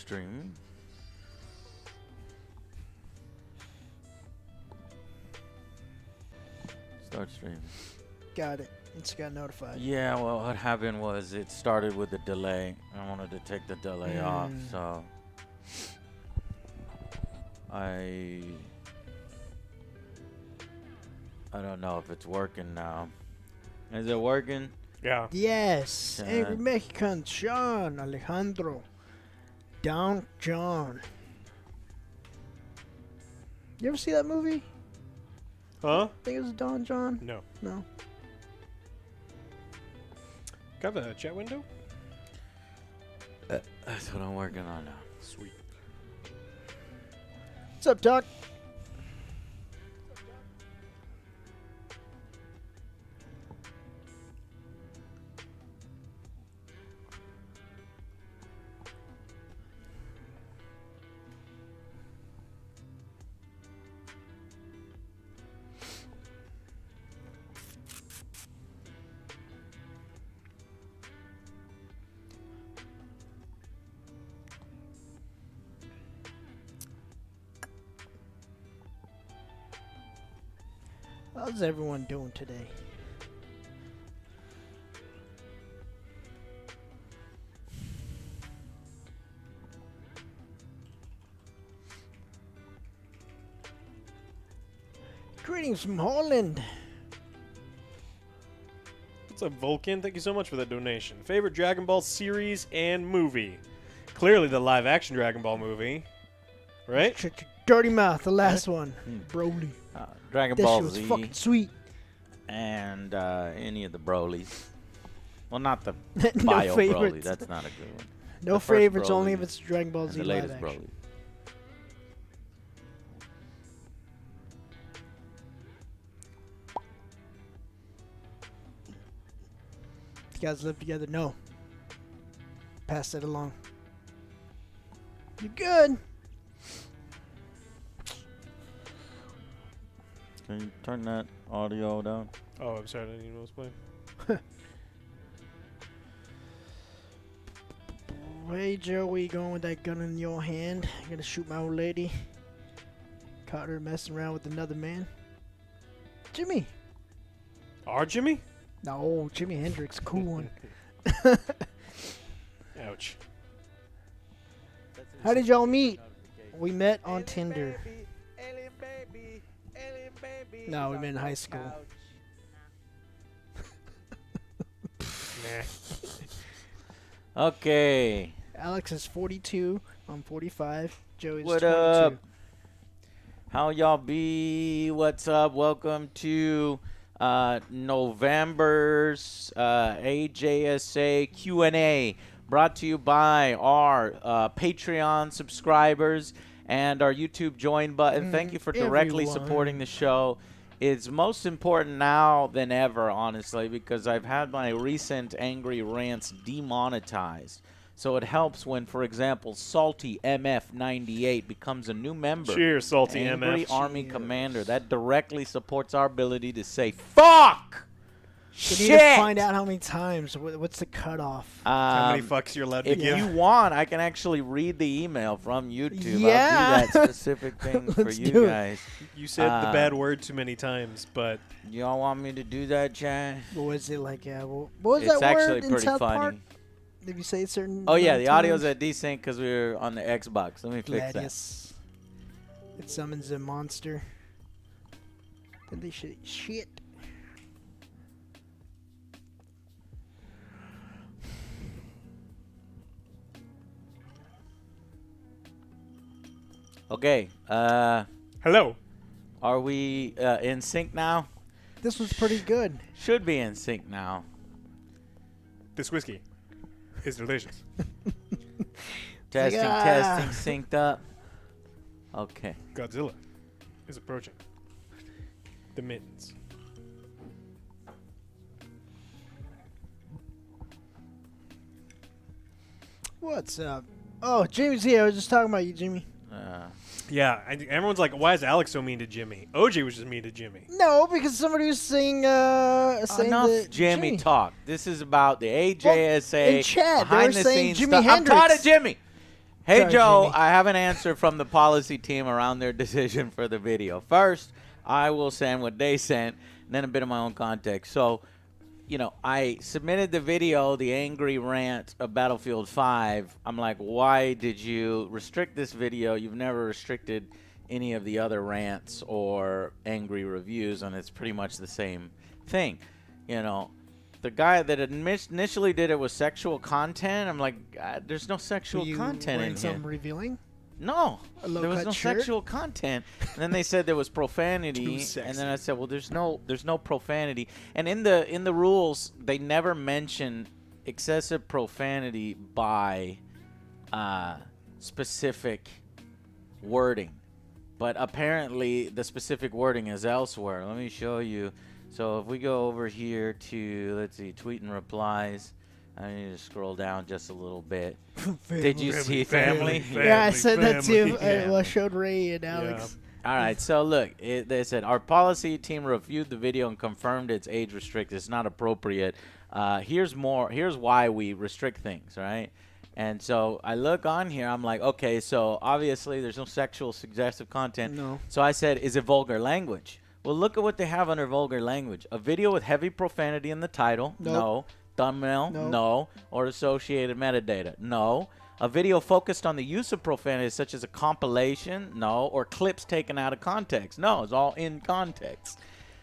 streaming. Start streaming. Got it. It's got notified. Yeah, well, what happened was it started with a delay. I wanted to take the delay off, so I don't know if it's working now. Is it working? Yeah. Yes. Angry Mexican, Sean, Alejandro, Down John. You ever see that movie? Huh? I think it was Don John. No. No. Got the chat window? That's what I'm working on now. Sweet. What's up, Doc? How's everyone doing today? Greetings from Holland. What's up, Vulcan? Thank you so much for that donation. Favorite Dragon Ball series and movie? Clearly the live-action Dragon Ball movie. Right? Shut your dirty mouth, the last one. Broly. Dragon That Ball shit was Z fucking sweet. and any of the Brolys. Well, not the No bio Broly. favorites. That's not a good one. No the first favorites, only Broly if it's Dragon Ball And Z the live latest action. Broly. You guys live together? No. Pass that along. You're good. Can you turn that audio down? Oh, I'm sorry. I didn't even know what was playing. Hey, Joe, where you going with that gun in your hand? You gonna shoot my old lady? Caught her messing around with another man. Jimmy. Our Jimmy? No, Jimi Hendrix, cool one. Ouch. How did y'all meet? We met on Tinder. No, we met in high school. Nah. Okay. Alex is 42. I'm 45. Joey's What 22. up? How y'all be? What's up? Welcome to November's AJSA Q&A, brought to you by our Patreon subscribers and our YouTube join button. Thank you for directly everyone. supporting the show. It's most important now than ever, honestly, because I've had my recent angry rants demonetized. So it helps when, for example, Salty MF98 becomes a new member. Cheers, Salty Angry MF. Army Commander. That directly supports our ability to say, fuck! We need to find out how many times. What's the cutoff? How many fucks you're allowed to If give? you want, I can actually read the email from YouTube. Yeah. I'll do that specific thing for Let's you do it. guys. You said the bad word too many times, but Y'all want me to do that, Chad? What was it like? What was It's that actually word in pretty South funny. Park? Did you say a certain? Oh, yeah, amount the of audio's times? at desync because we were on the Xbox. Let me fix that. Gladius. It summons a monster. Then they shit. Okay, hello. are we in sync now? This was pretty good. Should be in sync now. This whiskey is delicious. Testing, Yeah. testing, synced up. Okay. Godzilla is approaching. The mittens. What's up? Oh, Jimmy's here. I was just talking about you, Jimmy. Yeah, everyone's like, why is Alex so mean to Jimmy? OJ was just mean to Jimmy. No, because somebody was saying Enough that Jimmy talk. This is about the AJSA in chat, they behind were the saying scenes Jimi stuff. I'm tired Hendrix. of Jimmy. Hey, Sorry, Joe, Jimmy. I have an answer from the policy team around their decision for the video. First, I will send what they sent, and then a bit of my own context. So, you know, I submitted the video, the angry rant of Battlefield 5. I'm like, why did you restrict this video? You've never restricted any of the other rants or angry reviews, and it's pretty much the same thing. You know, the guy that initially did it was sexual content. I'm like, there's no sexual Were you content wearing in something here. revealing? No, A there was low-cut no shirt? sexual content. And then they said there was profanity, sexy. and then I said, well, there's no profanity. And in the rules, they never mention excessive profanity by specific wording. But apparently, the specific wording is elsewhere. Let me show you. So if we go over here to, let's see, tweet and replies. I need to scroll down just a little bit. Did you see family? Yeah, I said that too. Yeah. I showed Ray and Alex. All right, so look, they said our policy team reviewed the video and confirmed it's age restricted. It's not appropriate. Here's why we restrict things, right? And so I look on here. I'm like, okay, so obviously there's no sexual suggestive content. No. So I said, is it vulgar language? Well, look at what they have under vulgar language. A video with heavy profanity in the title? Nope. No. Thumbnail? Nope. No. Or associated metadata? No. A video focused on the use of profanity, such as a compilation? No. Or clips taken out of context? No. It's all in context.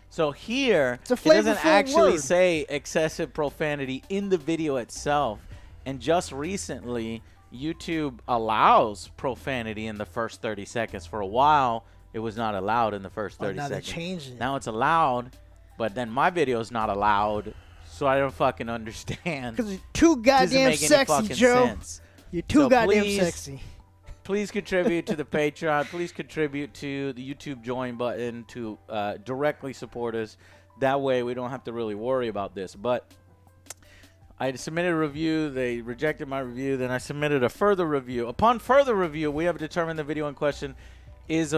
So here, It's a it doesn't flavorful actually word. say excessive profanity in the video itself. And just recently, YouTube allows profanity in the first 30 seconds. For a while, it was not allowed in the first 30 now they seconds. changed it. Now it's allowed, but then my video is not allowed, so I don't fucking understand. Because you're too Doesn't goddamn make any sexy, fucking Joe. sense. You're too So goddamn please- sexy. Please contribute to the Patreon. Please contribute to the YouTube join button to directly support us. That way we don't have to really worry about this. But I submitted a review. They rejected my review. Then I submitted a further review. Upon further review, we have determined the video in question is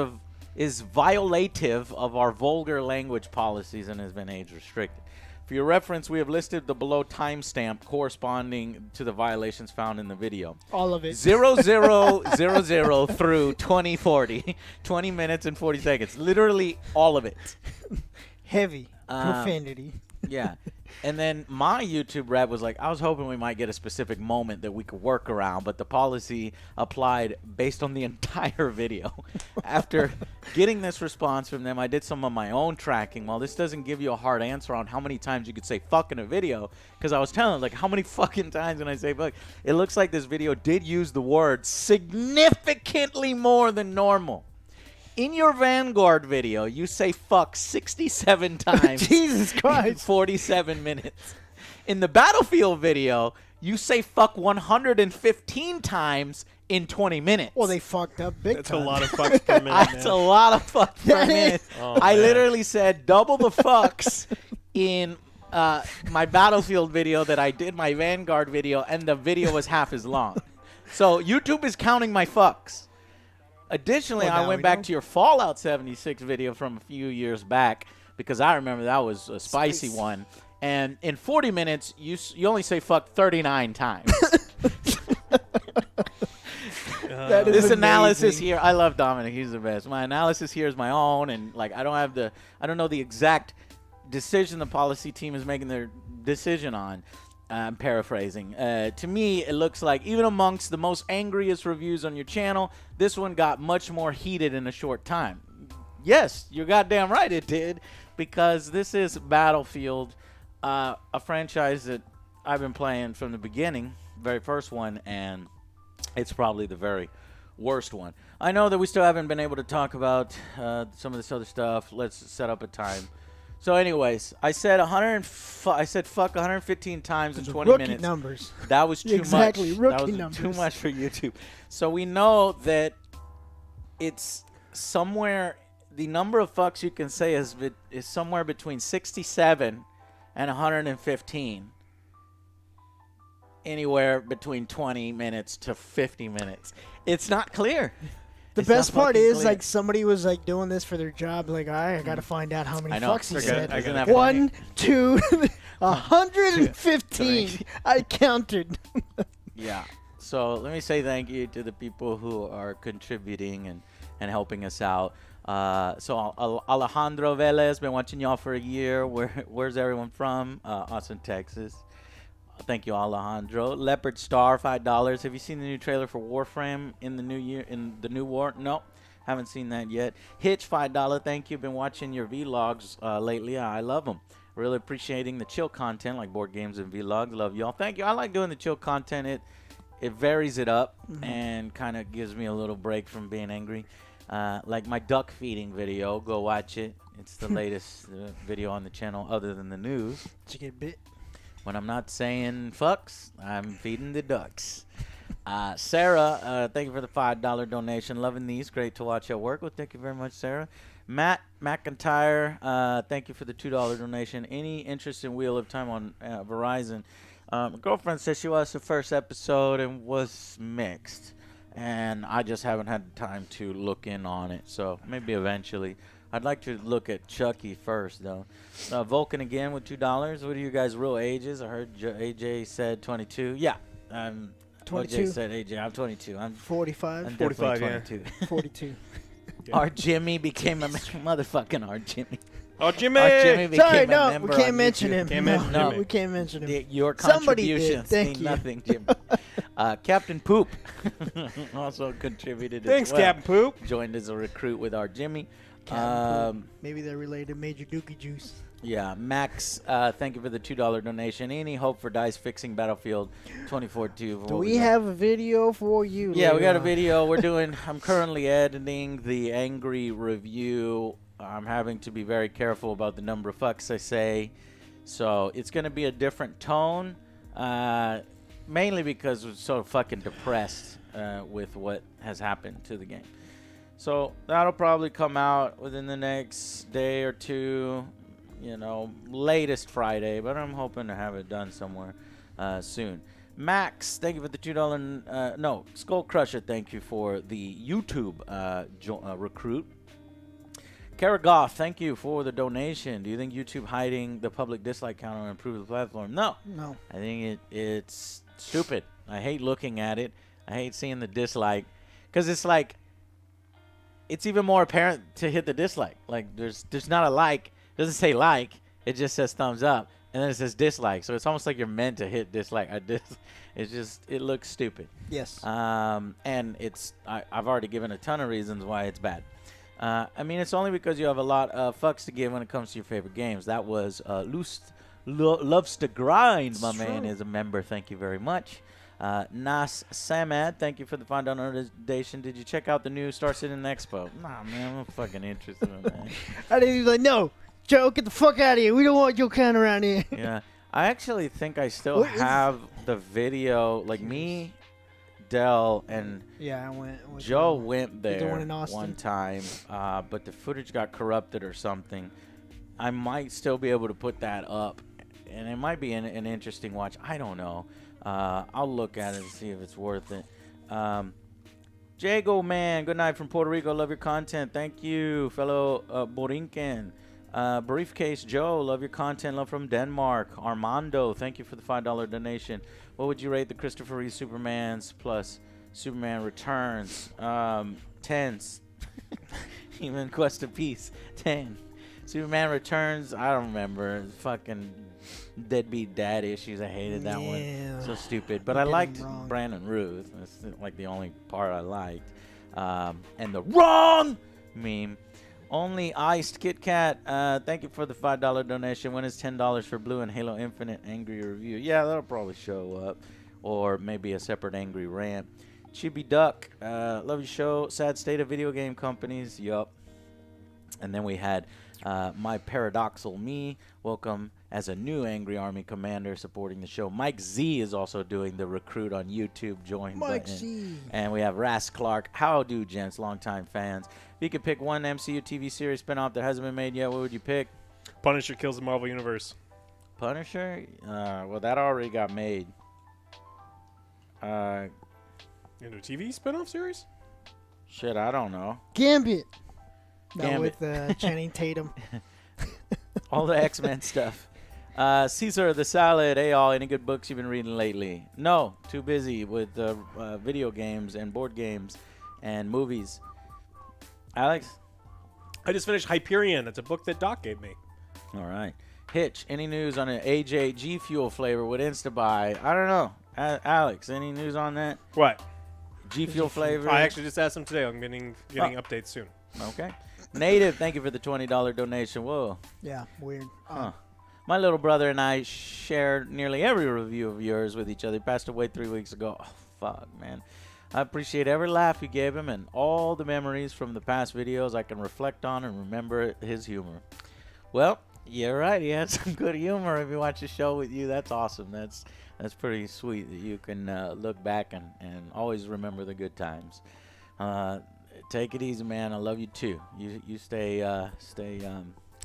violative of our vulgar language policies and has been age restricted. For your reference, we have listed the below timestamp corresponding to the violations found in the video. All of it. 0000 through 2040. 20 minutes and 40 seconds. Literally all of it. Heavy profanity. Yeah. And then my YouTube rep was like, I was hoping we might get a specific moment that we could work around, but the policy applied based on the entire video. After getting this response from them, I did some of my own tracking. While this doesn't give you a hard answer on how many times you could say fuck in a video, because I was telling them, like, how many fucking times can I say fuck? It looks like this video did use the word significantly more than normal. In your Vanguard video, you say fuck 67 times Jesus in Christ. 47 minutes. In the Battlefield video, you say fuck 115 times in 20 minutes. Well, they fucked up big That's time. a lot of fucks per minute. That's a lot of fuck per That minute. Oh, I man. literally said double the fucks in my Battlefield video that I did my Vanguard video, and the video was half as long. So YouTube is counting my fucks. Additionally, Well, I now went we back know. to your Fallout 76 video from a few years back because I remember that was a spicy Spice. one. And in 40 minutes, you only say fuck 39 times. That is This analysis amazing. here, I love Dominic. He's the best. My analysis here is my own, and like I don't know the exact decision the policy team is making their decision on. I'm paraphrasing. To me, it looks like even amongst the most angriest reviews on your channel, this one got much more heated in a short time. Yes, you're goddamn right it did, because this is Battlefield, a franchise that I've been playing from the beginning, very first one, and it's probably the very worst one. I know that we still haven't been able to talk about some of this other stuff. Let's set up a time. So, anyways, I said fuck 115 times in 20 Rookie minutes. numbers. That was too Exactly, much. rookie That was numbers. too much for YouTube. So we know that it's somewhere. The number of fucks you can say is somewhere between 67 and 115. Anywhere between 20 minutes to 50 minutes. It's not clear. The It's not best part fucking is, clear. like, somebody was, like, doing this for their job. Like, I got to find out how many I know. fucks he They're said. good. Isn't that funny? 1, 2, 115. I counted. Yeah. So let me say thank you to the people who are contributing and helping us out. Alejandro Velez, been watching y'all for a year. Where's everyone from? Austin, Texas. Thank you, Alejandro. Leopard Star, $5. Have you seen the new trailer for Warframe in the new year, in the new war? No, haven't seen that yet. Hitch, $5. Thank you. Been watching your vlogs lately. I love them. Really appreciating the chill content like board games and vlogs. Love y'all. Thank you. I like doing the chill content. It varies it up and kind of gives me a little break from being angry. Like my duck feeding video. Go watch it. It's the latest video on the channel other than the news. Did you get bit? When I'm not saying fucks, I'm feeding the ducks. Sarah, thank you for the $5 donation. Loving these. Great to watch at work. Well, thank you very much, Sarah. Matt McIntyre, thank you for the $2 donation. Any interest in Wheel of Time on Verizon? My girlfriend said she watched the first episode and was mixed. And I just haven't had time to look in on it. So maybe eventually. I'd like to look at Chucky first, though. Vulcan again with $2. What are you guys' real ages? I heard AJ said 22. Yeah. 22. OJ said AJ. I'm 22. I'm 45. I'm 45, definitely 22. 42. Yeah. Our Jimmy became a motherfucking our Jimmy. Oh, Jimmy! Our Jimmy became Sorry, a no, member we can't on mention YouTube. him. Can't no, mention no, Jimmy. we can't mention him. Your Somebody did. contributions Thank mean you. nothing, Jimmy. Captain Poop also contributed Thanks, as well. Captain Poop. Joined as a recruit with our Jimmy. Maybe they're related to Major Dookie Juice. Yeah, Max, thank you for the $2 donation. Any hope for Dice fixing Battlefield 2042? Do we have a video for you? Yeah, we later got a on? video. I'm currently editing the angry review. I'm having to be very careful about the number of fucks I say. So it's going to be a different tone, mainly because we're so fucking depressed with what has happened to the game. So that'll probably come out within the next day or two, latest Friday, but I'm hoping to have it done somewhere soon. Max, thank you for the $2. Skull Crusher, thank you for the YouTube recruit. Karagoff, thank you for the donation. Do you think YouTube hiding the public dislike count will improve the platform? No. I think it's stupid. I hate looking at it. I hate seeing the dislike because it's like it's even more apparent to hit the dislike. Like there's not a like. It doesn't say like. It just says thumbs up, and then it says dislike. So it's almost like you're meant to hit dislike. It looks stupid. Yes. And I've already given a ton of reasons why it's bad. It's only because you have a lot of fucks to give when it comes to your favorite games. That was Loves to Grind, my man, is a member. Thank you very much. Nas Samad, thank you for the $5 donation. Did you check out the new Star Citizen Expo? Nah, man, I'm not fucking interested in that. I didn't even no, Joe, get the fuck out of here. We don't want your kind around here. Yeah, I actually think I still have the video. Like me, Dell, and I went. Joe went the there one in Austin. one time, but the footage got corrupted or something. I might still be able to put that up, and it might be an interesting watch. I don't know. I'll look at it and see if it's worth it. Jago, man, good night from Puerto Rico. Love your content. Thank you, fellow Borinquen. Briefcase Joe, love your content. Love from Denmark. Armando, thank you for the $5 donation. What would you rate the Christopher Reeve Supermans plus Superman Returns? 10s. Even Quest of Peace, 10. Superman Returns, I don't remember. Fucking deadbeat dad issues. I hated that one. So stupid. But I liked Brandon Ruth. That's like the only part I liked. And the wrong meme. Only Iced Kit Kat, thank you for the $5 donation. When is $10 for Blue and Halo Infinite Angry Review? Yeah, that'll probably show up. Or maybe a separate Angry Rant. Chibi Duck, love your show. Sad state of video game companies. Yup. And then we had My Paradoxal Me. Welcome as a new Angry Army commander supporting the show. Mike Z is also doing the recruit on YouTube. Join Mike button. Z. And we have Ras Clark. How do, gents, longtime fans? If you could pick one MCU TV series spinoff that hasn't been made yet, what would you pick? Punisher kills the Marvel Universe. Punisher? Well, that already got made. Into a TV spinoff series? Shit, I don't know. Gambit. Not Gambit. with Channing Tatum. All the X-Men stuff. Caesar the Salad. Hey, all. Any good books you've been reading lately? No. Too busy with video games and board games and movies. Alex? I just finished Hyperion. It's a book that Doc gave me. All right. Hitch, any news on an AJ G Fuel flavor with Instabuy? I don't know. Alex, any news on that? What? G Fuel flavor? I actually just asked him today. I'm getting updates soon. Okay. Native, thank you for the $20 donation. Whoa. Yeah, weird. Huh. My little brother and I shared nearly every review of yours with each other. He passed away 3 weeks ago. Oh, fuck, man. I appreciate every laugh you gave him and all the memories from the past videos I can reflect on and remember his humor. Well, you're right. He had some good humor. If you watch the show with you, that's awesome. That's pretty sweet that you can look back and always remember the good times. Take it easy, man. I love you too. You stay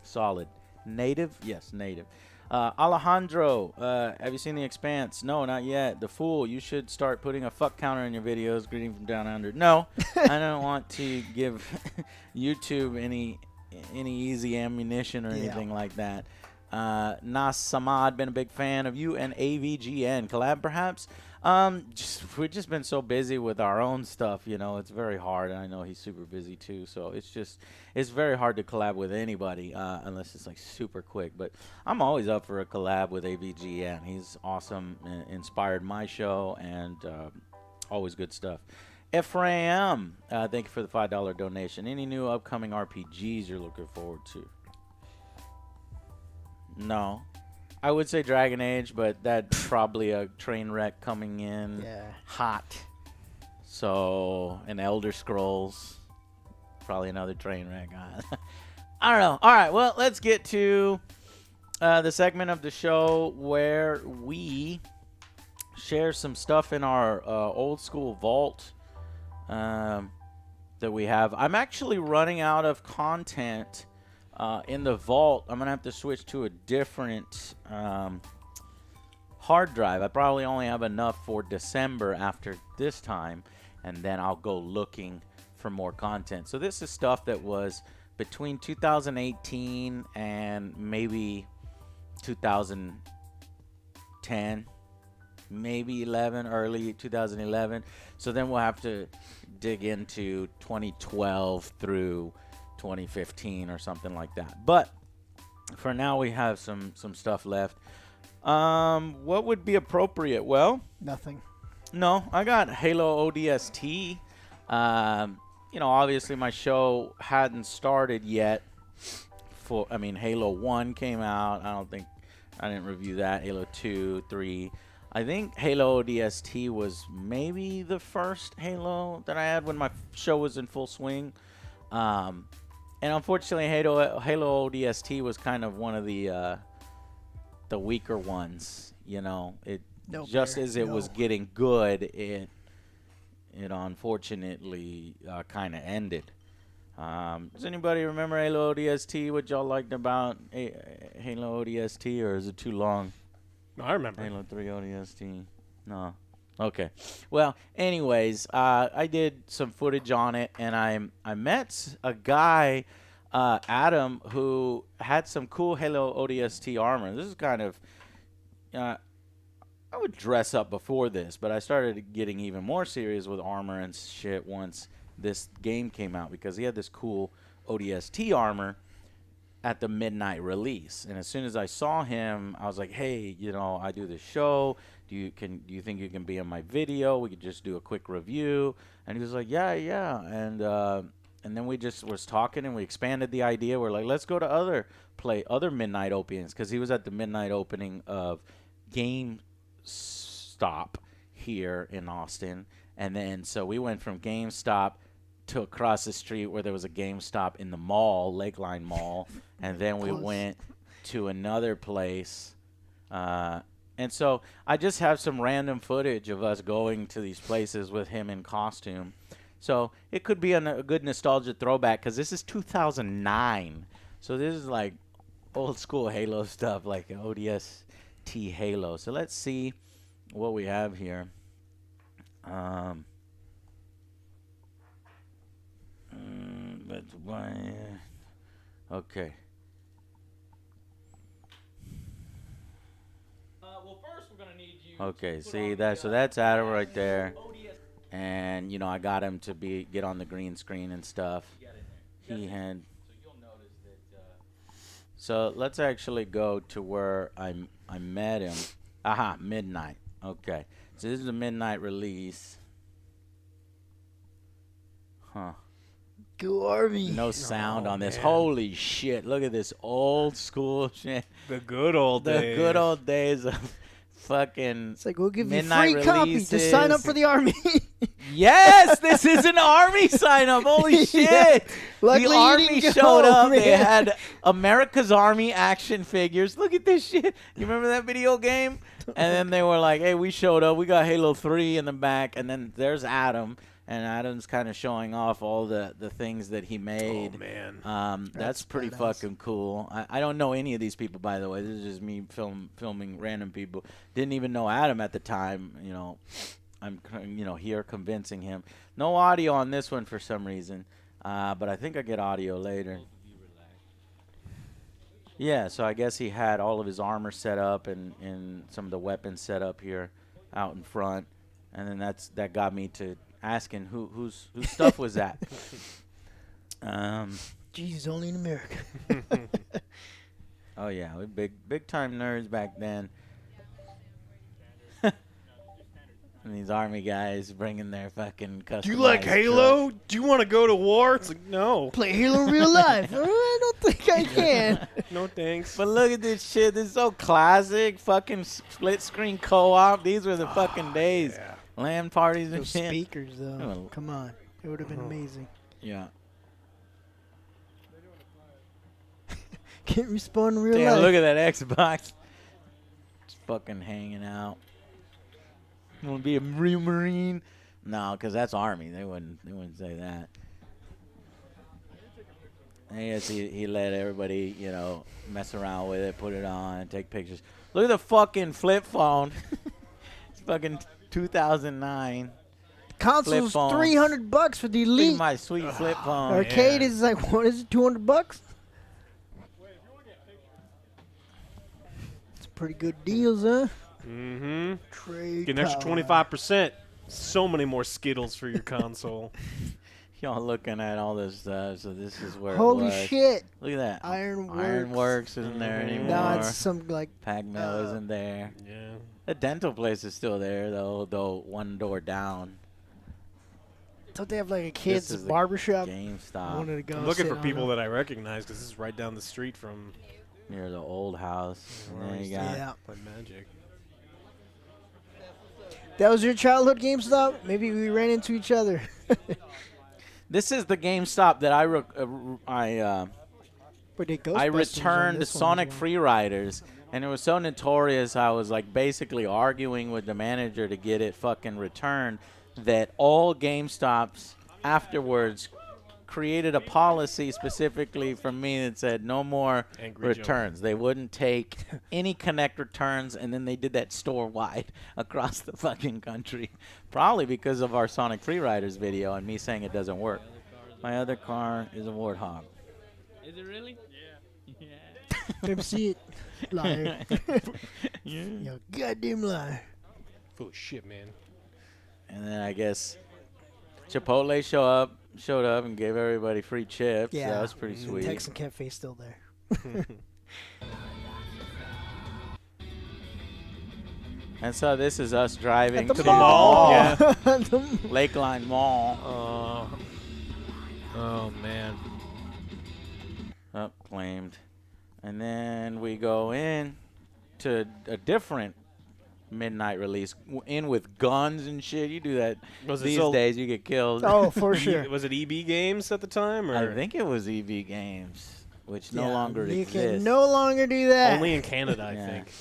solid. Native? Yes, native. Alejandro, have you seen The Expanse? No, not yet. The Fool, you should start putting a fuck counter in your videos. Greeting from down under. No, I don't want to give YouTube any easy ammunition or anything like that. Nas Samad, been a big fan of you and AVGN. Collab perhaps? We've just been so busy with our own stuff, you know. It's very hard, and I know he's super busy too, so it's very hard to collab with anybody unless it's like super quick. But I'm always up for a collab with AVGN. He's awesome, inspired my show, and always good stuff. Ephraim, thank you for the $5 donation. Any new upcoming RPGs you're looking forward to? No. I would say Dragon Age, but that's probably a train wreck coming in hot. So, an Elder Scrolls, probably another train wreck. I don't know. All right, well, let's get to the segment of the show where we share some stuff in our old school vault that we have. I'm actually running out of content in the vault. I'm going to have to switch to a different hard drive. I probably only have enough for December after this time, and then I'll go looking for more content. So this is stuff that was between 2018 and maybe 2010, maybe 11, early 2011. So then we'll have to dig into 2012 through 2015 or something like that. But for now, we have some stuff left. What would be appropriate? Well, Nothing. no, I got Halo ODST. Obviously my show hadn't started yet. Halo 1 came out. I didn't review that. Halo 2, 3. I think Halo ODST was maybe the first Halo that I had when my show was in full swing. And unfortunately, Halo ODST was kind of one of the weaker ones. You know, as it was getting good, it unfortunately kind of ended. Does anybody remember Halo ODST? What y'all liked about Halo ODST, or is it too long? No, I remember. Halo 3 ODST. No. Okay. Well, anyways, I did some footage on it, and I met a guy, Adam, who had some cool Halo ODST armor. This is kind of, I would dress up before this, but I started getting even more serious with armor and shit once this game came out, because he had this cool ODST armor at the midnight release. And as soon as I saw him, I was like, hey, I do this show. Do you think you can be in my video? We could just do a quick review. And he was like, yeah. And then we just was talking, and we expanded the idea. We're like, let's go to other midnight openings, because he was at the midnight opening of GameStop here in Austin. And then so we went from GameStop to across the street where there was a GameStop in the mall, Lakeline Mall. And then we went to another place. And so I just have some random footage of us going to these places with him in costume. So it could be a good nostalgia throwback, because this is 2009. So this is like old school Halo stuff, like ODST Halo. So let's see what we have here. That's why. Okay. Okay, see that? So that's Adam right there, and I got him to get on the green screen and stuff. He had. So let's actually go to where I met him. Aha, midnight. Okay, so this is a midnight release. Huh. Go Army. No sound on this. man. Holy shit! Look at this old school shit. The good old The days. good old days of fucking. It's like, we'll give you midnight free copy to sign up releases. for the Army. Yes, this is an Army sign up. Holy shit! Yeah. Luckily The you Army didn't showed go, up. They man. had America's Army action figures. Look at this shit. You remember that video game? And then they were like, "Hey, we showed up. We got Halo 3 in the back." And then there's Adam. And Adam's kind of showing off all the things that he made. Oh, man. That's pretty badass. fucking cool. I don't know any of these people, by the way. This is just me filming random people. Didn't even know Adam at the time. I'm here convincing him. No audio on this one for some reason, but I think I get audio later. Yeah, so I guess he had all of his armor set up and some of the weapons set up here out in front, and then that got me to asking whose stuff was that. Jesus, only in America. Oh yeah, we big time nerds back then. And these Army guys bringing their fucking customized Do you like Halo? Do you want to go to war? It's like, no. Play Halo in real life. I don't think I can. No thanks. But look at this shit. This is so classic. Fucking split screen co-op. These were the fucking days. Yeah. LAN parties and Those shit. speakers, though. Oh. Come on. It would have been amazing. Yeah. Can't respawn in real Damn, life. look at that Xbox. Just fucking hanging out. You want to be a real Marine? No, because that's Army. They wouldn't say that. I guess he let everybody, mess around with it, put it on, take pictures. Look at the fucking flip phone. It's fucking 2009. Console's phone. $300 for the Look at Elite. my sweet flip phone. Arcade yeah. is like, what is it, $200? It's pretty good deals, huh? Mm-hmm. Trade Get an extra power. 25%. So many more Skittles for your console. Y'all looking at all this stuff, so this is where Holy it was. shit. Look at that. Ironworks. Ironworks isn't there Mhm. anymore. No, it's some like Pac-Mel isn't there. Yeah. The dental place is still there, though one door down. don't they have like a kids is the barbershop? I GameStop wanted to go. I'm looking sit for on people it. that I recognize because this is right down the street from near the old house. Yeah, And then you where got Yeah. Play Magic. That was your childhood GameStop? Maybe we ran into each other. This is the GameStop that I But they I Ghostbusters on returned this one Sonic as well. Free Riders, and it was so notorious. I was like basically arguing with the manager to get it fucking returned. That all GameStops afterwards created a policy specifically for me that said no more Angry returns. They wouldn't take any Connect returns, and then they did that store-wide across the fucking country. Probably because of our Sonic Free Riders video and me saying it doesn't work. My other car is a Warthog. Is it really? Yeah. Let me see it. Liar. Yeah. You goddamn liar. Full of shit, man. And then I guess Chipotle showed up and gave everybody free chips. Yeah. So that was pretty sweet. Texan Cafe's still there. And so this is us driving At to the the mall? Yeah. The Lakeline Mall. Oh, man. Up, claimed. And then we go in to a different midnight release in with guns and shit. You do that Was it these still- days, you get killed. Oh, for sure. Was it EB Games at the time? Or I think it was EV Games, which no Yeah, longer you exists. can no longer do that. only in Canada, I Yeah. think.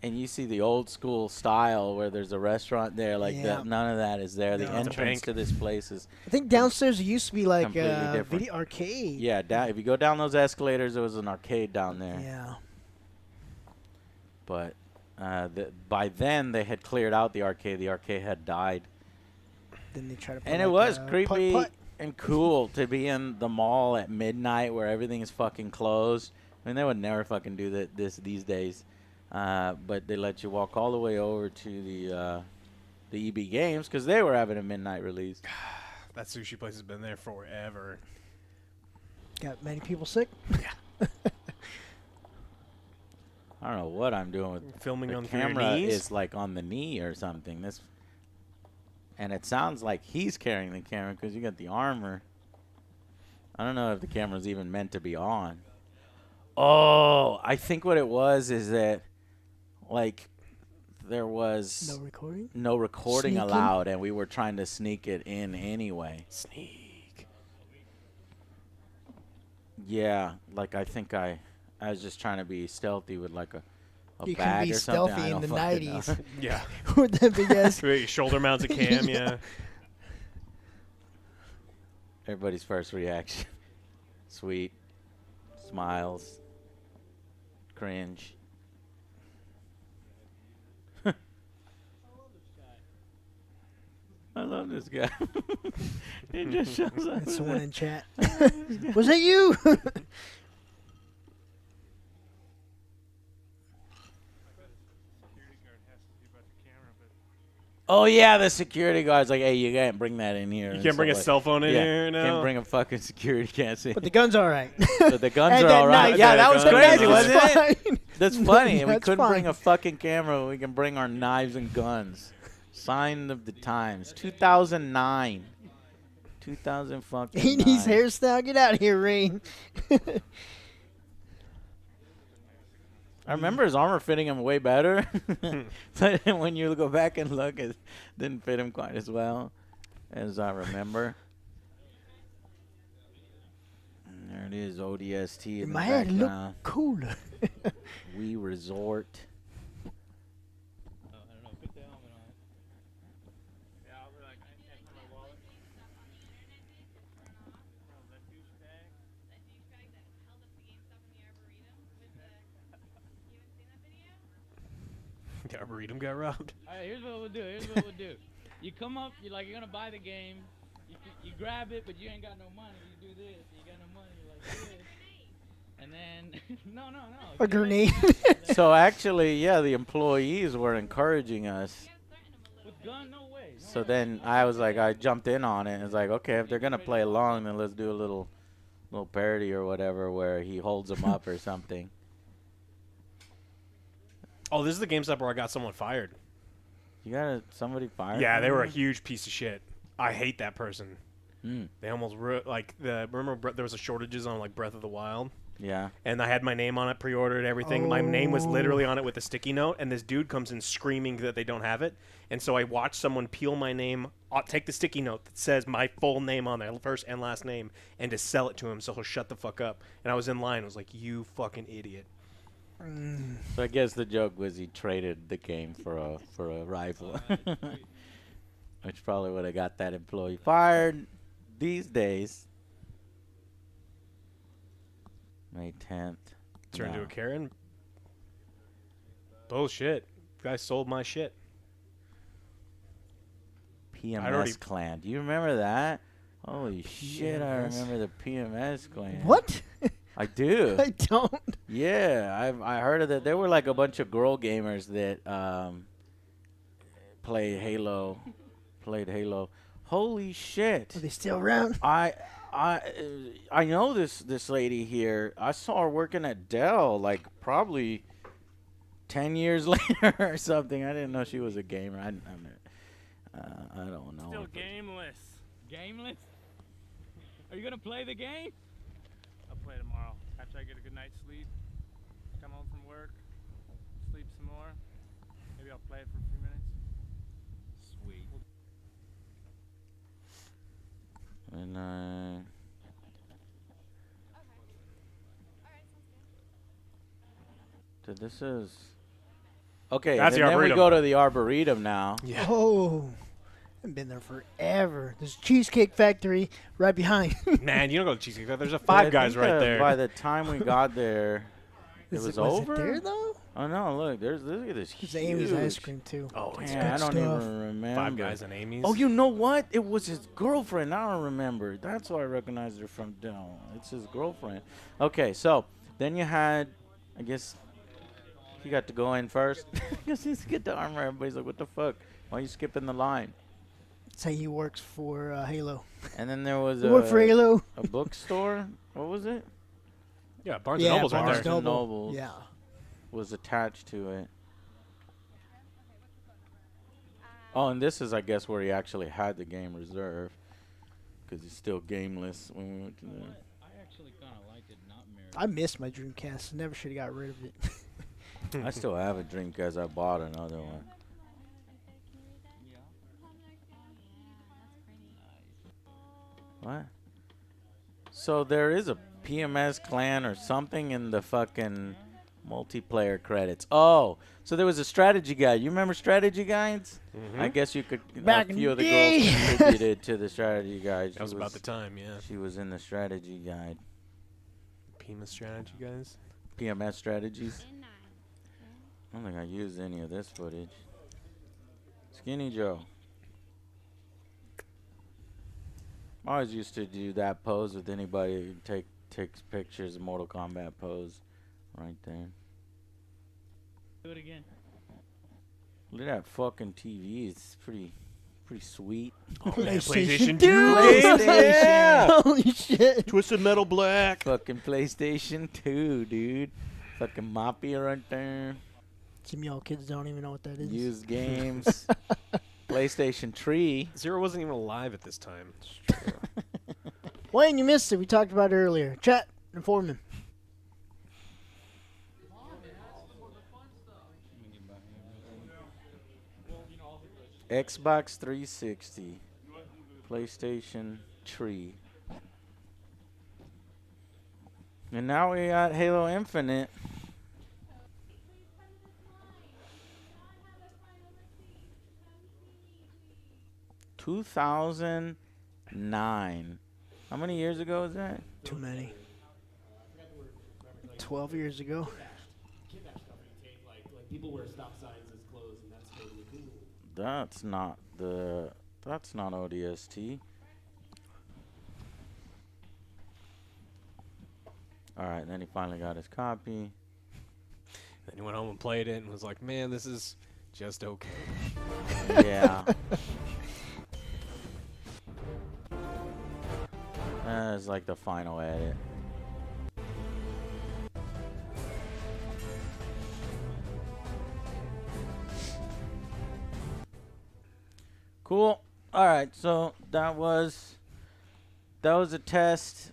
And you see the old school style where there's a restaurant there, like Yeah. that. None of that is there. The No. It's a entrance bank. to this place is I think downstairs it used to be like Completely different. video arcade. yeah. If you go down those escalators, there was an arcade down there. Yeah. But by then they had cleared out the arcade. The arcade had died, Then they try to. Put and it like was a creepy putt-putt. and cool to be in the mall at midnight where everything is fucking closed. I mean, they would never fucking do these days. But they let you walk all the way over to the EB Games because they were having a midnight release. That sushi place has been there forever. Got many people sick. I don't know what I'm doing with Filming the on your camera. knees? Is like on the knee or something. And it sounds like he's carrying the camera because you got the armor. I don't know if the camera's even meant to be on. Oh, I think what it was is that, like, there was No recording. no recording Sneaking? allowed, and we were trying to sneak it in anyway. Sneak. Yeah, like I think I was just trying to be stealthy with like a You can bag be or something. stealthy I in don't the fucking know. 90s. Yeah. With that big ass. Shoulder mounts a cam, yeah. Everybody's first reaction. Sweet. Smiles. Cringe. I love this guy. He just shows up. That's someone in chat. Was that you? Oh yeah, the security guard's like, hey, you can't bring that in here. You and can't bring a stuff cell phone in yeah, here now? Can't bring a fucking security can't But the gun's all right. But the guns And are that all right. knife. Yeah, that was The knife crazy, is wasn't it? fine. That's funny. We That's couldn't bring fine. a fucking camera. We can bring our knives and guns. Sign of the times. 2009. 2000 fucking. He needs 9. hairstyle. Get out of here, Rain. I remember his armor fitting him way better. But when you go back and look, it didn't fit him quite as well as I remember. And there it is, ODST in In the my head, it looked background. cooler. We Resort. Oh, I don't know. Put the helmet on. Yeah, I'll be like, I have my wallet. Oh, that douchebag. That douchebag that held up the GameStop in the Arboretum with the. You haven't seen that video? The Arboretum got robbed. All right, here's what we'll do. Here's what we'll do. You come up, you're like, you're gonna buy the game. You grab it, but you ain't got no money. You do this. You got no money. You're like this. And then, no. A grenade. So actually, yeah, the employees were encouraging us. With gun, no way. No So way. then I was like, I jumped in on it. It's like, okay, if they're gonna play along, then let's do a little parody or whatever where he holds them up or something. Oh, this is the GameStop where I got someone fired. You got somebody fired? Yeah, from they were a there? huge piece of shit. I hate that person. Mm, They almost remember there was a shortages on like Breath of the Wild, yeah. and I had my name on it, pre-ordered everything. My name was literally on it with a sticky note, and this dude comes in screaming that they don't have it, and so I watched someone peel my name, take the sticky note that says my full name on there, first and last name, and to sell it to him so he'll shut the fuck up. And I was in line. I was like, "You fucking idiot." So I guess the joke was he traded the game for a rifle, which probably would have got that employee fired. These days, May 10th. Turned No. to a Karen. Bullshit. Guy sold my shit. PMS clan. Do you remember that? Holy shit, I remember the PMS clan. What? I do. I don't. Yeah, I heard of that. There were like a bunch of girl gamers that played Halo. Holy shit. Are they still around? I know this lady here. I saw her working at Dell like probably 10 years later or something. I didn't know she was a gamer. I don't know. Still gameless. Gameless? Are you gonna play the game? I'll play tomorrow after I get a good night's sleep. Come home from work, sleep some more. Maybe I'll play it for a few minutes. Sweet. And Alright, sounds good. so this is okay. That's and the then we Arboretum. go to the Arboretum now. Yeah. Oh. I've been there forever. There's a Cheesecake Factory right behind. Man, you don't go to Cheesecake Factory. There's a But Five I Guys think, right there. By the time we got there, it was over. Was it there, though? Oh no! Look, look at this. There's Amy's ice huge- cream, too. Oh, it's Man, I good don't stuff. even remember. Five Guys and Amy's. Oh, you know what? It was his girlfriend. I don't remember. That's why I recognized her from Dell. It's his girlfriend. Okay, so then you had, I guess, He got to go in first. He says, get the armor. Everybody's like, what the fuck? Why are you skipping the line? Say he works for Halo. And then there was You work for Halo? a bookstore. What was it? Yeah, Barnes and Noble's right Barnes there. and Noble. Nobles. Yeah. Was attached to it. Oh, and this is, I guess, where he actually had the game reserved. Because he's still gameless when we went to there. I actually kind of liked it not mirrored. I missed my Dreamcast. Never should have got rid of it. I still have a Dreamcast. I bought another one. Yeah. What? So there is a PMS clan or something in the fucking multiplayer credits. Oh, so there was a strategy guide. You remember strategy guides? I guess you could. Back a in few of the the girls day. contributed to the strategy guide. That was about the time, yeah. She was in the strategy guide. Pima strategy, guys. PMS strategies. I don't think I used any of this footage. Skinny Joe. I always used to do that pose with anybody who takes pictures of Mortal Kombat pose right there. Do it again. Look at that fucking TV. It's pretty sweet. Oh, man, PlayStation PlayStation 2 2. games? Yeah! Holy shit. Twisted Metal Black. Fucking PlayStation 2, dude. Fucking Mafia right there. Some of y'all kids don't even know what that is. Used games. PlayStation 3. Zero wasn't even alive at this time. Wayne, you missed it. We talked about it earlier. Chat, inform him. Xbox 360. PlayStation 3. And now we got Halo Infinite. (2009). How many years ago is that? Too many. 12 years ago. People wear stop signs as clothes, and that's totally cool. That's not ODST. All right, then he finally got his copy. Then he went home and played it and was like, man, this is just okay. Yeah. That's like the final edit. Cool. All right, so that was a test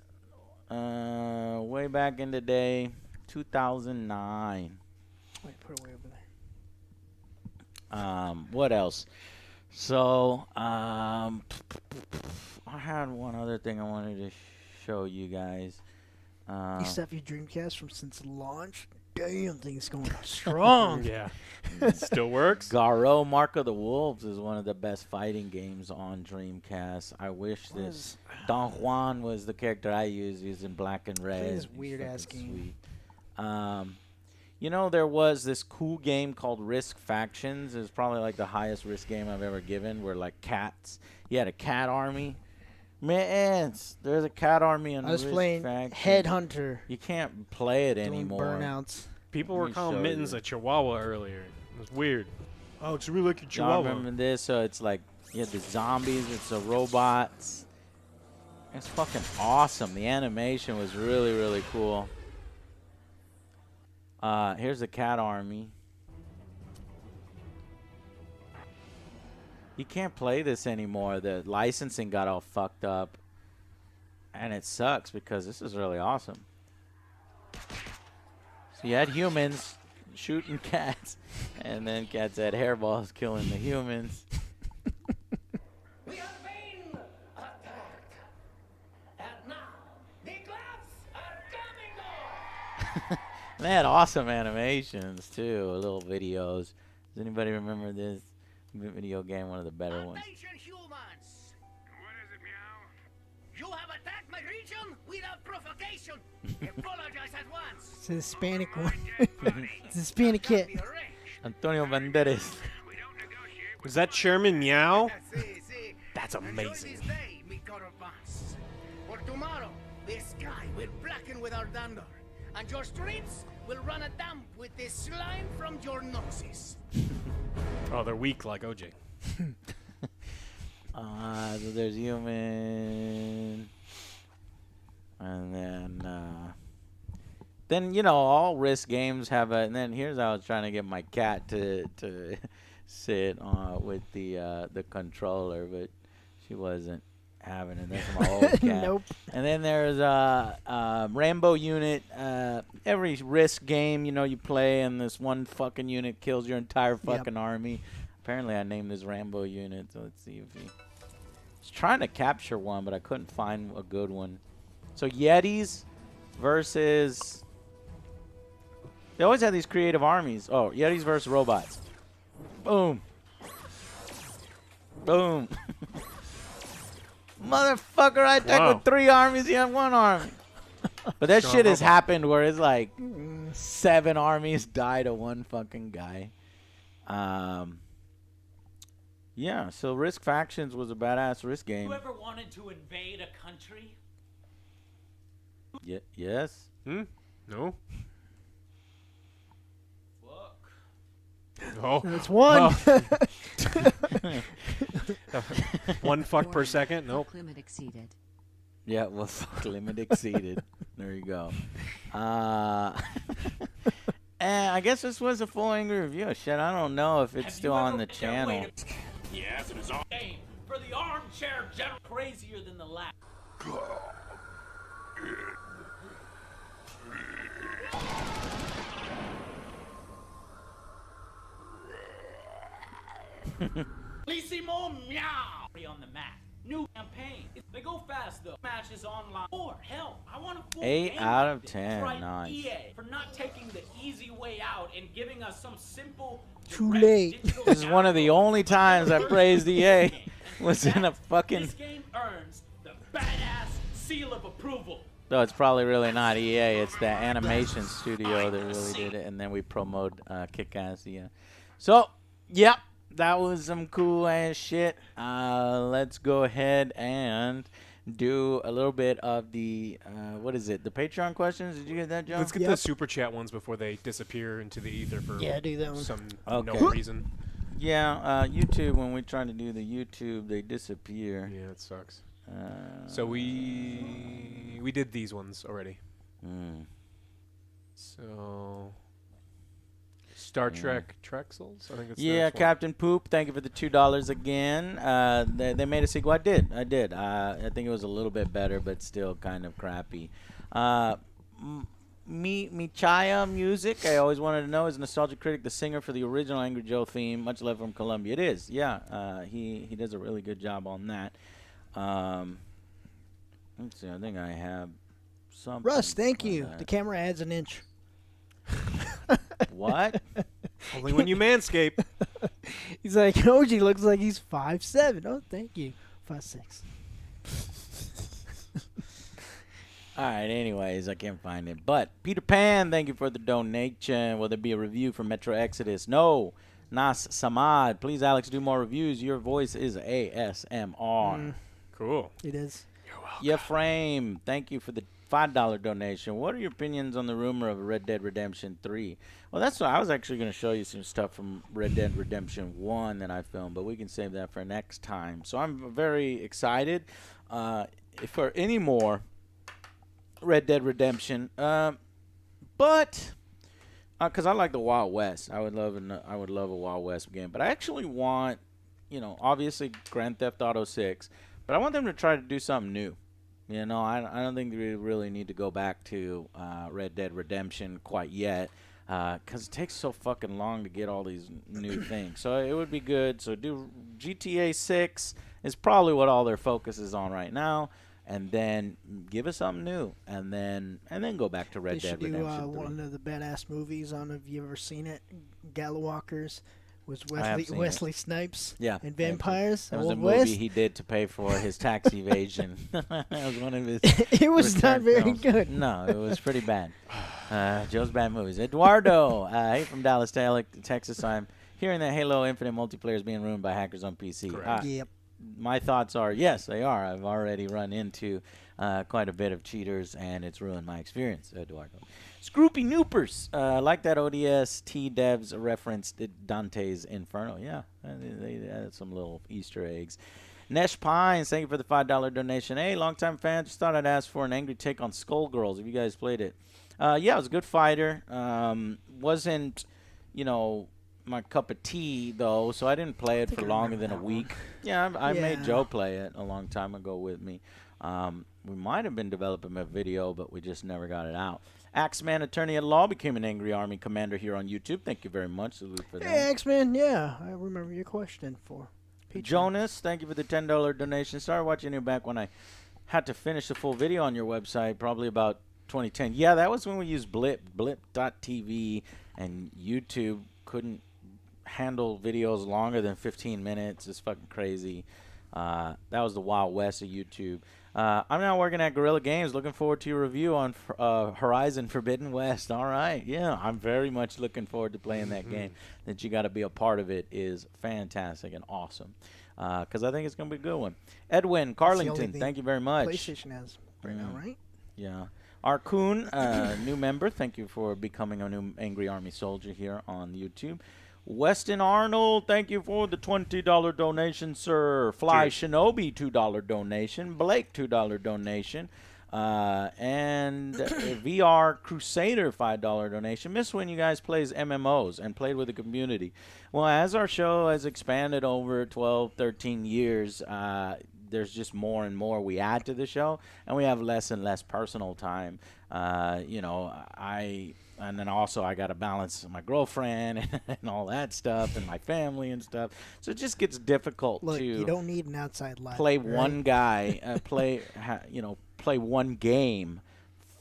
way back in the day, 2009. Wait, put it way over there. What else? So, I had one other thing I wanted to show you guys. You stuff your Dreamcast from since launch? Damn, thing's going strong. Yeah. It still works. Garo Mark of the Wolves is one of the best fighting games on Dreamcast. I wish this Don Juan was the character I used. He's in black and red. This He's weird-ass fucking game. sweet. You know, there was this cool game called Risk Factions. It was probably like the highest risk game I've ever given, where like cats. You had a cat army. Man, there's a cat army in I was Risk playing Factions. Headhunter. You can't play it Doing anymore. burnouts. People Let were me calling show Mittens you. a Chihuahua earlier. It was weird. Oh, it's really like a Y'all Chihuahua. remember this? So it's like you have the zombies, it's the robots. It's fucking awesome. The animation was really, really cool. Here's the cat army. You can't play this anymore. The licensing got all fucked up. And it sucks because this is really awesome. So you had humans shooting cats, and then cats had hairballs killing the humans. We have been attacked. And now the gloves are coming off. And they had awesome animations too, little videos. Does anybody remember this video game? One of the better ones. Attention humans. What is it, Meow? You have attacked my region without provocation. Apologize at once. It's a Hispanic one. It's a Hispanic kid. Be arranged. Antonio Banderas. We don't negotiate. Is that Chairman Meow? See. That's amazing. Enjoy this day, mi Corobans. For tomorrow, the sky will blacken with our thunder, and your streets will run a damp with the slime from your noses. Oh, they're weak like OJ. So there's human, and then you know all Risk games have a. And then here's how I was trying to get my cat to sit with the controller, but she wasn't having it. That's my old cat. Nope. And then there's Rambo unit. Every Risk game, you know, you play, and this one fucking unit kills your entire fucking army. Apparently, I named this Rambo unit. So let's see if he. I was trying to capture one, but I couldn't find a good one. So Yetis versus. They always have these creative armies. Oh, Yetis versus robots. Boom. Boom. Motherfucker, I attacked with 3 armies, you have 1 army. But that shit has happened where it's like 7 armies die to 1 fucking guy. Yeah, so Risk Factions was a badass Risk game. You ever wanted to invade a country? Yes. No. Fuck. Oh. That's 1. Oh. 1 fuck per second? Nope. Limit exceeded. Yeah, well, fuck, limit exceeded. There you go. And I guess this was a full angry review. Shit, I don't know if it's still on the channel. Yes, it is all game for the armchair general crazier than the last. Lissimo meow on the map. New campaign. They go fast though. Matches online. Or hell, I want a full 8 game out of with it. 10. Right, Nice. EA for not taking the easy way out and giving us some simple. Too direct late. digital This is one of the download. only times I praised EA. Was in a fucking. This game earns the badass seal of approval. No, it's probably really not EA. It's the animation studio that really did it, and then we promote Kick-Ass. Yeah. So, yep, that was some cool ass shit. Let's go ahead and do a little bit of the what is it? The Patreon questions. Did you get that, Joe? Let's get the super chat ones before they disappear into the ether for do that one. some Okay. no reason. Yeah, YouTube. When we try to do the YouTube, they disappear. Yeah, it sucks. So we did these ones already. So Star Trek Trexels, I think it's the Yeah, next one. Captain Poop, thank you for the $2 again. They made a sequel. I did. I think it was a little bit better, but still kind of crappy. Michaya Music, I always wanted to know, is Nostalgic Critic the singer for the original Angry Joe theme? Much love from Colombia. It is, yeah. He does a really good job on that. Let's see, I think I have something. Russ, thank on you. that. The camera adds an inch. What? Only when you manscape. He's like, Oji looks like he's 5'7". Oh, thank you. 5'6". All right, anyways, I can't find it. But Peter Pan, thank you for the donation. Will there be a review for Metro Exodus? Nas Samad, please, Alex, do more reviews. Your voice is ASMR. Cool. It is. Yeah, Frame, thank you for the $5 donation. What are your opinions on the rumor of Red Dead Redemption 3? Well, that's what I was actually going to show you some stuff from Red Dead Redemption 1 that I filmed, but we can save that for next time. So I'm very excited for any more Red Dead Redemption, but because I like the Wild West, I would love a Wild West game. But I actually want, obviously Grand Theft Auto 6, but I want them to try to do something new. I don't think we really need to go back to Red Dead Redemption quite yet, because it takes so fucking long to get all these new things. So it would be good. So do GTA 6 is probably what all their focus is on right now. And then give us something new, and then go back to Red Dead Redemption 3. They should do one of the badass movies. I don't know if you ever seen it. Gallowalkers was I have seen Wesley Snipes. Yeah, And vampires. That was a Old movie West. he did to pay for his tax evasion. That was one of his. It was not return very films. good. No, it was pretty bad. Joe's bad movies. Eduardo, hey from Dallas, Texas. I'm hearing that Halo Infinite multiplayer is being ruined by hackers on PC. Yep. my thoughts are yes, they are. I've already run into quite a bit of cheaters, and it's ruined my experience, Eduardo. Scroopy Noopers, like that ODST devs referenced Dante's Inferno. Yeah, they added some little Easter eggs. Nesh Pines, thank you for the $5 donation. Hey, longtime fan, just thought I'd ask for an angry take on Skullgirls. Have you guys played it? Yeah, it was a good fighter. Wasn't, my cup of tea, though, so I didn't play it for longer than a week. Yeah, I made Joe play it a long time ago with me. We might have been developing a video, but we just never got it out. Axeman Attorney at Law became an angry army commander here on YouTube. Thank you very much. Salute for that. Hey, Axeman, yeah, I remember your question for Patreon. Jonas, thank you for the $10 donation. Started watching you back when I had to finish the full video on your website, probably about 2010. Yeah, that was when we used blip.tv, and YouTube couldn't handle videos longer than 15 minutes. It's fucking crazy. That was the Wild West of YouTube. I'm now working at Guerrilla Games. Looking forward to your review on Horizon Forbidden West. All right. Yeah, I'm very much looking forward to playing that game. That you got to be a part of it is fantastic and awesome. Because I think it's going to be a good one. Edwin Carlington, thank you very much. PlayStation has right now, right? Yeah. Arcoon, new member. Thank you for becoming a new Angry Army soldier here on YouTube. Weston Arnold, thank you for the $20 donation, sir. Fly Shinobi, $2 donation. Blake, $2 donation. And VR Crusader, $5 donation. Miss when you guys plays MMOs and played with the community. Well, as our show has expanded over 12, 13 years, there's just more and more we add to the show, and we have less and less personal time. And then also I got to balance my girlfriend and all that stuff and my family and stuff. So it just gets difficult to you don't need an outside life. Play one guy, play one game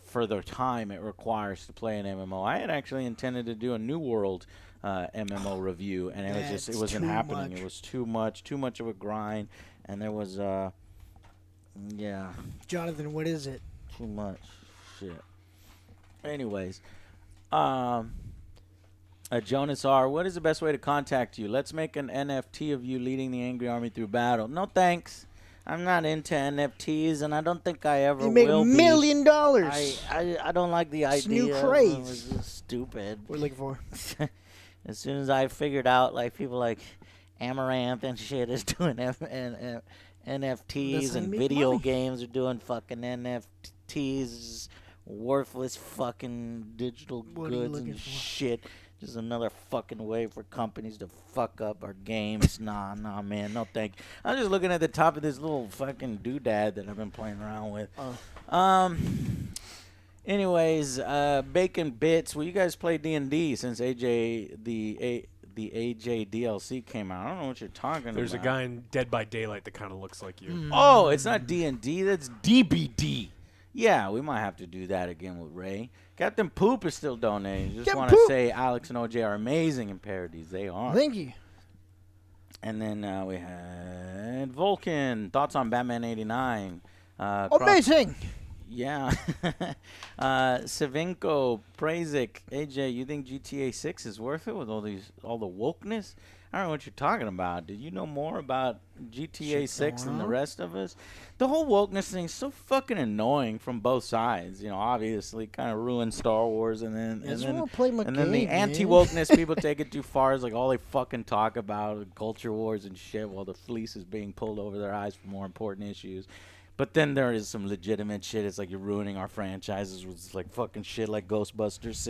for the time it requires to play an MMO. I had actually intended to do a New World MMO review, and it wasn't happening. Much. It was too much of a grind, and there was Jonathan, what is it? Too much shit. Anyways. Jonas R., what is the best way to contact you? Let's make an NFT of you leading the Angry Army through battle. No thanks. I'm not into NFTs, and I don't think I ever will be. You make $1 million. I don't like the idea. It's new craze. It was just stupid. What are you looking for? As soon as I figured out, like, people like Amaranth and shit is doing NFTs, and video games are doing fucking NFTs, worthless fucking digital goods and shit. Just another fucking way for companies to fuck up our games. Nah, man, no thank you. I'm just looking at the top of this little fucking doodad that I've been playing around with. Anyways, Bacon Bits. Well, you guys play D&D since the AJ DLC came out. I don't know what you're talking about. There's a guy in Dead by Daylight that kind of looks like you. Oh, it's not D&D. That's DBD. Yeah, we might have to do that again with Ray. Captain Poop is still donating. Just want to say Alex and OJ are amazing in parodies. They are. Thank you. And then we had Vulcan. Thoughts on Batman 89. Amazing. Yeah. Savinko, Prazik, AJ, you think GTA 6 is worth it with all the wokeness? I don't know what you're talking about. Did you know more about GTA 6 than the rest of us? The whole wokeness thing is so fucking annoying from both sides. Obviously, kind of ruined Star Wars, and then the anti-wokeness people take it too far. Is like all they fucking talk about culture wars and shit, while the fleece is being pulled over their eyes for more important issues. But then there is some legitimate shit. It's like you're ruining our franchises with like fucking shit like Ghostbusters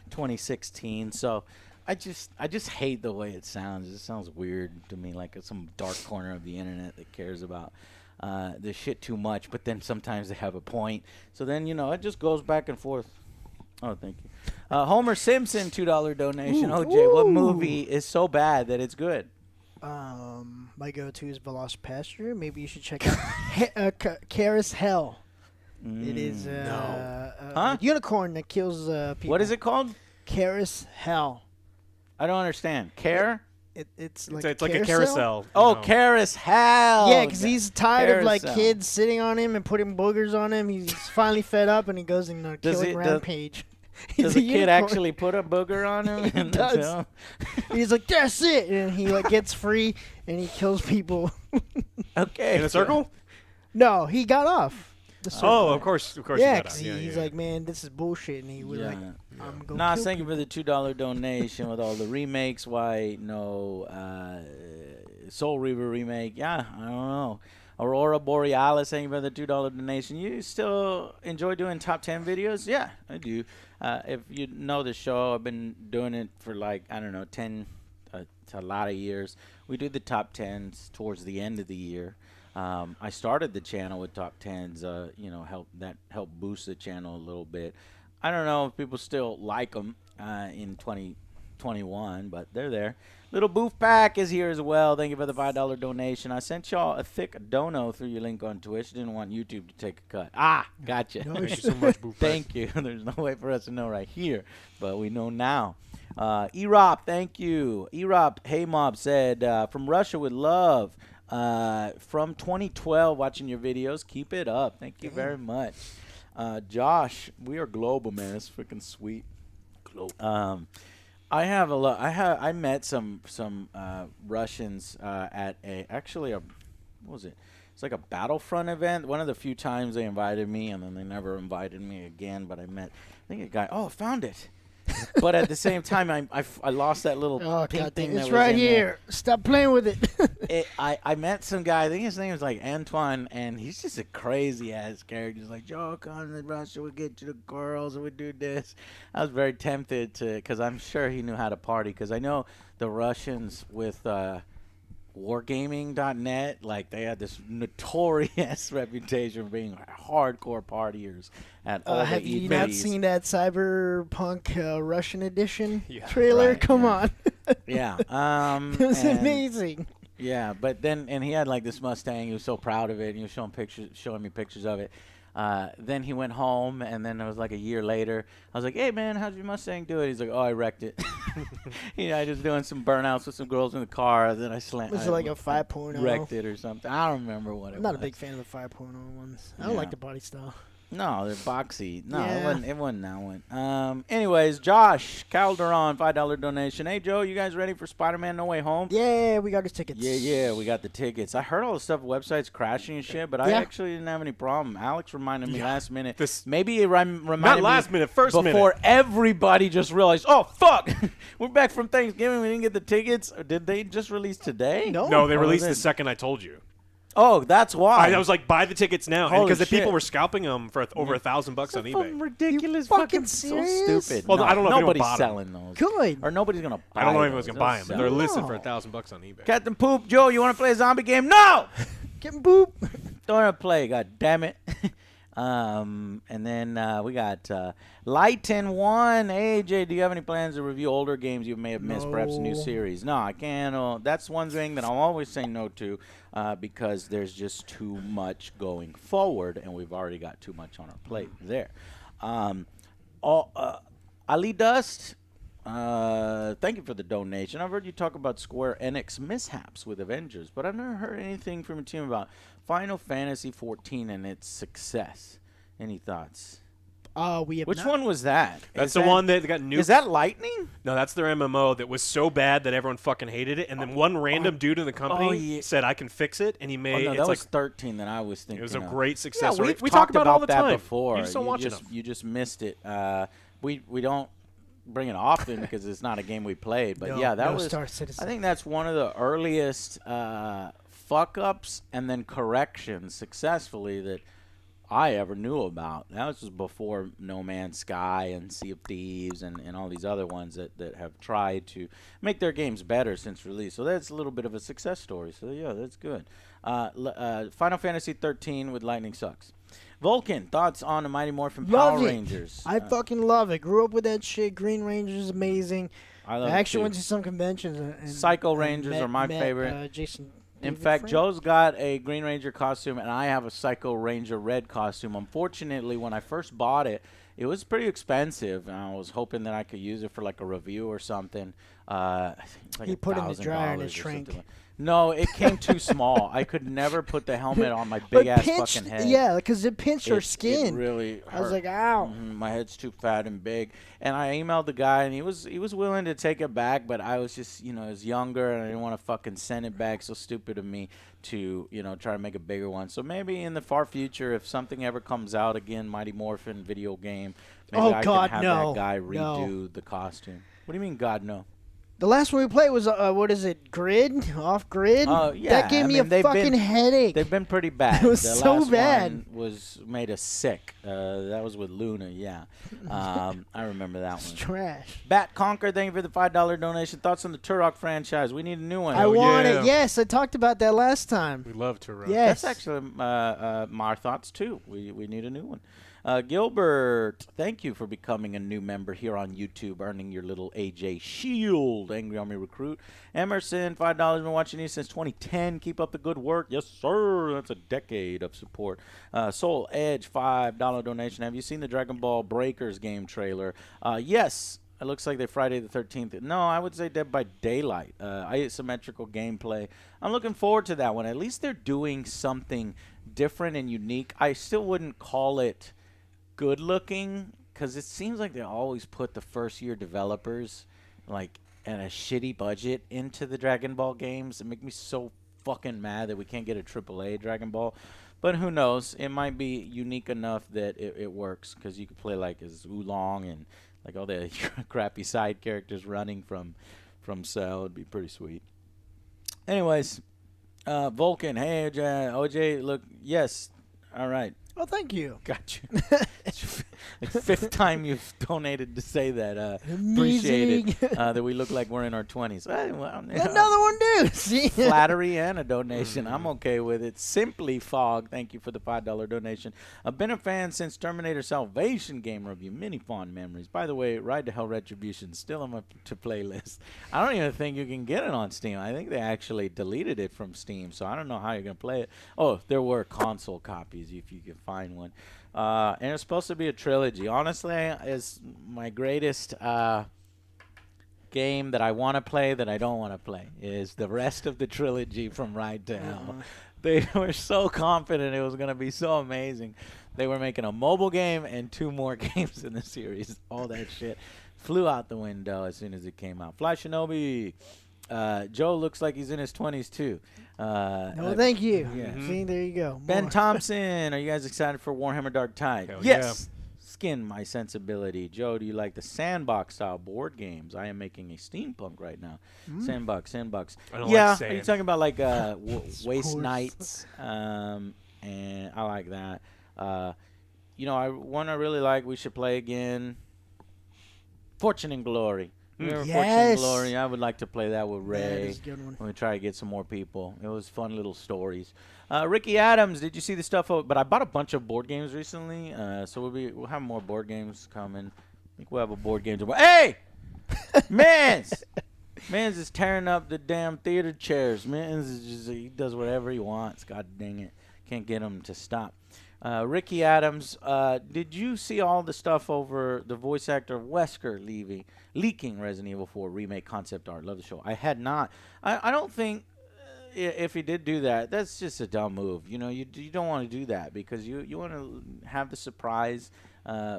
2016. So I just hate the way it sounds. It sounds weird to me, like some dark corner of the internet that cares about this shit too much. But then sometimes they have a point. So then, it just goes back and forth. Oh, thank you. Homer Simpson, $2 donation. OJ, what movie is so bad that it's good? My go-to is Velocipastor. Maybe you should check out Karis Hell. It is a unicorn that kills people. What is it called? Karis Hell. I don't understand. Care? It's like a carousel. Oh, Karis Hell. Yeah, because he's tired of like kids sitting on him and putting boogers on him. He's finally fed up, and he goes in a killing rampage. Does the kid actually put a booger on him? He does. He's like, that's it, and he like gets free, and he kills people. Okay. In a circle? No, he got off. The circle. Oh, of course. Yeah, he got 'cause out. he's like, man, this is bullshit, and he was like, Yeah. I'm going Nah, to thank you for the $2 donation with all the remakes. Why no Soul Reaver remake? Yeah, I don't know. Aurora Borealis, thank you for the $2 donation. You still enjoy doing top 10 videos? Yeah, I do. If you know the show, I've been doing it for like, I don't know, 10 to a lot of years. We do the top 10s towards the end of the year. I started the channel with top 10s, you know, help boost the channel a little bit. I don't know if people still like them in 2021, but they're there. Little Boof Pack is here as well. Thank you for the $5 donation. I sent y'all a thick dono through your link on Twitch. Didn't want YouTube to take a cut. Ah, gotcha. Thank you so much, Boof Pack. Thank you. There's no way for us to know right here, but we know now. Erop, thank you. Erop Haymob said, from Russia with love. From 2012, watching your videos. Keep it up. Thank you very much. Josh, we are global, man. It's freaking sweet. Global. I have a lot. I met some Russians at what was it? It's like a Battlefront event. One of the few times they invited me, and then they never invited me again. But I think a guy. Oh, I found it. But at the same time, I lost that little pink thing. It's that right was in here. Stop playing with it. I met some guy. I think his name was like Antoine, and he's just a crazy ass character. He's like, Joe, come to Russia, we'll get you the girls, and we do this. I was very tempted to, because I'm sure he knew how to party. Because I know the Russians with Wargaming.net, like they had this notorious reputation for being hardcore partiers at all the Have you E3s. not seen that Cyberpunk Russian edition Yeah. trailer? Right, Come yeah. on. Yeah. It was and- amazing. Yeah, but then he had like this Mustang. He was so proud of it. And he was showing me pictures of it. Then he went home, and then it was like a year later. I was like, "Hey man, how'd your Mustang do it?" He's like, "Oh, I wrecked it." I just doing some burnouts with some girls in the car. Then I slammed. Was it like a 5.0? Wrecked it or something. I don't remember what it I'm was. not a big fan of the 5.0 ones. I don't Yeah. like the body style. No, they're boxy. No, Yeah. it wasn't that one. Anyways, Josh Calderon, $5 donation. Hey, Joe, you guys ready for Spider-Man No Way Home? Yeah, we got his tickets. Yeah, we got the tickets. I heard all the stuff, websites crashing and shit, but I Yeah. actually didn't have any problem. Alex reminded me last minute. This- Maybe it reminded Not last me minute, first before minute. everybody just realized, oh, fuck, we're back from Thanksgiving. We didn't get the tickets. Or did they just release today? No, they Oh, released they- the second I told you. Oh, that's why. I was like, buy the tickets now, Holy because the people shit. were scalping them for over $1,000 on Fucking eBay. ridiculous. You fucking serious? So stupid. Well, No, I don't know if anyone nobody's bought 'em. selling those. Good. Or nobody's gonna buy I don't know if those. anyone's gonna buy them, but They'll they're sell listed for No. $1,000 on eBay. Captain Poop, Joe, you want to play a zombie game? No! Getting boop. Don't want to play, god damn it. And then we got Lighten1. Hey, AJ, do you have any plans to review older games you may have missed, perhaps a new No. series? No, I can't. That's one thing that I'll always say no to because there's just too much going forward, and we've already got too much on our plate there. Ali Dust, thank you for the donation. I've heard you talk about Square Enix mishaps with Avengers, but I've never heard anything from your team about Final Fantasy XIV and its success. Any thoughts? We have Which not- one was that? That's Is the one that got nuked. Is that Lightning? No, that's their MMO that was so bad that everyone fucking hated it, and then one random dude in the company yeah. said, "I can fix it," and he Oh, made no, it's that like was 13 that I was thinking it was a of. great success. Yeah, story. we've we talked talk about all the that time before. You just don't watch just, enough. You just missed it. We don't bring it often because it's not a game we played. But No, yeah, that no was. Star Citizen. I think that's one of the earliest fuck ups and then corrections successfully that I ever knew about. That was just before No Man's Sky and Sea of Thieves and all these other ones that have tried to make their games better since release. So that's a little bit of a success story. So yeah, that's good. Final Fantasy 13 with Lightning sucks. Vulcan, thoughts on the Mighty Morphin Power Love it. Rangers? I fucking love it. Grew up with that shit. Green Ranger's is amazing. I I love it actually too. went to some conventions. And Psycho and Rangers met- are my met, favorite. Jason. In David fact, Frank. Joe's got a Green Ranger costume, and I have a Psycho Ranger red costume. Unfortunately, when I first bought it, it was pretty expensive, and I was hoping that I could use it for like a review or something. I think it's like He put it in the dryer and it $1,000 or shrank. something. No, it came too small. I could never put the helmet on my big ass fucking head. Yeah, because it pinched your skin. It really hurt. I was like, ow. My head's too fat and big. And I emailed the guy, and he was willing to take it back, but I was just, I was younger, and I didn't want to fucking send it back. So stupid of me to, try to make a bigger one. So maybe in the far future, if something ever comes out again, Mighty Morphin video game, maybe I can have that guy redo the costume. What do you mean, God, no? The last one we played was, what is it, Grid? Off-Grid? Oh, yeah. That gave me a fucking headache. They've been pretty bad. It was the so last bad. One made us sick. That was with Luna, yeah. I remember that It's one. trash. Bat Conquer, thank you for the $5 donation. Thoughts on the Turok franchise? We need a new one. I want it. Yes, I talked about that last time. We love Turok. Yes. That's actually my thoughts, too. We need a new one. Gilbert, thank you for becoming a new member here on YouTube, earning your little AJ Shield, Angry Army Recruit. Emerson, $5, been watching you since 2010. Keep up the good work. Yes, sir. That's a decade of support. Soul Edge, $5 donation. Have you seen the Dragon Ball Breakers game trailer? Yes. It looks like they Friday the 13th. No, I would say Dead by Daylight. Asymmetrical gameplay. I'm looking forward to that one. At least they're doing something different and unique. I still wouldn't call it good looking because it seems like they always put the first year developers like at a shitty budget into the Dragon Ball games. It makes me so fucking mad that we can't get a AAA Dragon Ball. But who knows? It might be unique enough that it works because you could play like as Oolong and like all the crappy side characters running from Cell. It'd be pretty sweet. Anyways, Vulcan, hey OJ, look, yes, all right. Oh, thank you. Got you. Like fifth time you've donated to say that. Appreciate it. That we look like we're in our 20s. Another one, dude. See? Flattery and a donation. I'm okay with it. Simply Fog, thank you for the $5 donation. I've been a fan since Terminator Salvation game review. Many fond memories. By the way, Ride to Hell Retribution still on my to-play list. I don't even think you can get it on Steam. I think they actually deleted it from Steam, so I don't know how you're going to play it. Oh, there were console copies if you could find one. And it's supposed to be a trilogy. Honestly, it's my greatest game that I want to play that I don't want to play is the rest of the trilogy from Ride to Hell. They were so confident it was going to be so amazing. They were making a mobile game and 2 more games in the series. All that shit flew out the window as soon as it came out. Fly Shinobi. Joe looks like he's in his 20s too. No, thank you. Yeah. See, there you go. Ben More. Thompson, are you guys excited for Warhammer Dark Tide? Hell Yes. Skin my sensibility. Joe, do you like the sandbox style board games? I am making a steampunk right now. Sandbox. I don't like Are you sand. talking about like Waste Nights? And I like that. One I really like we should play again. Fortune and Glory. Remember Fortune and Glory? I would like to play that with Ray. That is a good one. When we try to get some more people. It was fun little stories. Ricky Adams, did you see the stuff? But I bought a bunch of board games recently, so we'll have more board games coming. I think we'll have a board game tomorrow. Hey! Mans! Mans is tearing up the damn theater chairs. Mans is just, he does whatever he wants. God dang it. Can't get him to stop. Ricky Adams, did you see all the stuff over the voice actor of Wesker leaking Resident Evil 4 remake concept art? Love the show. I had not. I don't think if he did do that, that's just a dumb move. You don't want to do that because you want to have the surprise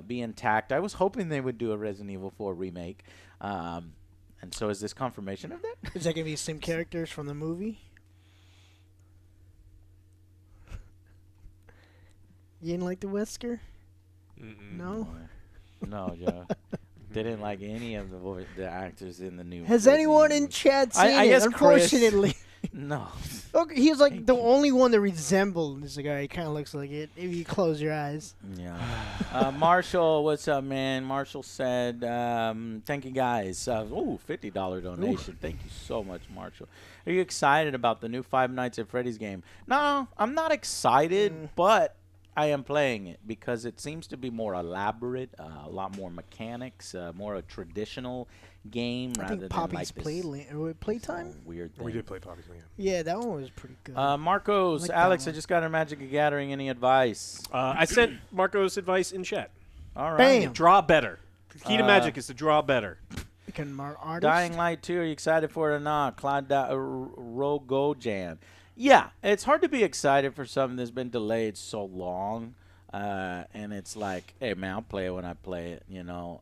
be intact. I was hoping they would do a Resident Evil 4 remake. And so is this confirmation of that? Is that going to be the same characters from the movie? You didn't like the Wesker? No? No, Joe. Didn't like any of the actors in the new. Has anyone in chat seen I it? guess Unfortunately. No. Okay, he was like the only one that resembled this guy. He kind of looks like it. If you close your eyes. Yeah. Marshall, what's up, man? Marshall said, thank you, guys. $50 donation. Thank you so much, Marshall. Are you excited about the new Five Nights at Freddy's game? No, I'm not excited, but I am playing it because it seems to be more elaborate, a lot more mechanics, more a traditional game rather than Poppy's like this playtime. Weird thing. We did play Poppy's Playtime. Yeah, that one was pretty good. Marcos, like Alex, that I one. just got a Magic the Gathering. Any advice? I sent Marco's advice in chat. All right. Bam. Draw better. The key to magic is to draw better. Become more artist. Dying Light 2, are you excited for it or not? Clyde Rogojan. Yeah, it's hard to be excited for something that's been delayed so long. And it's like, hey, man, I'll play it when I play it, you know.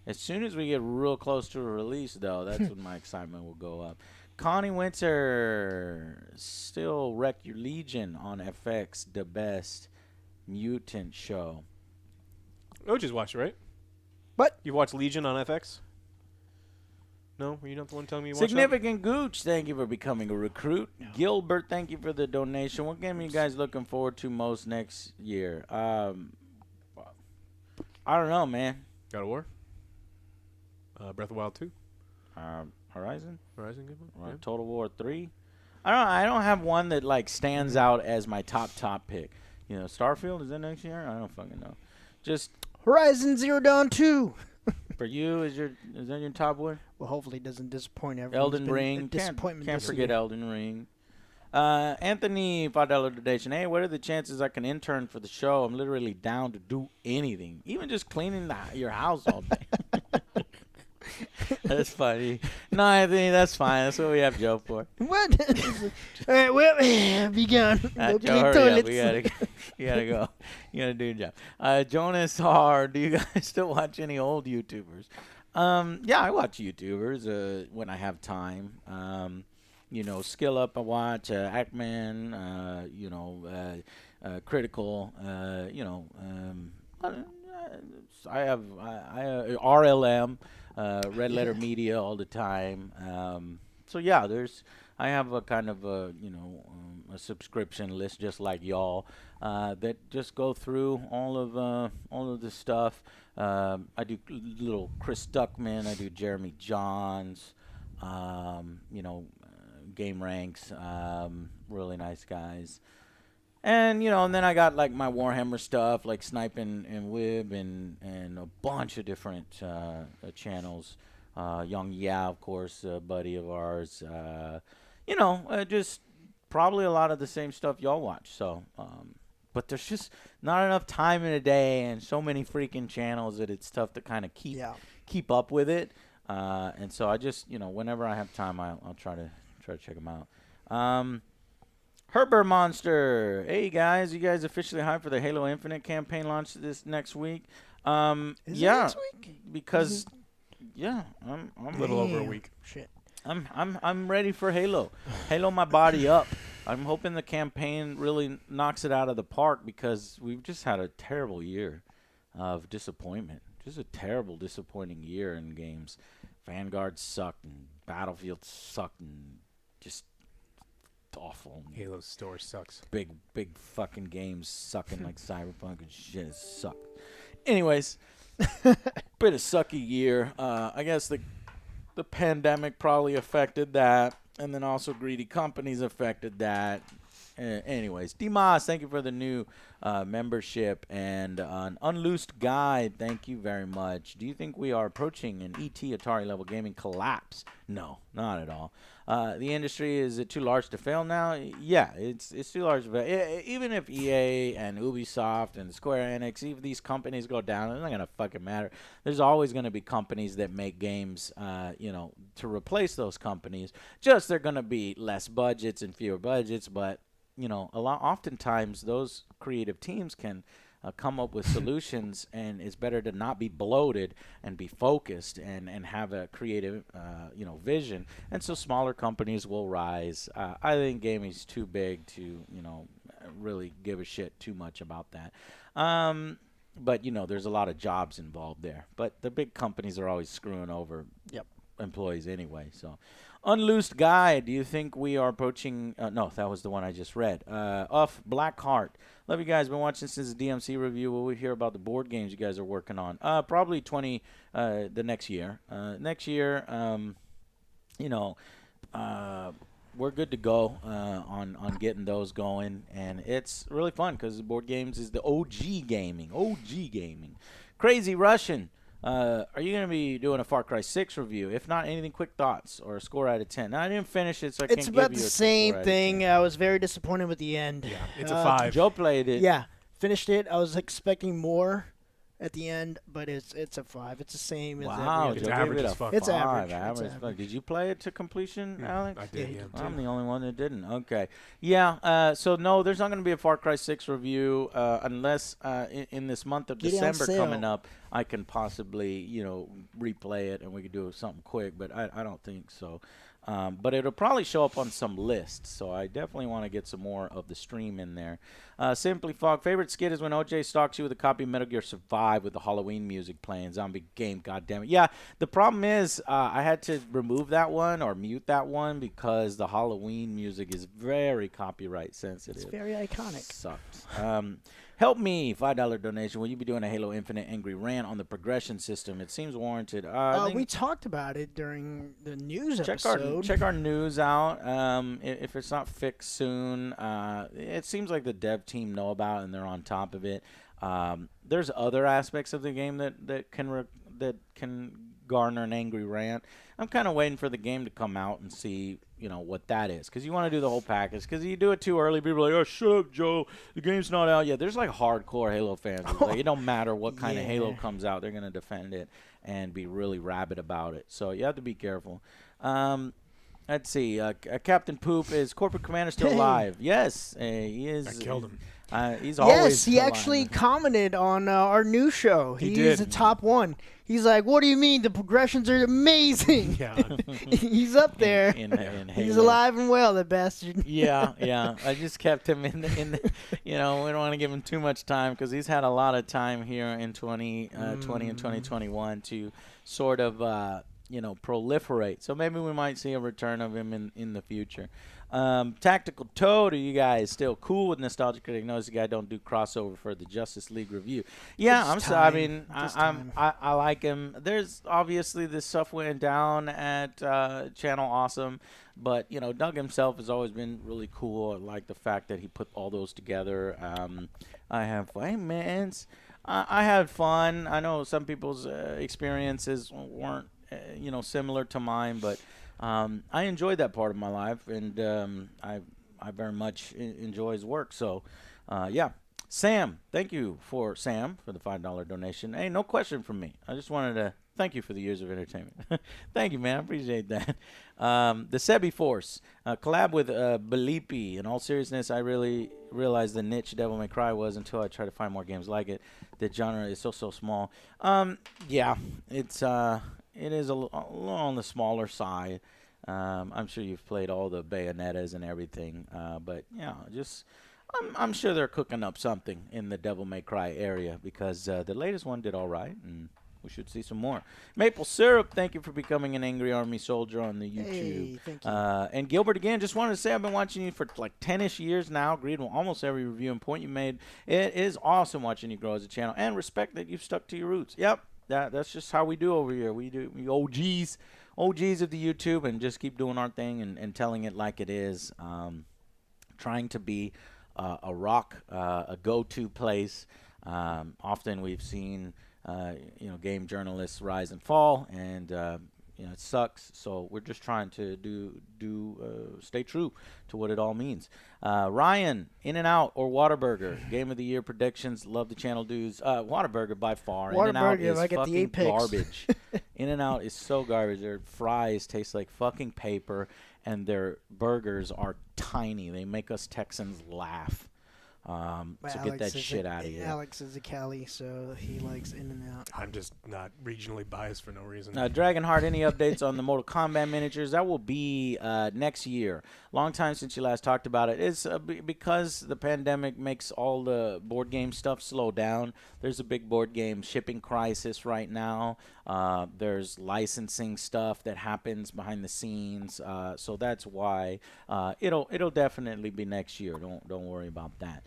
As soon as we get real close to a release, though, that's when my excitement will go up. Connie Winter, still Wreck Your Legion on FX, the best mutant show. Oh, just watched it, right? What? You watched Legion on FX? No? Were you not the one telling me you watched Significant Gooch, thank you for becoming a recruit. No. Gilbert, thank you for the donation. What game are you guys looking forward to most next year? I don't know, man. God of War? Breath of the Wild 2? Horizon? Horizon, good one. Yeah. Total War 3? I don't have one that, like, stands out as my top pick. You know, Starfield, is that next year? I don't fucking know. Just Horizon Zero Dawn 2. For you, is that your top one? Well, hopefully it doesn't disappoint everyone. Elden Ring. Can't forget Elden Ring. Anthony, $5 donation. Hey, what are the chances I can intern for the show? I'm literally down to do anything, even just cleaning your house all day. That's funny. No, Anthony, that's fine. That's what we have Joe for. What? All right, well, be gone. Joe, hurry up. You gotta go. You gotta do your job. Jonas R., do you guys still watch any old YouTubers? Yeah, I watch YouTubers when I have time. You know, Skill Up I watch, Ackman, you know, Critical, you know, I have RLM. Red Letter Media all the time. So yeah, I have a kind of a, you know, a subscription list just like y'all that just go through all of the stuff. I do little Chris Duckman. I do Jeremy Johns. You know, Game Ranks. Really nice guys. And, you know, and then I got, like, my Warhammer stuff, like Snipe and Wib and a bunch of different channels. Young Yeah, of course, a buddy of ours. You know, just probably a lot of the same stuff y'all watch. So, but there's just not enough time in a day and so many freaking channels that it's tough to kind of keep up with it. And so I just, you know, whenever I have time, I'll try to check them out. Herbert Monster. Hey guys, you guys officially hyped for the Halo Infinite campaign launch this next week? Is it next week? Because I'm a little over a week. Shit. I'm ready for Halo. Halo my body up. I'm hoping the campaign really knocks it out of the park because we've just had a terrible year of disappointment. Just a terrible, disappointing year in games. Vanguard sucked and Battlefield sucked and just awful. Halo's store sucks. Big fucking games sucking like Cyberpunk and shit. It sucked. Anyways, bit of sucky year. I guess the pandemic probably affected that, and then also greedy companies affected that. Anyways, Dimas, thank you for the new membership and an unloosed guide. Thank you very much. Do you think we are approaching an ET Atari level gaming collapse? No, not at all. The industry, is it too large to fail now? Yeah, it's too large to fail. Even if EA and Ubisoft and Square Enix, even these companies go down, it's not going to fucking matter. There's always going to be companies that make games, you know, to replace those companies. Just they're going to be less budgets and fewer budgets, but you know, oftentimes those creative teams can come up with solutions, and it's better to not be bloated and be focused and have a creative, you know, vision. And so smaller companies will rise. I think gaming's too big to, you know, really give a shit too much about that. But, you know, there's a lot of jobs involved there. But the big companies are always screwing over employees anyway, so. Unloosed Guide, do you think we are approaching... no, that was the one I just read. Off Blackheart. Love you guys. Been watching since the DMC review. Will we hear about the board games you guys are working on? Probably the next year. Next year, you know, we're good to go on getting those going. And it's really fun because board games is the OG gaming. Crazy Russian. Are you going to be doing a Far Cry 6 review? If not, anything quick thoughts or a score out of 10? Now, I didn't finish it, so I can't give you a score out of 10. It's about the same thing. I was very disappointed with the end. Yeah, it's a 5. Joe played it. Yeah, finished it. I was expecting more. at the end, but it's a 5. It's the same as Wow, every It's Joe other. gave average it as a fuck. It's 5. average. It's Average. average. Did you play it to completion, Alex? I did, Yeah, yeah. I'm the only one that didn't. Okay. Yeah, so no, there's not going to be a Far Cry 6 review unless in this month of Get it on December sale. coming up, I can possibly, replay it and we could do something quick, but I don't think so. But it'll probably show up on some lists, so I definitely want to get some more of the stream in there. Simply Fog, favorite skit is when OJ stalks you with a copy of Metal Gear Survive with the Halloween music playing. Zombie game, goddammit. Yeah, the problem is I had to remove that one or mute that one because the Halloween music is very copyright sensitive. It's very iconic. Sucks. Help me, $5 donation. Will you be doing a Halo Infinite angry rant on the progression system? It seems warranted. I think We talked about it during the news check episode. check our news out. If it's not fixed soon, it seems like the dev team know about it and they're on top of it. There's other aspects of the game that can garner an angry rant. I'm kind of waiting for the game to come out and see what that is, because you want to do the whole package. Because you do it too early, people are like, oh, shut up, Joe, the game's not out yet. There's like hardcore Halo fans. Like, it don't matter what kind of Halo comes out, they're gonna defend it and be really rabid about it. So you have to be careful. Let's see. Captain Poop, is Corporate Commander still alive? Yes, he is. I killed him. He's always Yes, he alive. actually commented on our new show. He He's did. the top one. He's like, "What do you mean? The progressions are amazing." Yeah. He's up there. in He's Halo. alive and well, the bastard. Yeah. I just kept him in the we don't want to give him too much time because he's had a lot of time here in 2020 and 2021 to sort of proliferate. So maybe we might see a return of him in the future. Tactical Toad, are you guys still cool with Nostalgia Critic? Notice the guy don't do crossover for the Justice League review. Yeah, Just I'm sorry. I time. mean, Just I like him. There's obviously this stuff went down at Channel Awesome, but Doug himself has always been really cool. I like the fact that he put all those together. I have I had fun. I know some people's experiences weren't similar to mine, but I enjoyed that part of my life, and I very much enjoy his work. So, yeah. Sam, thank you for the $5 donation. Hey, no question from me. I just wanted to thank you for the years of entertainment. Thank you, man. I appreciate that. The Sebi Force, collab with Belipi. In all seriousness, I really realized the niche Devil May Cry was until I tried to find more games like it. The genre is so small. Yeah, it is a little on the smaller side. I'm sure you've played all the Bayonettas and everything, but yeah, I'm sure they're cooking up something in the Devil May Cry area because the latest one did all right, and we should see some more. Maple Syrup, thank you for becoming an Angry Army Soldier on the YouTube. Hey, thank you. And Gilbert, again, just wanted to say I've been watching you for like 10-ish years now. Agreed with almost every review and point you made. It is awesome watching you grow as a channel, and respect that you've stuck to your roots. Yep, that's just how we do over here. We OGs of the YouTube, and just keep doing our thing and telling it like it is. Trying to be a rock, a go-to place. Often we've seen game journalists rise and fall, and it sucks. So we're just trying to stay true to what it all means. Ryan, In-N-Out or Whataburger? Game of the Year predictions. Love the channel dudes. Whataburger by far. In-N-Out Whataburger, is I get the fucking Apex. garbage. In-N-Out is so garbage. Their fries taste like fucking paper, and their burgers are tiny. They make us Texans laugh. So get that shit out of here. Alex is a Cali, so he likes In-N-Out. I'm just not regionally biased for no reason. Dragonheart, any updates on the Mortal Kombat miniatures? That will be next year. Long time since you last talked about it. It's because the pandemic makes all the board game stuff slow down. There's a big board game shipping crisis right now. There's licensing stuff that happens behind the scenes. So that's why it'll definitely be next year. Don't worry about that.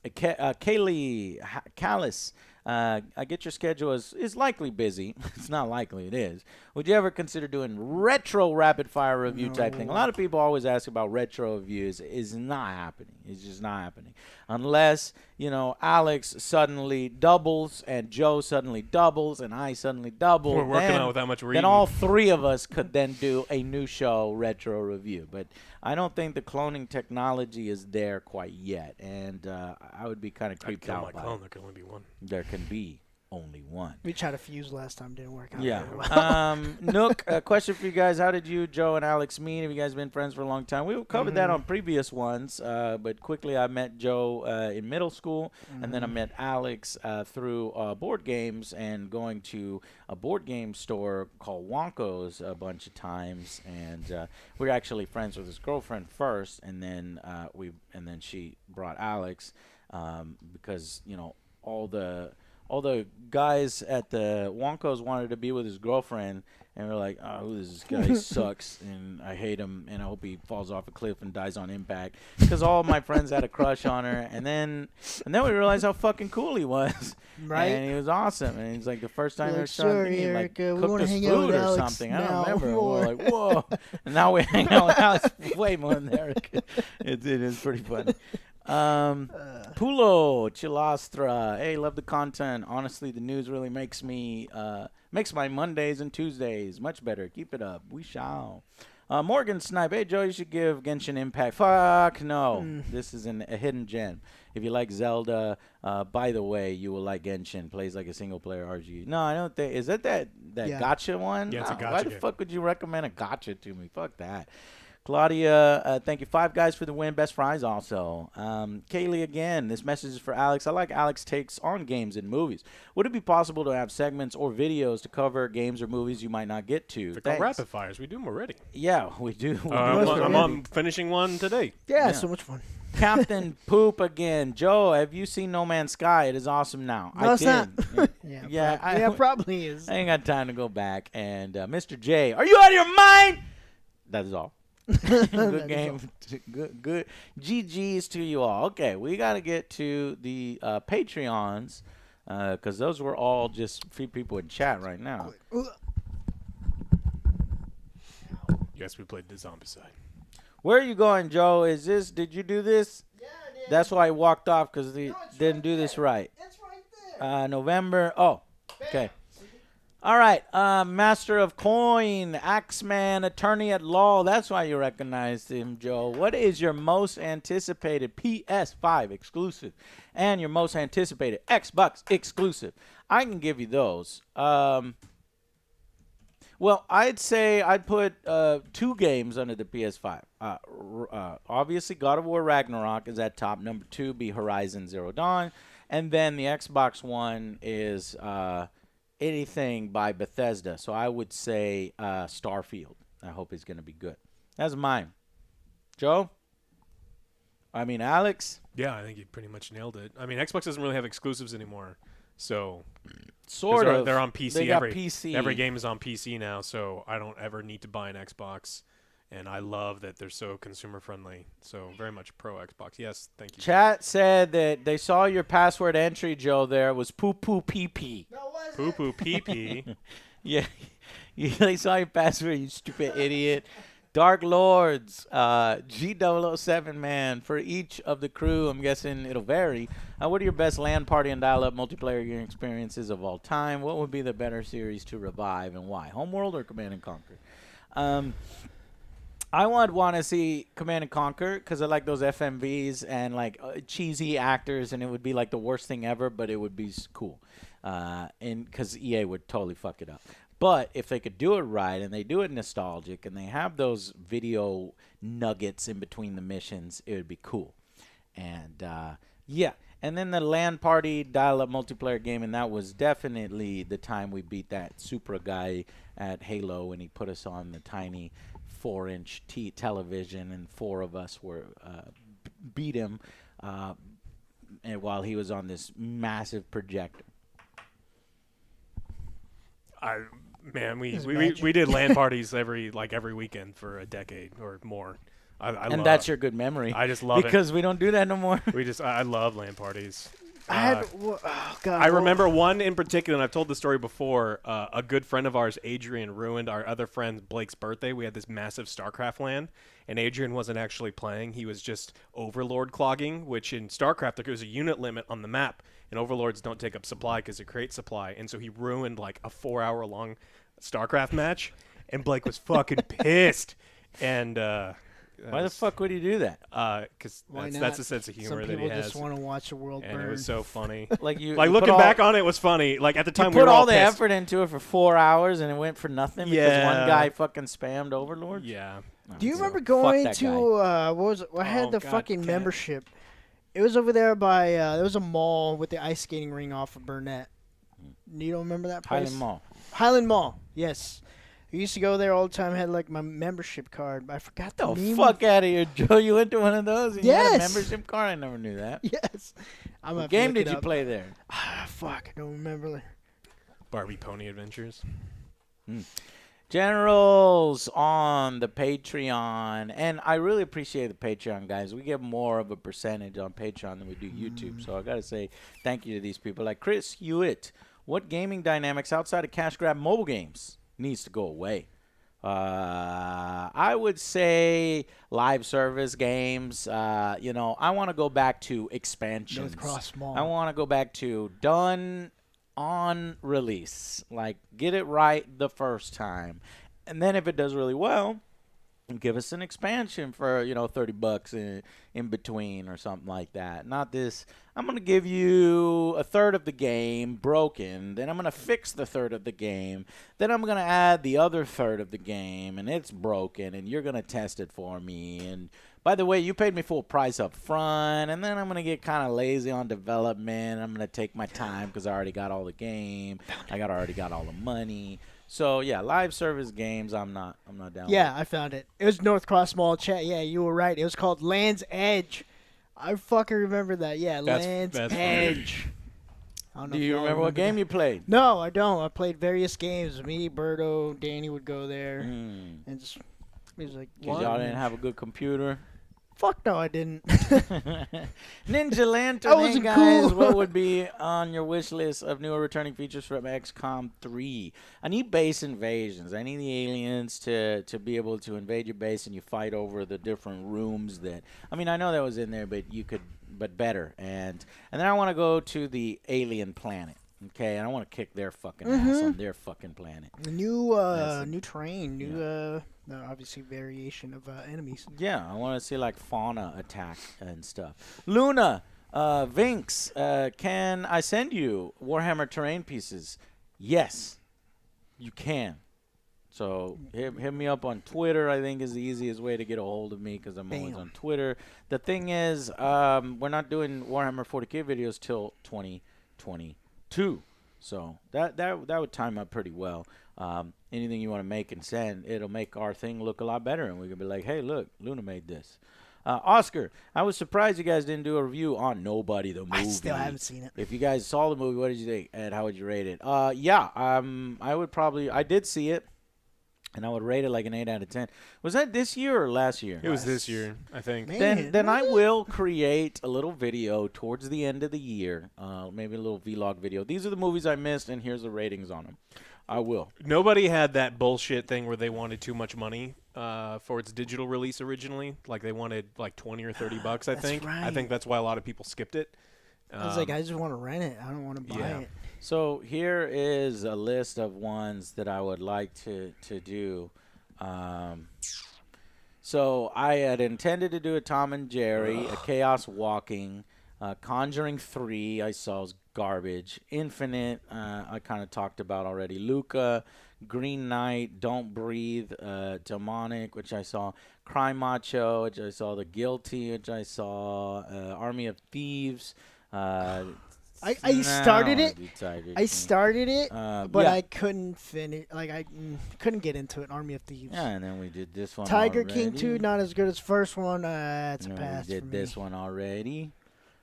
Kaylee Callis, I get your schedule is likely busy. It's not likely, it is. Would you ever consider doing retro rapid fire review type thing? A lot of people always ask about retro reviews. It's not happening. It's just not happening. Unless, Alex suddenly doubles and Joe suddenly doubles and I suddenly double. We're working on with how much we're Then eating. all three of us could then do a new show retro review. But I don't think the cloning technology is there quite yet. And I would be kind of creeped kill out my by clone. it. There can only be one. There can be only one. We tried to fuse last time, didn't work out. Yeah. very well. Nook, a question for you guys. How did you, Joe and Alex, meet? Have you guys been friends for a long time? We covered that on previous ones, but quickly I met Joe in middle school, and then I met Alex through board games and going to a board game store called Wonko's a bunch of times, and we were actually friends with his girlfriend first, and then she brought Alex because, you know, all the guys at the Wonko's wanted to be with his girlfriend, and we're like, oh, this guy sucks, and I hate him, and I hope he falls off a cliff and dies on impact, because all my friends had a crush on her, and then we realized how fucking cool he was, Right? And he was awesome, and he's like the first time You're we like, started sorry, meeting, like Erica, we cooked wanna us hang out with food or Alex something. I now don't remember. more. We're like, whoa, and now we hang out with Alex way more than Erica. It is pretty funny. Pulo Chilastra. Hey, love the content. Honestly, the news really makes my Mondays and Tuesdays much better. Keep it up. We shall. Morgan Snipe. Hey, Joe, you should give Genshin Impact. Fuck no. This is a hidden gem. If you like Zelda, by the way, you will like Genshin. Plays like a single-player RPG. No, I don't think. Is that Yeah. gacha one? Yeah, it's a No, gacha Why the game. fuck would you recommend a gacha to me? Fuck that. Claudia, thank you. 5 guys for the win. Best fries also. Kaylee again. This message is for Alex. I like Alex takes on games and movies. Would it be possible to have segments or videos to cover games or movies you might not get to? They're called Thanks. rapid fires. We do them already. Yeah, we do. I'm finishing one today. Yeah, Yeah. so much fun. Captain Poop again. Joe, have you seen No Man's Sky? It is awesome now. No, I it's did. not. Yeah, Probably is. I ain't got time to go back. And Mr. J, are you out of your mind? That is all. Good game. Good. GG's to you all. Okay, we got to get to the Patreons because those were all just few people in chat right now. Yes, we played the Zombicide. Where are you going, Joe? Did you do this? Yeah, I did. That's why I walked off because they didn't do this right. It's right there. November. Oh, okay. All right, Master of Coin, Axeman, Attorney at Law. That's why you recognized him, Joe. What is your most anticipated PS5 exclusive and your most anticipated Xbox exclusive? I can give you those. Well, I'd say I'd put 2 games under the PS5. Obviously, God of War Ragnarok is at top. Number 2 be Horizon Zero Dawn. And then the Xbox One is... anything by Bethesda. So I would say Starfield. I hope he's going to be good. That's mine. Joe? I mean, Alex? Yeah, I think you pretty much nailed it. I mean, Xbox doesn't really have exclusives anymore. So Sort of. They're on PC. They got PC. Every game is on PC now, so I don't ever need to buy an Xbox. And I love that they're so consumer friendly. So very much pro Xbox. Yes, thank you. Chat said that they saw your password entry, Joe, there was poo-poo pee-pee. Poo poo pee pee. Yeah. They saw your password, you stupid idiot. Dark Lords, G007, man. For each of the crew, I'm guessing it'll vary. What are your best LAN party and dial-up multiplayer experiences of all time? What would be the better series to revive and why? Homeworld or Command & Conquer? I would want to see Command & Conquer because I like those FMVs and like cheesy actors, and it would be like the worst thing ever, but it would be cool. And because EA would totally fuck it up. But if they could do it right and they do it nostalgic and they have those video nuggets in between the missions, it would be cool. And yeah. And then the LAN party dial-up multiplayer game, and that was definitely the time we beat that Supra guy at Halo, and he put us on the tiny 4-inch television, and 4 of us were beat him and while he was on this massive projector. We did LAN parties every weekend for a decade or more. That's your good memory. I just love it because we don't do that no more. I love LAN parties. I remember one in particular, and I've told the story before. A good friend of ours, Adrian, ruined our other friend Blake's birthday. We had this massive StarCraft LAN, and Adrian wasn't actually playing. He was just Overlord clogging, which in StarCraft there's a unit limit on the map, and Overlords don't take up supply because they create supply. And so he ruined like a 4-hour-long StarCraft match, and Blake was fucking pissed. And Why the fuck would he do that? Because that's a sense of humor that he has. Some people just want to watch the world burn. And it was so funny. Like you looking back on it was funny. Like at the time, you we put were all all the pissed. effort into it for 4 hours and it went for nothing because one guy fucking spammed Overlord. Yeah. Do you remember going to what was it? I had the God, fucking Cat. membership. It was over there by there was a mall with the ice skating ring off of Burnett. You don't remember that place? Highland Mall. Highland Mall. Yes. I used to go there all the time. Had like my membership card. But I forgot the name. Fuck out of here, Joe! You went to one of those and you had a Yes. membership card. I never knew that. Yes. What game did you play there? Fuck, I don't remember. Barbie Pony Adventures. Generals on the Patreon, and I really appreciate the Patreon guys. We get more of a percentage on Patreon than we do YouTube, so I gotta say thank you to these people. Like Chris Hewitt, what gaming dynamics outside of cash grab mobile games needs to go away? I would say live service games. I want to go back to expansions. North Cross Mall. I want to go back to done on release. Like, get it right the first time. And then if it does really well, give us an expansion for, $30 in between or something like that. Not this, I'm going to give you a third of the game broken, then I'm going to fix the third of the game, then I'm going to add the other third of the game, and it's broken, and you're going to test it for me. And by the way, you paid me full price up front, and then I'm going to get kind of lazy on development. I'm going to take my time because I already got all the game. I already got all the money. So, yeah, live service games, I'm not down Yeah, with. I found it. It was North Cross Mall chat. Yeah, you were right. It was called Land's Edge. I fucking remember that. Yeah, Land's Edge. Do you remember what game you played? No, I don't. I played various games. Me, Berto, Danny would go there. And just, he was like, Because y'all didn't have a good computer? Fuck no, I didn't. Ninja Lantern, That wasn't hey guys, cool. what would be on your wish list of new or returning features from XCOM 3? I need base invasions. I need the aliens to be able to invade your base and you fight over the different rooms that... I mean, I know that was in there, but you could... But better. And then I want to go to the alien planet. Okay, and I want to kick their fucking ass on their fucking planet. New terrain, new obviously variation of enemies. Yeah, I want to see like fauna attack and stuff. Luna, Vinx, can I send you Warhammer terrain pieces? Yes, you can. So hit me up on Twitter. I think is the easiest way to get a hold of me because I'm always on Twitter. The thing is, we're not doing Warhammer 40K videos till 2022. So that would time up pretty well. Anything you want to make and send, it'll make our thing look a lot better, and we can be like, hey, look, Luna made this. Oscar, I was surprised you guys didn't do a review on Nobody the movie. I still haven't seen it. If you guys saw the movie, what did you think, and how would you rate it? I did see it, and I would rate it like an 8 out of 10. Was that this year or last year? It was this year, I think. Man. Then I will create a little video towards the end of the year, maybe a little vlog video. These are the movies I missed, and here's the ratings on them. I will. Nobody had that bullshit thing where they wanted too much money for its digital release originally. Like they wanted like $20 or $30, I think. right. I think that's why a lot of people skipped it. I was like, I just want to rent it. I don't want to buy it. So here is a list of ones that I would like to do. So I had intended to do a Tom and Jerry, a Chaos Walking, Conjuring 3 I saw was garbage, Infinite I kind of talked about already, Luca, Green Knight, Don't Breathe, Demonic, which I saw, Crime Macho, which I saw, The Guilty, which I saw, Army of Thieves. I started it. But yeah. I couldn't finish. Like I couldn't get into it. Army of Thieves. Yeah, and then we did this one. Tiger already. King 2, not as good as first one. It's a pass We did for this me. one already.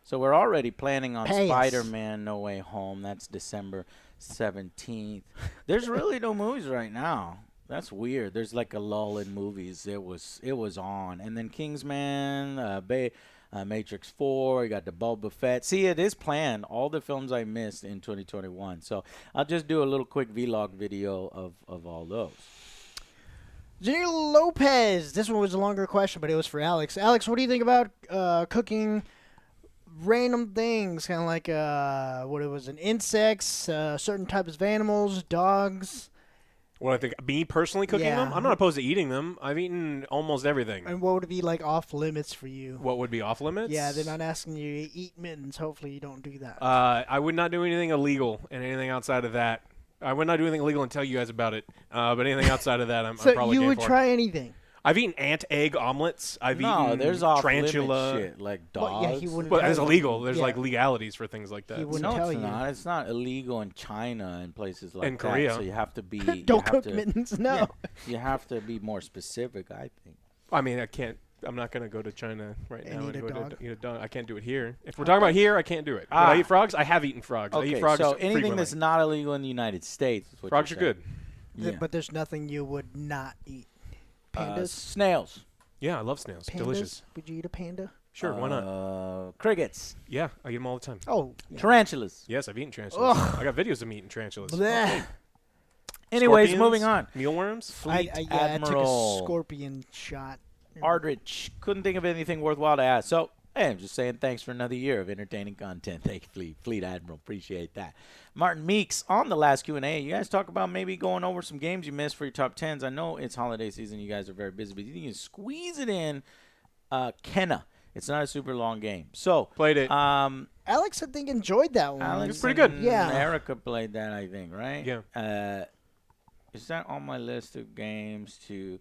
So we're already planning on Pass. Spider-Man No Way Home. That's December 17th. There's really no movies right now. That's weird. There's like a lull in movies. It was on. And then Kingsman, Matrix 4, you got the Boba Fett. See, it is planned. All the films I missed in 2021. So I'll just do a little quick vlog video of all those. Janelle Lopez. This one was a longer question, but it was for Alex. Alex, what do you think about cooking random things, kind of like insects, certain types of animals, dogs, What I think, me personally cooking them, I'm not opposed to eating them. I've eaten almost everything. And what would be like off limits for you? What would be off limits? Yeah, they're not asking you to eat mittens. Hopefully you don't do that. I would not do anything illegal, and anything outside of that, I would not do anything illegal and tell you guys about it. But anything outside of that, I'm probably you game would for. try anything. I've eaten ant egg omelets. I've eaten there's off tarantula. limit shit like dogs. Well, yeah, he wouldn't But tell it's you. illegal. There's Yeah. like legalities for things like that. He wouldn't No, tell it's you. not. It's not illegal in China and places like In that. Korea. So you have to be. Don't cook mittens. No. Yeah, you have to be more specific, I think. I mean, I can't. I'm not gonna go to China right And now eat and a go dog? to eat a dog. I can't do it here. If we're talking about here, I can't do it. Would Ah. I eat frogs? I have eaten frogs. I Okay, eat frogs so anything frequently. that's not illegal in the United States is what Frogs are you're good. saying. Yeah. But there's nothing you would not eat. Pandas? Snails. Yeah, I love snails. Pandas? Delicious. Would you eat a panda? Sure, why not? Crickets. Yeah, I eat them all the time. Oh. Tarantulas. Yes, I've eaten tarantulas. Ugh. I got videos of me eating tarantulas. Bleh. Anyways, Scorpions, moving on. Mealworms. Fleet I took Admiral a scorpion shot. Aldrich couldn't think of anything worthwhile to ask. So, hey, I'm just saying thanks for another year of entertaining content. Thank you, Fleet Admiral. Appreciate that. Martin Meeks on the last Q&A. You guys talk about maybe going over some games you missed for your top 10s. I know it's holiday season. You guys are very busy, but you can squeeze it in. Kenna. It's not a super long game. So Played it. Alex, I think, enjoyed that one. Alex It's pretty good. and Yeah. Erica played that, I think, right? Yeah. Is that on my list of games to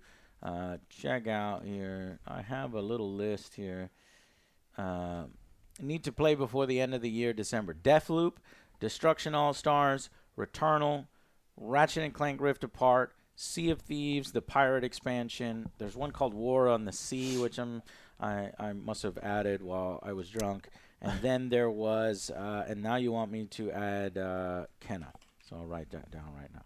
check out here? I have a little list here. Need to play before the end of the year, December. Deathloop, Destruction All-Stars, Returnal, Ratchet and Clank Rift Apart, Sea of Thieves, the Pirate expansion. There's one called War on the Sea, which I must have added while I was drunk. And then there was, and now you want me to add Kenna. So I'll write that down right now.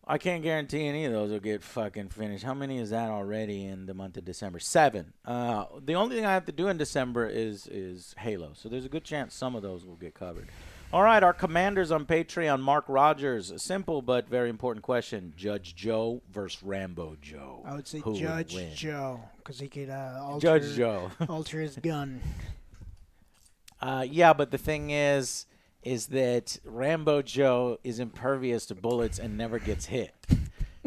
I can't guarantee any of those will get fucking finished. How many is that already in the month of December? 7. The only thing I have to do in December is Halo. So there's a good chance some of those will get covered. All right, our commanders on Patreon, Mark Rogers. A simple but very important question. Judge Joe versus Rambo Joe. I would say Who would Judge win? Joe, because he could Judge Joe. alter his gun. Yeah, but the thing is that Rambo Joe is impervious to bullets and never gets hit.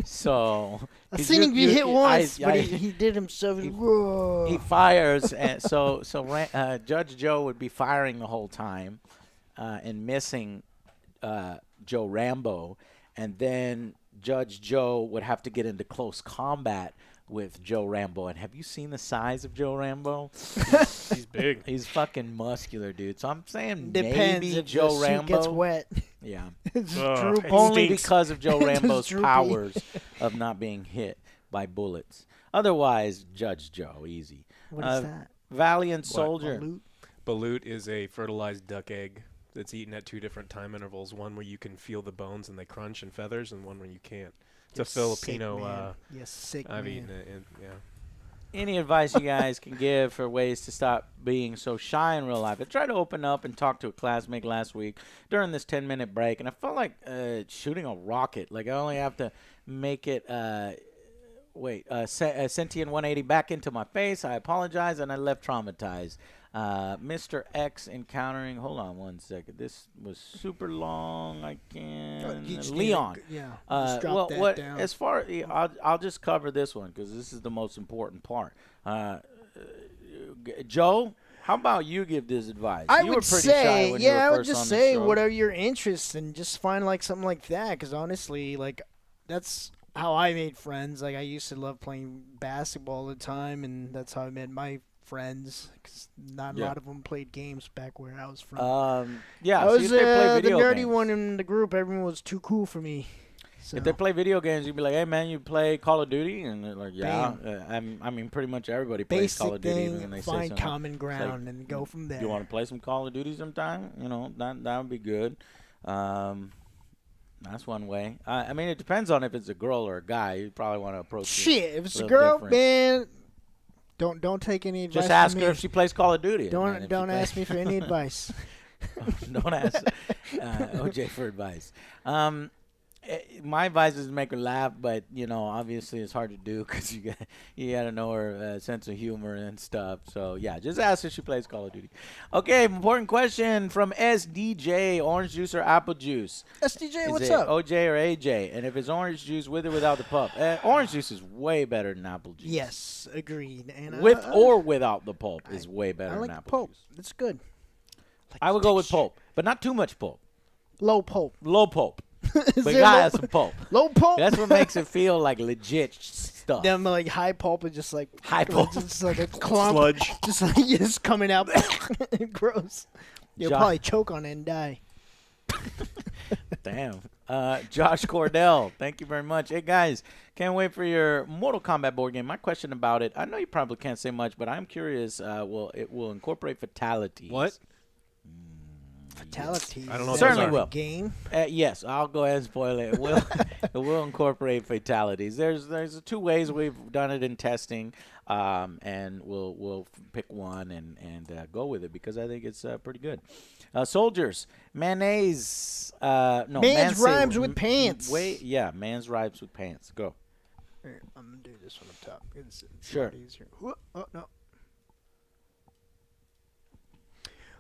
So I've seen him get hit once, but I- he did himself. he fires, and so Judge Joe would be firing the whole time and missing Joe Rambo, and then Judge Joe would have to get into close combat with Joe Rambo. And have you seen the size of Joe Rambo? He's big. He's fucking muscular, dude. So I'm saying Depends maybe if Joe the suit Rambo gets wet. Yeah. It's Ugh. droopy. Only stinks. because of Joe It's Rambo's droopy. powers of not being hit by bullets. Otherwise, Judge Joe, easy. What is that? Valiant Soldier. Balut? Balut is a fertilized duck egg that's eaten at 2 different time intervals. One where you can feel the bones and they crunch and feathers, and one where you can't. It's You a Filipino. Sick man. You sick I've man. eaten it. And, yeah. Any advice you guys can give for ways to stop being so shy in real life? I tried to open up and talk to a classmate last week during this 10-minute break, and I felt like shooting a rocket. Like I only have to make it sentient 180 back into my face. I apologize, and I left traumatized. Mr. X encountering. Hold on one second. This was super long. I can. You just Leon. need to- yeah. Just drop that down. As far I'll just cover this one because this is the most important part. Joe, how about you give this advice? I You were would pretty shy say, when you were I would first just on the say show. whatever your interests and just find like something like that. Because honestly, like that's how I made friends. Like I used to love playing basketball all the time, and that's how I met my friends. Because not a Yeah. lot of them played games back where I was from. Yeah, I so was if they play the video nerdy games. one in the group. Everyone was too cool for me. So. If they play video games, you'd be like, "Hey, man, you play Call of Duty?" And they're like, "Yeah." I mean, pretty much everybody plays Basic Call of Duty. thing, Even when they say find something. common ground and go from there. You want to play some Call of Duty sometime? You know, that would be good. That's one way. I mean, it depends on if it's a girl or a guy. You probably want to approach it Shit, if it's a little girl, different. man, don't take any advice. Just ask from her me. if she plays Call of Duty. Don't ask me for any advice. Don't ask OJ for advice. My advice is to make her laugh, but obviously it's hard to do because you got to know her sense of humor and stuff. So yeah, just ask if she plays Call of Duty. Okay, important question from SDJ: orange juice or apple juice? SDJ, Is what's it up? OJ or AJ? And if it's orange juice, with or without the pulp? Orange juice is way better than apple juice. Yes, agreed. And With or without the pulp is way better I like than the apple pulp. juice. It's good. I would go with pulp, but not too much pulp. Low pulp. Low pulp. Is But there gotta low- have some pulp. Low pulp. That's what makes it feel like legit stuff. Them like high pulp is just like High pulp. just like a clump, Sludge. just like just coming out. Gross. You'll Jo- probably choke on it and die. Damn. Josh Cordell, thank you very much. Hey, guys, can't wait for your Mortal Kombat board game. My question about it, I know you probably can't say much, but I'm curious. It will incorporate fatalities. What? Fatalities. I don't know what Certainly those are. will. Game. Yes, I'll go ahead and spoil it. It will incorporate fatalities. There's 2 ways we've done it in testing, and we'll pick one and go with it because I think it's pretty good. Soldiers, mayonnaise. No, Man's rhymes with pants. Man's rhymes with pants. Go. Here, I'm gonna do this one up top. It's Sure. a lot easier. Oh no.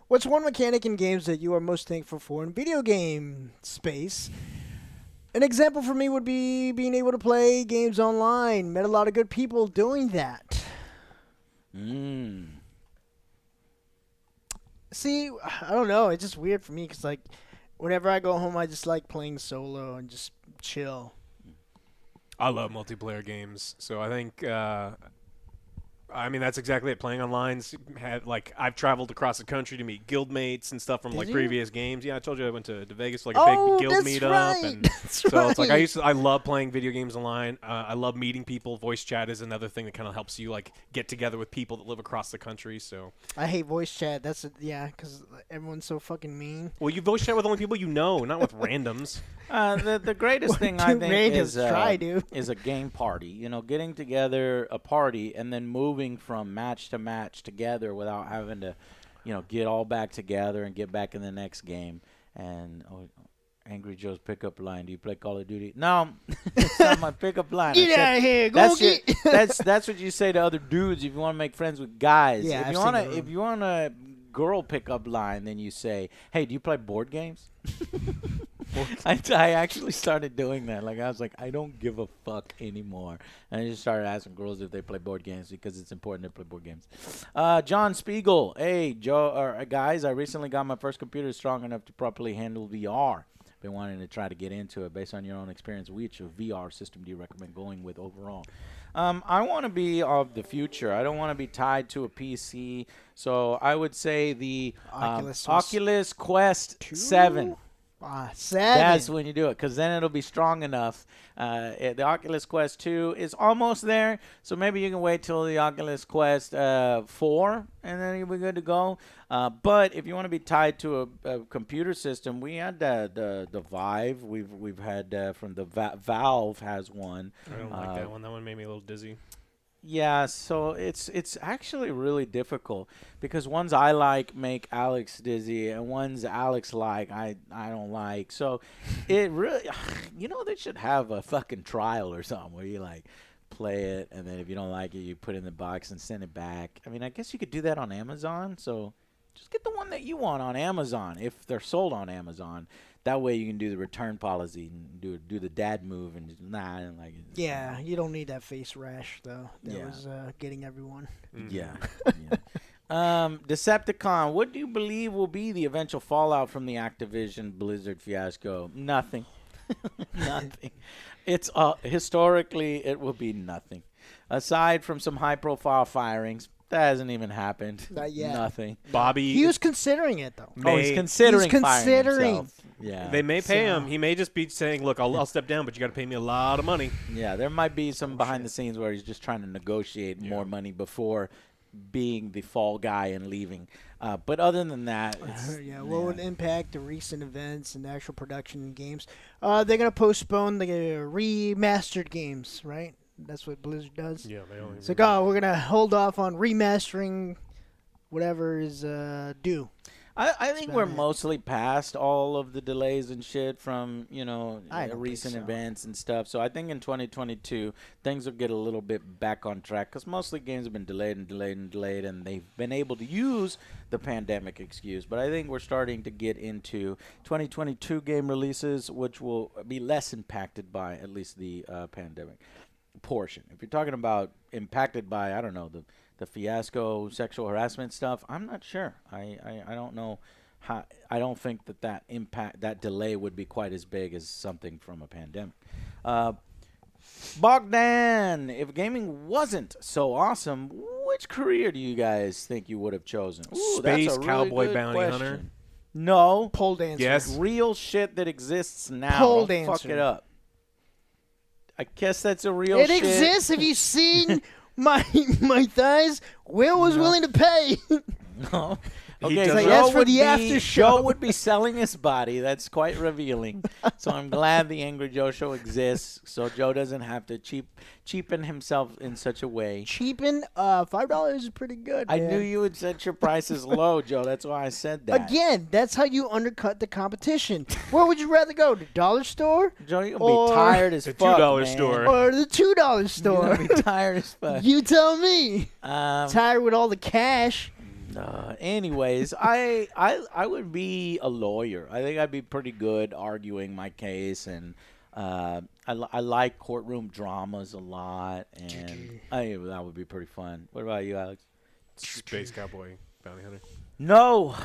What's one mechanic in games that you are most thankful for in video game space? An example for me would be being able to play games online. Met a lot of good people doing that. See, I don't know. It's just weird for me because, like, whenever I go home, I just like playing solo and just chill. I love multiplayer games, so I think that's exactly it. Playing online, I've traveled across the country to meet guildmates and stuff from Did you? previous games. Yeah, I told you I went to Vegas for a Oh, big guild that's meetup, right. and That's so it's like right. I love playing video games online. I love meeting people. Voice chat is another thing that kind of helps you get together with people that live across the country. So I hate voice chat. Because everyone's so fucking mean. well, you voice chat with only people you know, not with randoms. The greatest thing I Too think randoms. Try, dude. is a game party. Getting together a party and then moving from match to match together without having to, get all back together and get back in the next game. And Angry Joe's pickup line: do you play Call of Duty? No, it's not my pickup line. Get out of here. Go get. That's what you say to other dudes if you want to make friends with guys. Yeah, if I've you seen want that to, if you want a girl pickup line, then you say, "Hey, do you play board games?" I actually started doing that. I was like, I don't give a fuck anymore. And I just started asking girls if they play board games because it's important to play board games. John Spiegel. Hey, guys, I recently got my first computer strong enough to properly handle VR. Been wanting to try to get into it. Based on your own experience, which VR system do you recommend going with overall? I want to be of the future. I don't want to be tied to a PC. So I would say the Oculus Quest 7. 7. That's when you do it, because then it'll be strong enough. The Oculus Quest 2 is almost there, so maybe you can wait till the Oculus Quest 4, and then you'll be good to go. But if you want to be tied to a computer system, we had the Vive. We've had from the Valve has one. I don't like that one. That one made me a little dizzy. Yeah, so it's actually really difficult because ones I like make Alex dizzy and ones Alex like I don't like. So it really, they should have a fucking trial or something where you play it and then if you don't like it, you put it in the box and send it back. I mean, I guess you could do that on Amazon. So just get the one that you want on Amazon if they're sold on Amazon. That way you can do the return policy and do the dad move and just, I don't like it. Yeah, you don't need that face rash though. That Yeah. was getting everyone. Yeah. Decepticon, what do you believe will be the eventual fallout from the Activision Blizzard fiasco? Nothing. Nothing. It's historically it will be nothing. Aside from some high-profile firings, that hasn't even happened. Not yet. Nothing. Bobby, He was considering it though. He's considering. He's firing considering. himself. Yeah. they may pay him. He may just be saying, "Look, I'll step down, but you got to pay me a lot of money." Yeah, there might be some behind the scenes where he's just trying to negotiate more money before being the fall guy and leaving. But other than that, it's, What would impact the recent events and actual production in games? They're gonna postpone the remastered games, right? That's what Blizzard does. Yeah, they only. It's like, we're gonna hold off on remastering whatever is due. I think we're about it. mostly past all of the delays and shit from, I don't think recent so. events and stuff. So I think in 2022, things will get a little bit back on track because mostly games have been delayed and delayed and delayed, and they've been able to use the pandemic excuse. But I think we're starting to get into 2022 game releases, which will be less impacted by at least the pandemic portion. If you're talking about impacted by, I don't know, the Fiasco sexual harassment stuff, I'm not sure. I don't know how. I don't think that delay would be quite as big as something from a pandemic. Bogdan, if gaming wasn't so awesome, which career do you guys think you would have chosen? Ooh, Space that's a really cowboy good bounty question. hunter. No. Pole dancer. Yes. Real shit that exists now. Pole Don't fuck dancer. it up. I guess that's a real It shit. exists. Have you seen my thighs? Will was willing to pay. No. He Okay, does so not. That's for the after show. Joe would be selling his body. That's quite revealing. So I'm glad the Angry Joe Show exists, so Joe doesn't have to cheapen himself in such a way. Cheapin', $5 is pretty good. I man. knew you would set your prices low, Joe. That's why I said that. Again, that's how you undercut the competition. Where would you rather go? The dollar store Joe, you're going to be or tired as the fuck, $2 man. store. or the $2 You're store? going to be tired as fuck. You tell me. Um, Tired with all the cash. anyways, I would be a lawyer. I think I'd be pretty good arguing my case, and I like courtroom dramas a lot, and that would be pretty fun. What about you, Alex? Space cowboy bounty hunter. No.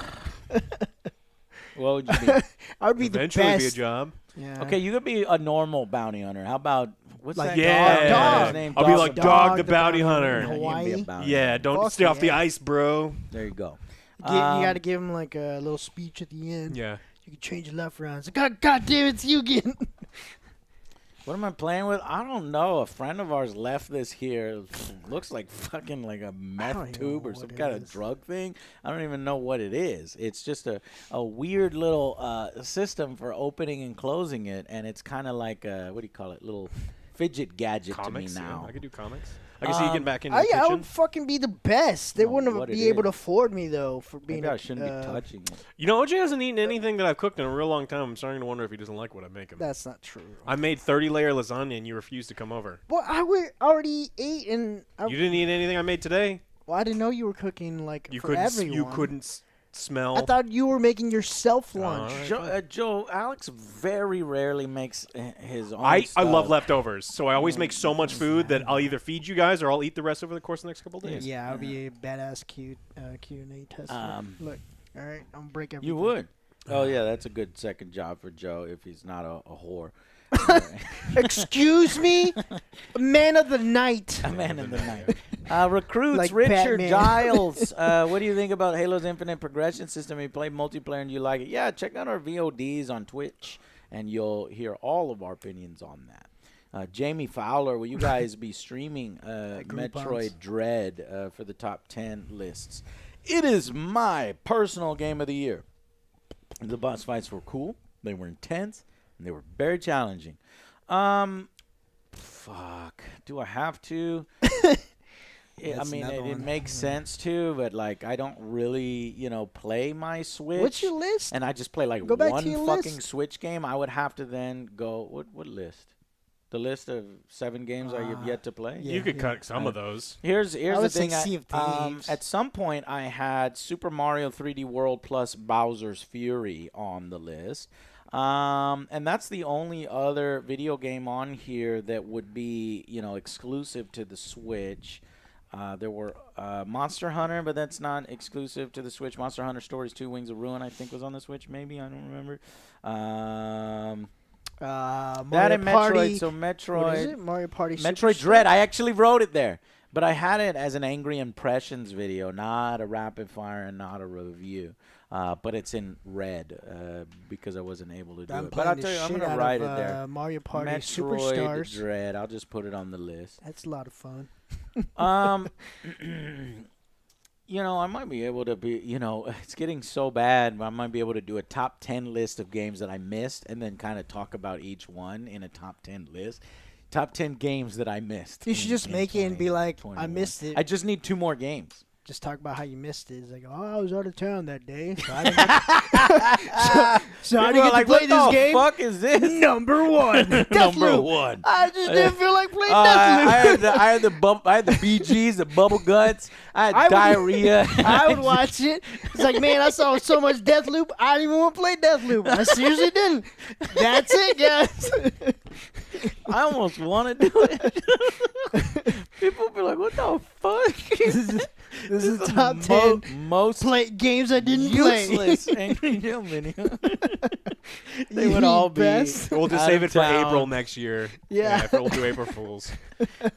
What would you be? I would be Eventually the be a best. job. Yeah. Okay, you could be a normal bounty hunter. How about what's Like that? Yeah. Dog. His name? I'll be like the Dog the bounty bounty hunter. hunter. Yeah, you can be a Hawaii? bounty Yeah, hunter. don't Fuck stay off the yeah. ice, bro. There you go. You gotta give him like a little speech at the end. Yeah. You can change your life around. It's like, God damn it, it's you again. What am I playing with? I don't know. A friend of ours left this here. Looks like fucking like a don't meth even tube know or what some it kind of is. drug thing. I don't even know what it is. It's just a weird little system for opening and closing it, and it's kind of like a, what do you call it? Little fidget gadget Comics. to me now. Yeah, I could do comics. I can see you getting back in the I kitchen. would fucking be the best. They I don't know wouldn't what it be able to is. afford me though for being. Maybe I a, shouldn't be touching it. You know, OJ hasn't eaten anything that I've cooked in a real long time. I'm starting to wonder if he doesn't like what I make him. That's not true. I made 30-layer lasagna and you refused to come over. Well, already ate and You didn't eat anything I made today? well, I didn't know you were cooking like You for couldn't everyone. you couldn't smell. I thought you were making yourself lunch. Alright. Joe, Alex very rarely makes his own I stuff. love leftovers, so I always make so much food that I'll either feed you guys or I'll eat the rest over the course of the next couple of days. Yeah, I'll be a badass Q&A tester. Look, all right, I'm gonna break everything. You would. Oh, yeah, that's a good second job for Joe if he's not a whore. Excuse me, man of the night. A man in the night. Recruits, Like Richard Batman. Giles. What do you think about Halo's Infinite Progression System? You play multiplayer and you like it. Yeah, check out our VODs on Twitch, and you'll hear all of our opinions on that. Jamie Fowler, will you guys be streaming Metroid Dread for the top 10 lists? It is my personal game of the year. The boss fights were cool. They were intense. And they were very challenging. Fuck. Do I have to? I That's mean, another it one. makes sense to, but like, I don't really, play my Switch. What's your list? And I just play like Go back to one your fucking list. Switch game. I would have to then go. What list? The list of 7 games I have yet to play. yeah. You could cut some of those. Here's the would thing. say Sea of Thieves. At some point, I had Super Mario 3D World plus Bowser's Fury on the list. And that's the only other video game on here that would be, exclusive to the Switch. There were Monster Hunter, but that's not exclusive to the Switch. Monster Hunter Stories 2 Wings of Ruin, I think, was on the Switch, maybe. I don't remember. Mario That and Metroid. Party. So What is Metroid. it? Mario Party. Metroid Superstar? Dread. I actually wrote it there. But I had it as an Angry Impressions video, not a rapid fire and not a review. But it's in red because I wasn't able to do I'm it. But I'll playing tell the you, I'm shit going to out write of, it there. Mario Party Metroid Superstars. Dread. I'll just put it on the list. That's a lot of fun. I might be able to be, it's getting so bad, but I might be able to do a top 10 list of games that I missed and then kind of talk about each one in a top 10 list. Top 10 games that I missed. You should just make it and be like, I missed it. I just need 2 more games. just talk about how you missed it. It's like, oh, I was out of town that day, so I didn't get, so I People didn't are get like, to play what this the game. fuck is this? Number one. Number Deathloop. one. I just didn't feel like playing I Deathloop. had the BGs, the bubble guts. I had I would- diarrhea. I would watch it. It's like, man, I saw so much Deathloop. I didn't even want to play Deathloop. I seriously didn't. That's it, guys. I almost want to do it. People be like, what the fuck? This is the top 10 most play games I didn't useless play. Angry Joe video. They You would all be. best. We'll just out save of it for town. April next year. Yeah. We'll do April Fools.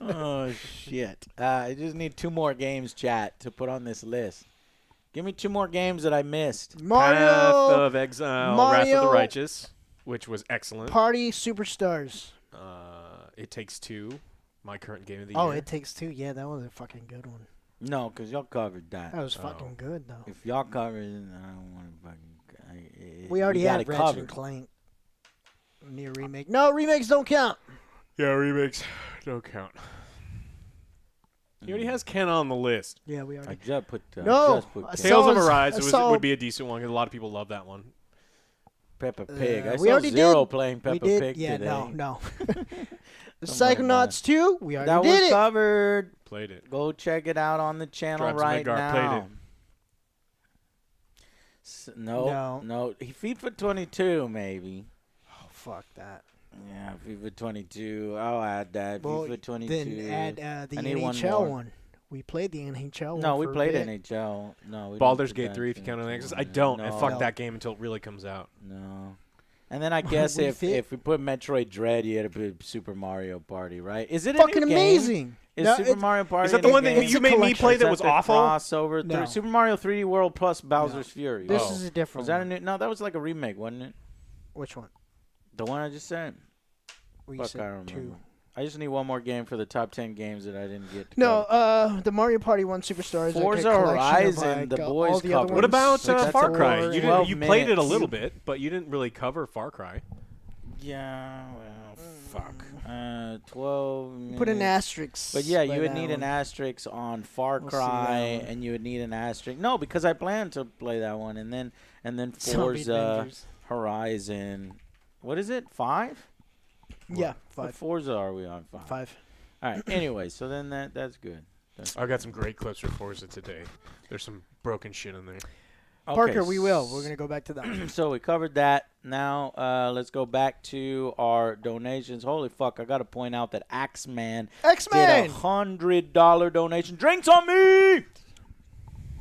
Oh shit! I just need 2 more games, chat, to put on this list. Give me 2 more games that I missed. Path Mario of Exile, Wrath of the Mario- Righteous, which was excellent. Party Superstars. It Takes Two, my current game of the Oh, year. It Takes Two. Yeah, that was a fucking good one. No, because y'all covered that. That was fucking good, though. If y'all covered it, I don't want to fucking. We already got had it Ratchet covered. and Clank. Near remake. No, remakes don't count. Yeah, remakes don't count. He already has Ken on the list. Yeah, we I already. just put. No, just put I Peppa Tales of saw- Arise I saw- would be a decent one because a lot of people love that one. Pig. I we saw already Zero did. playing Peppa We did. Pig Yeah, today. no. The Somebody Psychonauts 2, we already That did was it. covered. Played it. Go check it out on the channel Tribes of right Midgard, played now. it. No. FIFA 22 maybe. Oh, fuck that. Yeah, FIFA 22. I'll add that. Well, FIFA 22. then add the I need one NHL more. one. We played the NHL one. No, we for a played bit. NHL. No, we didn't Baldur's put Gate that 3 if you in count on the Access. one. I don't. And No. fuck that game until it really comes out. No. And then I guess We if fit. we put Metroid Dread, you had to put Super Mario Party, right? Is it a Fucking new game? amazing. Is No, Super it's- Mario Party? Is that a the new one that game? It's you a made me collection. play Is that was the awful? Crossover No. Super Mario 3D World plus Bowser's Fury. This Oh. is a different Was that a one. new? No, that was like a remake, wasn't it? Which one? The one I just said. We Fuck, said I don't 2. remember. I just need one more game for the top 10 games that I didn't get to No, cover. the Mario Party 1 Superstars. Forza like a collection Horizon, of, like, the all boys the other covered. What about ones. That's Far a Cry? 12 You played it a minutes. little bit, but you didn't really cover Far Cry. Yeah, well, fuck. 12 minutes. Put an asterisk. But yeah, by you would that need an one. asterisk on Far We'll see Cry, that one. and you would need an asterisk. No, because I plan to play that one, and then Zombie Forza Avengers. Horizon. What is it? 5? Yeah, What 5. Forza are we on? 5. 5. All right. Anyway, so then that's good. I got some great clips for Forza today. There's some broken shit in there. Okay, Parker, we will. We're gonna go back to that. So we covered that. Now let's go back to our donations. Holy fuck! I got to point out that Axeman did X-Men. $100 donation. Drinks on me.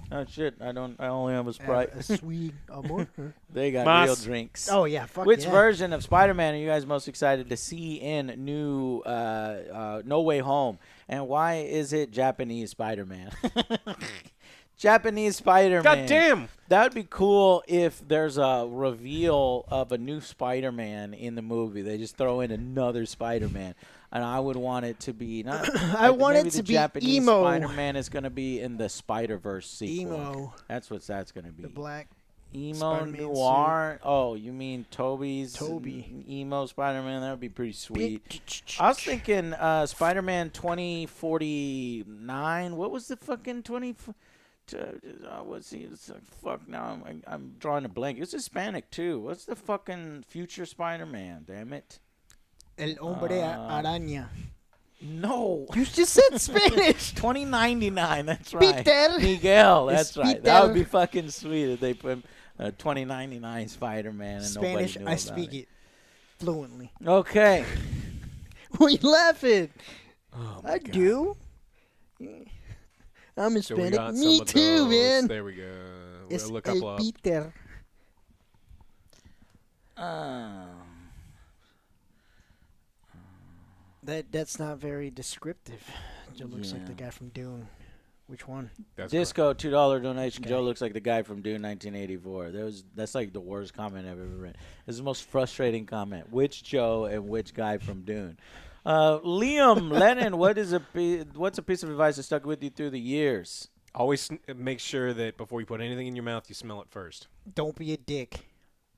Oh shit! I only have a Sprite. A sweet amor. They got Mas. real drinks. Oh yeah, fuck Which yeah. version of Spider-Man are you guys most excited to see in new No Way Home? And why is it Japanese Spider-Man? Japanese Spider-Man. God damn! That would be cool if there's a reveal of a new Spider-Man in the movie. They just throw in another Spider-Man. And I would want it to be not. I want maybe it to the be Japanese emo. Spider-Man is going to be in the Spider-Verse sequel. Emo. That's what that's going to be. The black. Emo Spider-Man noir. Oh, you mean Toby. Emo Spider-Man. That would be pretty sweet. I was thinking Spider-Man 2049. What was the fucking 20? What's he? It's like, fuck. Now I'm drawing a blank. It's Hispanic too. What's the fucking future Spider-Man? Damn it. El hombre araña. No. You just said Spanish. 2099. That's right. Peter. Miguel. That's It's right. That would Peter. be fucking sweet if they put 2099 Spider-Man and Spanish. nobody knew I about speak it fluently. Okay. What are you laughing? Oh my I God. do. I'm So we Hispanic. got some Me of too, those. man. There we go. It's We'll look El up. Peter. That's not very descriptive. Joe looks like the Yeah. guy from Dune. Which one? That's Disco $2 donation. Okay. Joe looks like the guy from Dune 1984. That's like the worst comment I've ever read. This is the most frustrating comment. Which Joe and which guy from Dune? Liam Lennon, what's a piece of advice that stuck with you through the years? Always make sure that before you put anything in your mouth, you smell it first. Don't be a dick.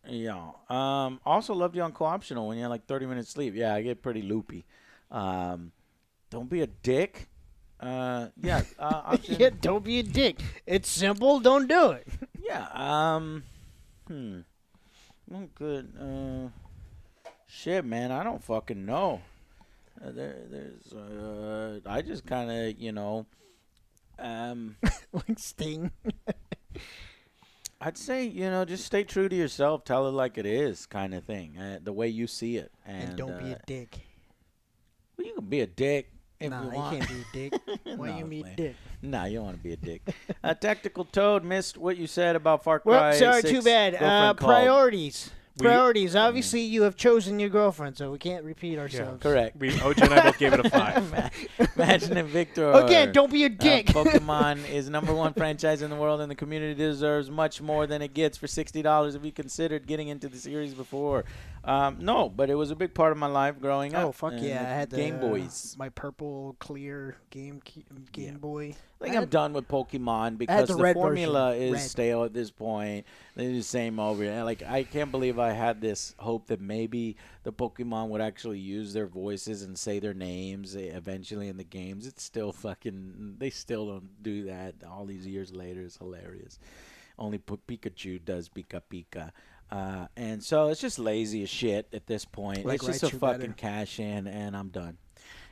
Yeah. Also loved you on co-optional when you had like 30 minutes sleep. Yeah, I get pretty loopy. Don't be a dick. Yeah. Option, Yeah, don't be a dick. It's simple. Don't do it. Yeah. Well, good. Shit, man. I don't fucking know. I just kind of, Like Sting. I'd say, just stay true to yourself. Tell it like it is, kind of thing. The way you see it. And don't be a dick. Well, you can be a dick if Nah, you you want. can't be a dick. Why No, you be a man. dick? Nah, you don't want to be a dick. Tactical Toad missed what you said about Far Well, Cry sorry, 6 too bad. Girlfriend Called. Priorities. Priorities. Obviously, you have chosen your girlfriend, so we can't repeat ourselves. Correct. OJ and I both gave it a 5. Imagine if Victor. Again, don't be a dick. Pokemon is #1 franchise in the world, and the community deserves much more than it gets for $60. If you considered getting into the series before, no, but it was a big part of my life growing up. Oh, fuck yeah. I had the Game Boys. my purple clear Game Boy. I think I'm done with Pokemon because the the red formula version. is Red. stale at this point. They're the same over. And like, I can't believe I had this hope that maybe the Pokemon would actually use their voices and say their names eventually in the games. It's still fucking. They still don't do that all these years later. It's hilarious. Only Pikachu does Pika Pika. And so it's just lazy as shit at this point. Like it's just a Raichu fucking better. cash in, and I'm done.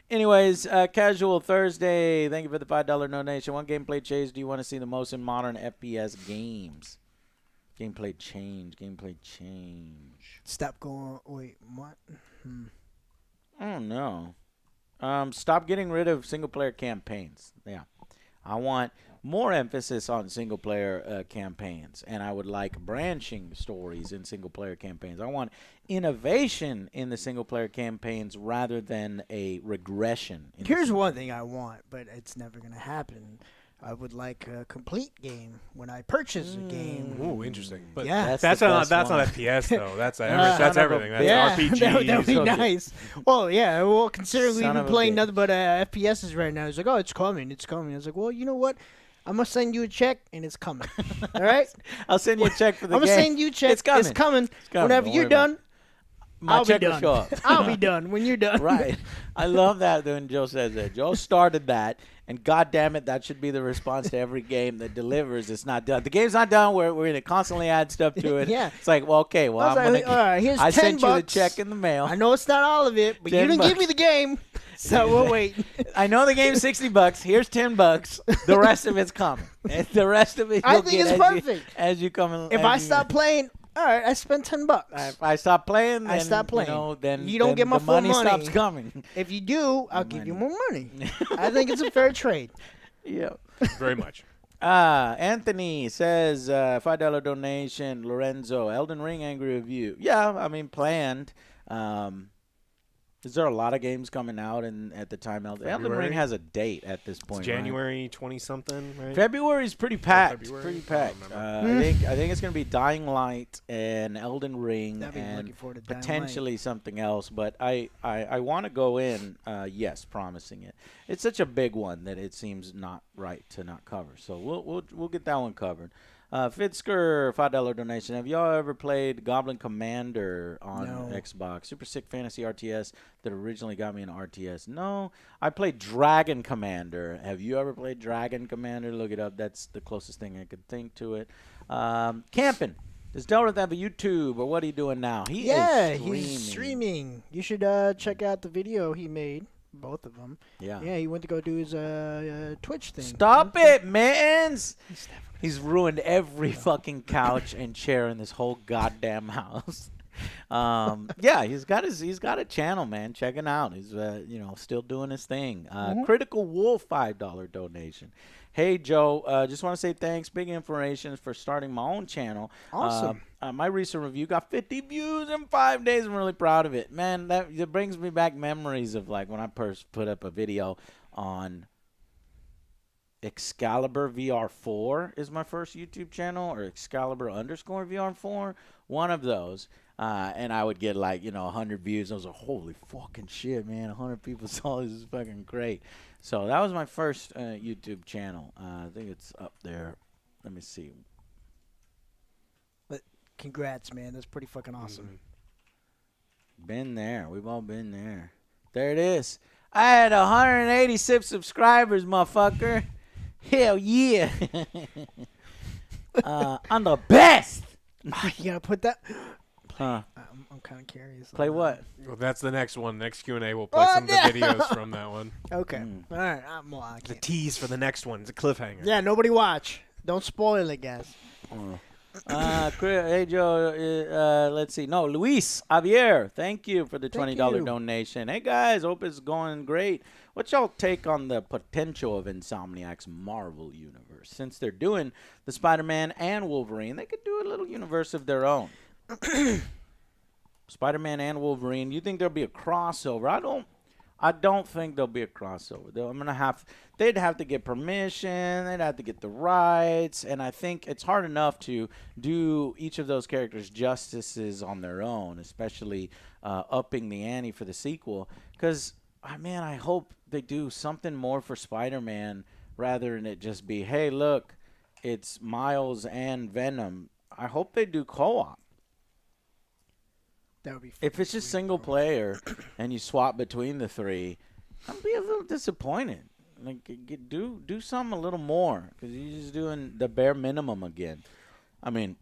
Anyways, Casual Thursday. Thank you for the $5 donation. What gameplay change do you want to see the most in modern FPS games? Gameplay change. Stop going. Wait, what? I don't know. Stop getting rid of single-player campaigns. Yeah. I want more emphasis on single-player campaigns, and I would like branching stories in single-player campaigns. I want innovation in the single-player campaigns rather than a regression. In the Here's single- one thing I want, but it's never going to happen. I would like a complete game when I purchase a game. Ooh, interesting. But Yeah. that's the not best that's one. not FPS though. That's son of a everything. That's Yeah, RPG. that would be Okay. nice. Well, yeah. Well, considering we've Son been of a playing bitch. nothing but FPSs right now, it's like, oh, it's coming. I was like, well, you know what? I'm gonna send you a check, and it's coming. All right. I'll send you a check for the I'm game. gonna send you a check. It's coming. It's coming. coming. Whenever Don't you're worry about done, My I'll be check will done. show up. I'll be done when you're done. Right. I love that when Joe says that. Joe started that, and God damn it, that should be the response to every game that delivers. It's not done. The game's not done. We're going to constantly add stuff to it. Yeah. It's like, well, okay, well, I was I'm like, going to. all right, here's I 10 sent you the bucks. check in the mail. I know it's not all of it, but you 10 didn't give bucks. me the game, so we'll wait. I know the game's $60. Here's $10. The rest of it's coming. And the rest of it I you'll think get it's as you- perfect. as you come in. If as I you- stop playing, all right, I spent $10. If I stop playing, then, I stop playing. then You don't then get my the full money money. stops coming. If you do, I'll give you money. more money. I think it's a fair trade. Yeah. Very much. Anthony says, $5 donation. Lorenzo, Elden Ring angry review. Yeah, I mean, planned. Is there a lot of games coming out at the time? Elden February? Ring has a date at this point. It's right? January 20-something, right? February's pretty packed. February? Pretty I don't packed. remember. I think it's going to be Dying Light and Elden Ring That'd be and looking forward to Dying potentially something else. But I want to go in, yes, promising it. It's such a big one that it seems not right to not cover. So we'll get that one covered. Fitzker, $5 donation. Have y'all ever played Goblin Commander on No. Xbox? Super sick fantasy RTS that originally got me an RTS. No, I played Dragon Commander. Have you ever played Dragon Commander? Look it up. That's the closest thing I could think to it. Camping. Does Delrith have a YouTube, or what are you doing now? He's streaming. You should check out the video he made. Both of them. Yeah. Yeah, he went to go do his Twitch thing. Stop it, mans! He's ruined every fucking couch and chair in this whole goddamn house. Yeah, he's got a channel, man. Check it out. He's still doing his thing. Critical Wolf, $5 donation. Hey Joe, just want to say thanks. Big information for starting my own channel. Awesome. My recent review got 50 views in 5 days. I'm really proud of it, man. That brings me back memories of like when I first put up a video on Excalibur VR4 is my first YouTube channel, or Excalibur_VR4, one of those. And I would get like 100 views. I was like, holy fucking shit, man! 100 people saw this. Is fucking great. So that was my first YouTube channel. I think it's up there. Let me see. But congrats, man. That's pretty fucking awesome. Been there. We've all been there. There it is. I had 186 subscribers, motherfucker. Hell yeah. I'm the best. You gotta put that. Huh. I'm kind of curious. Play what? Well, that's the next one. Next Q&A. We'll play some of the videos from that one. Okay. All right. Well, I The can't. tease for the next one. It's a cliffhanger. Yeah, nobody watch. Don't spoil it, guys. Hey Joe, let's see. No, Luis Javier, thank you for the Thank $20 you. donation. Hey guys, hope it's going great. What's y'all take on the potential of Insomniac's Marvel universe? Since they're doing the Spider-Man and Wolverine, they could do a little universe of their own. Spider-Man and Wolverine. You think there'll be a crossover? I don't think there'll be a crossover. They'd have to get permission. They'd have to get the rights, and I think it's hard enough to do each of those characters justices on their own, especially upping the ante for the sequel. Because, man, I hope they do something more for Spider-Man rather than it just be, hey, look, it's Miles and Venom. I hope they do co-op. That would be. If it's just single player and you swap between the three, I'll be a little disappointed. Like, do something a little more because you're just doing the bare minimum again. I mean,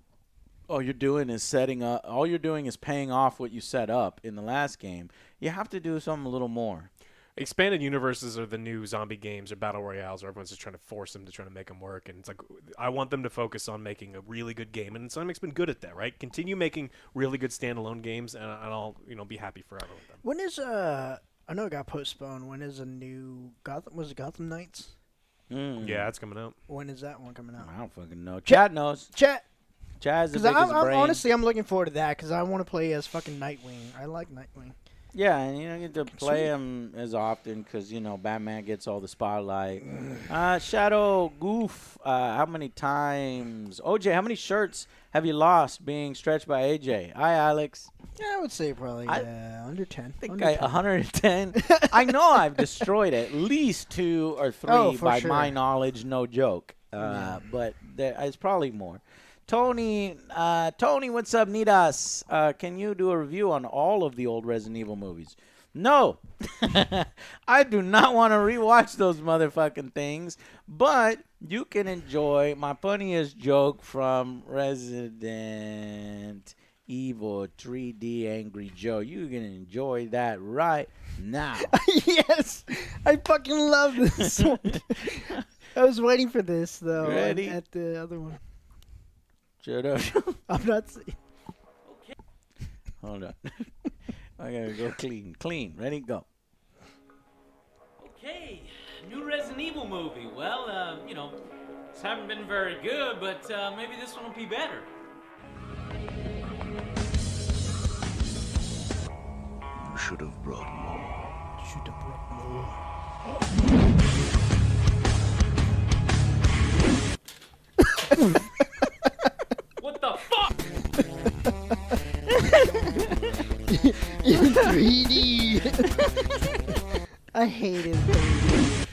all you're doing is setting up. All you're doing is paying off what you set up in the last game. You have to do something a little more. Expanded universes are the new zombie games or battle royales where everyone's just trying to force them to try to make them work. And it's like, I want them to focus on making a really good game. And Insomniac's been good at that, right? Continue making really good standalone games, and I'll be happy forever with them. When is I know it got postponed. When is a new Gotham? Was it Gotham Knights? Yeah, it's coming out. When is that one coming out? I don't fucking know. Chad knows. Chat. Chad's the Because biggest I'm brain. honestly, I'm looking forward to that because I want to play as fucking Nightwing. I like Nightwing. Yeah, and you don't get to play him as often because, Batman gets all the spotlight. Shadow Goof, how many times? OJ, how many shirts have you lost being stretched by AJ? Hi, Alex. Yeah, I would say probably under 10. I think Under 10. 110. I know I've destroyed at least 2 or 3 for by sure. my knowledge, no joke. But it's probably more. Tony, what's up? Nidas, can you do a review on all of the old Resident Evil movies? No. I do not want to rewatch those motherfucking things, but you can enjoy my funniest joke from Resident Evil 3D Angry Joe. You can enjoy that right now. Yes, I fucking love this one. I was waiting for this though. Ready? At the other one. Shut up. I'm not saying. Hold on. I gotta go clean. Ready, go. Okay, new Resident Evil movie. Well, this haven't been very good, but maybe this one will be better. You should have brought more. Should have brought more. What the fuck? In 3D. I hated 3D.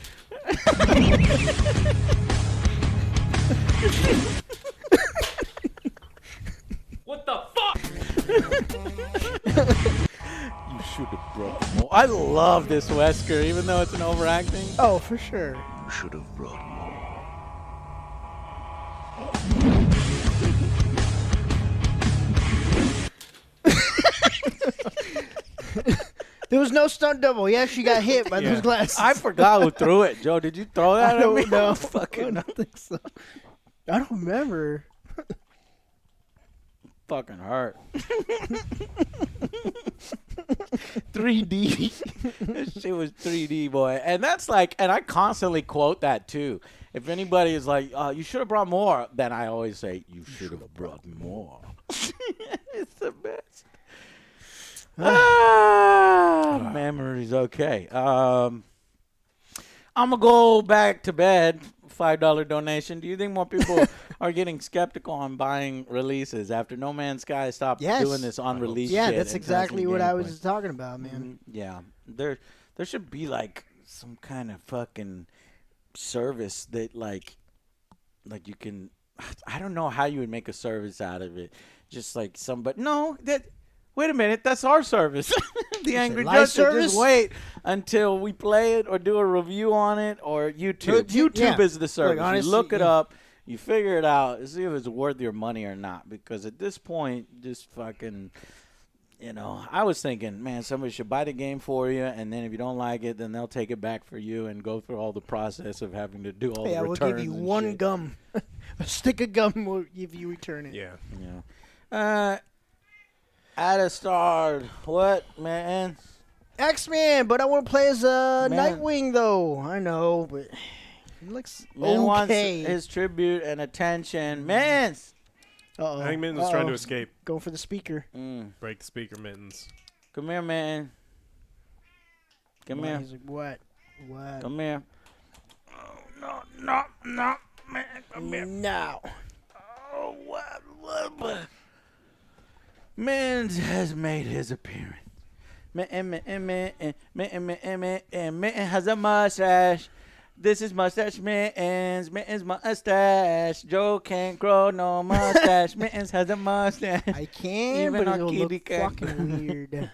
What the fuck? You should have brought more. I love this Wesker, even though it's an overacting. Oh, for sure. You should have brought more. There was no stunt double. He actually got hit by those glasses. I forgot who threw it. Joe, did you throw that I at me? don't know. Fucking I don't think so. I don't remember. fucking hurt. 3D. This shit was 3D, boy. And that's like, and I constantly quote that too. If anybody is like, you should have brought more, then I always say, you should have brought more. It's the best. Memories. Okay. I'm going to go back to bed. $5 donation. Do you think more people are getting skeptical on buying releases after No Man's Sky stopped doing this unreleased yeah, shit? that's and exactly testing what I gameplay? was talking about, man. Yeah. There should be like some kind of fucking service that like you can, I don't know how you would make a service out of it. Just like somebody, no, that Wait a minute, that's our service. The Angry live Judge said, service? just wait until we play it or do a review on it or YouTube. YouTube is the service. honestly, you look it up, you figure it out, and see if it's worth your money or not. Because at this point, just fucking, I was thinking, man, somebody should buy the game for you, and then if you don't like it, then they'll take it back for you and go through all the process of having to do all the returns. Yeah, we'll give you one shit. gum. A stick of gum if you return it. Yeah. At a start. What, man? X-Men, but I want to play as Nightwing, though. I know, but he looks Man wants okay. his tribute and attention. Mittens! Uh-oh. I think Mittens is trying to escape. Going for the speaker. Break the speaker, Mittens. Come here, man. Come here. He's like, what? Come here. Oh, no, man. Come here. No. Oh, what? Mittens has made his appearance. Mitten has a mustache. This is Mustache Mittens. Mittens mustache. Joe can't grow no mustache. Mittens has a mustache. I can, Even but our it'll kitty look cat. fucking weird.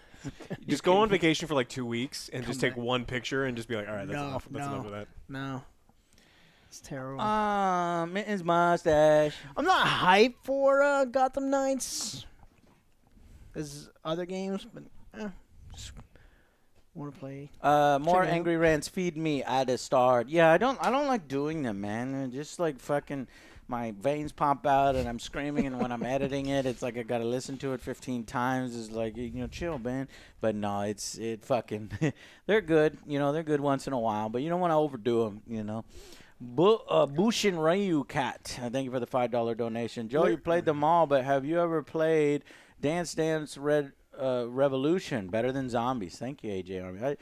Just go on vacation for like 2 weeks and just take one picture and just be like, all right, that's enough. That's enough of that. No. It's terrible. Mittens mustache. I'm not hyped for Gotham Knights as other games, but just want to play. More Check it out. angry rants. Feed me at a start. Yeah, I don't like doing them, man. They're just like fucking, my veins pop out and I'm screaming, and when I'm editing it, it's like I gotta listen to it 15 times. It's like, chill, man. But no, it fucking, they're good. They're good once in a while, but you don't want to overdo them. Bushin Ryu Cat, thank you for the $5 donation. Joe, you played them all, but have you ever played Dance Dance Revolution? Better than Zombies. Thank you, AJ Army.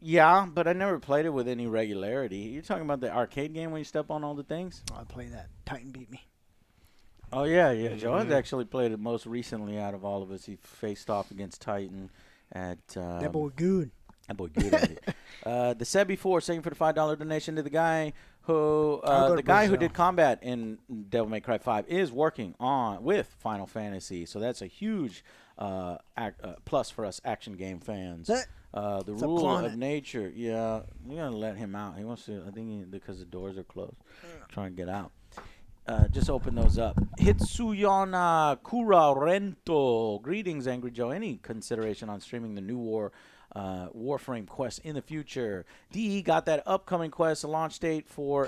Yeah, but I never played it with any regularity. You're talking about the arcade game when you step on all the things? I play that. Titan beat me. Oh, yeah. Joe has actually played it most recently out of all of us. He faced off against Titan at... that boy good. That boy good at it. The Sebi 4, thank you for the $5 donation to the guy who... the guy who did combat in Devil May Cry 5 is working with Final Fantasy. So that's a huge plus for us action game fans. The rule of nature. Yeah, we're going to let him out. He wants to, I think because the doors are closed. Trying to get out. Just open those up. Hitsuyana Kurarento. Greetings, Angry Joe. Any consideration on streaming the new Warframe quest in the future? DE got that upcoming quest, a launch date for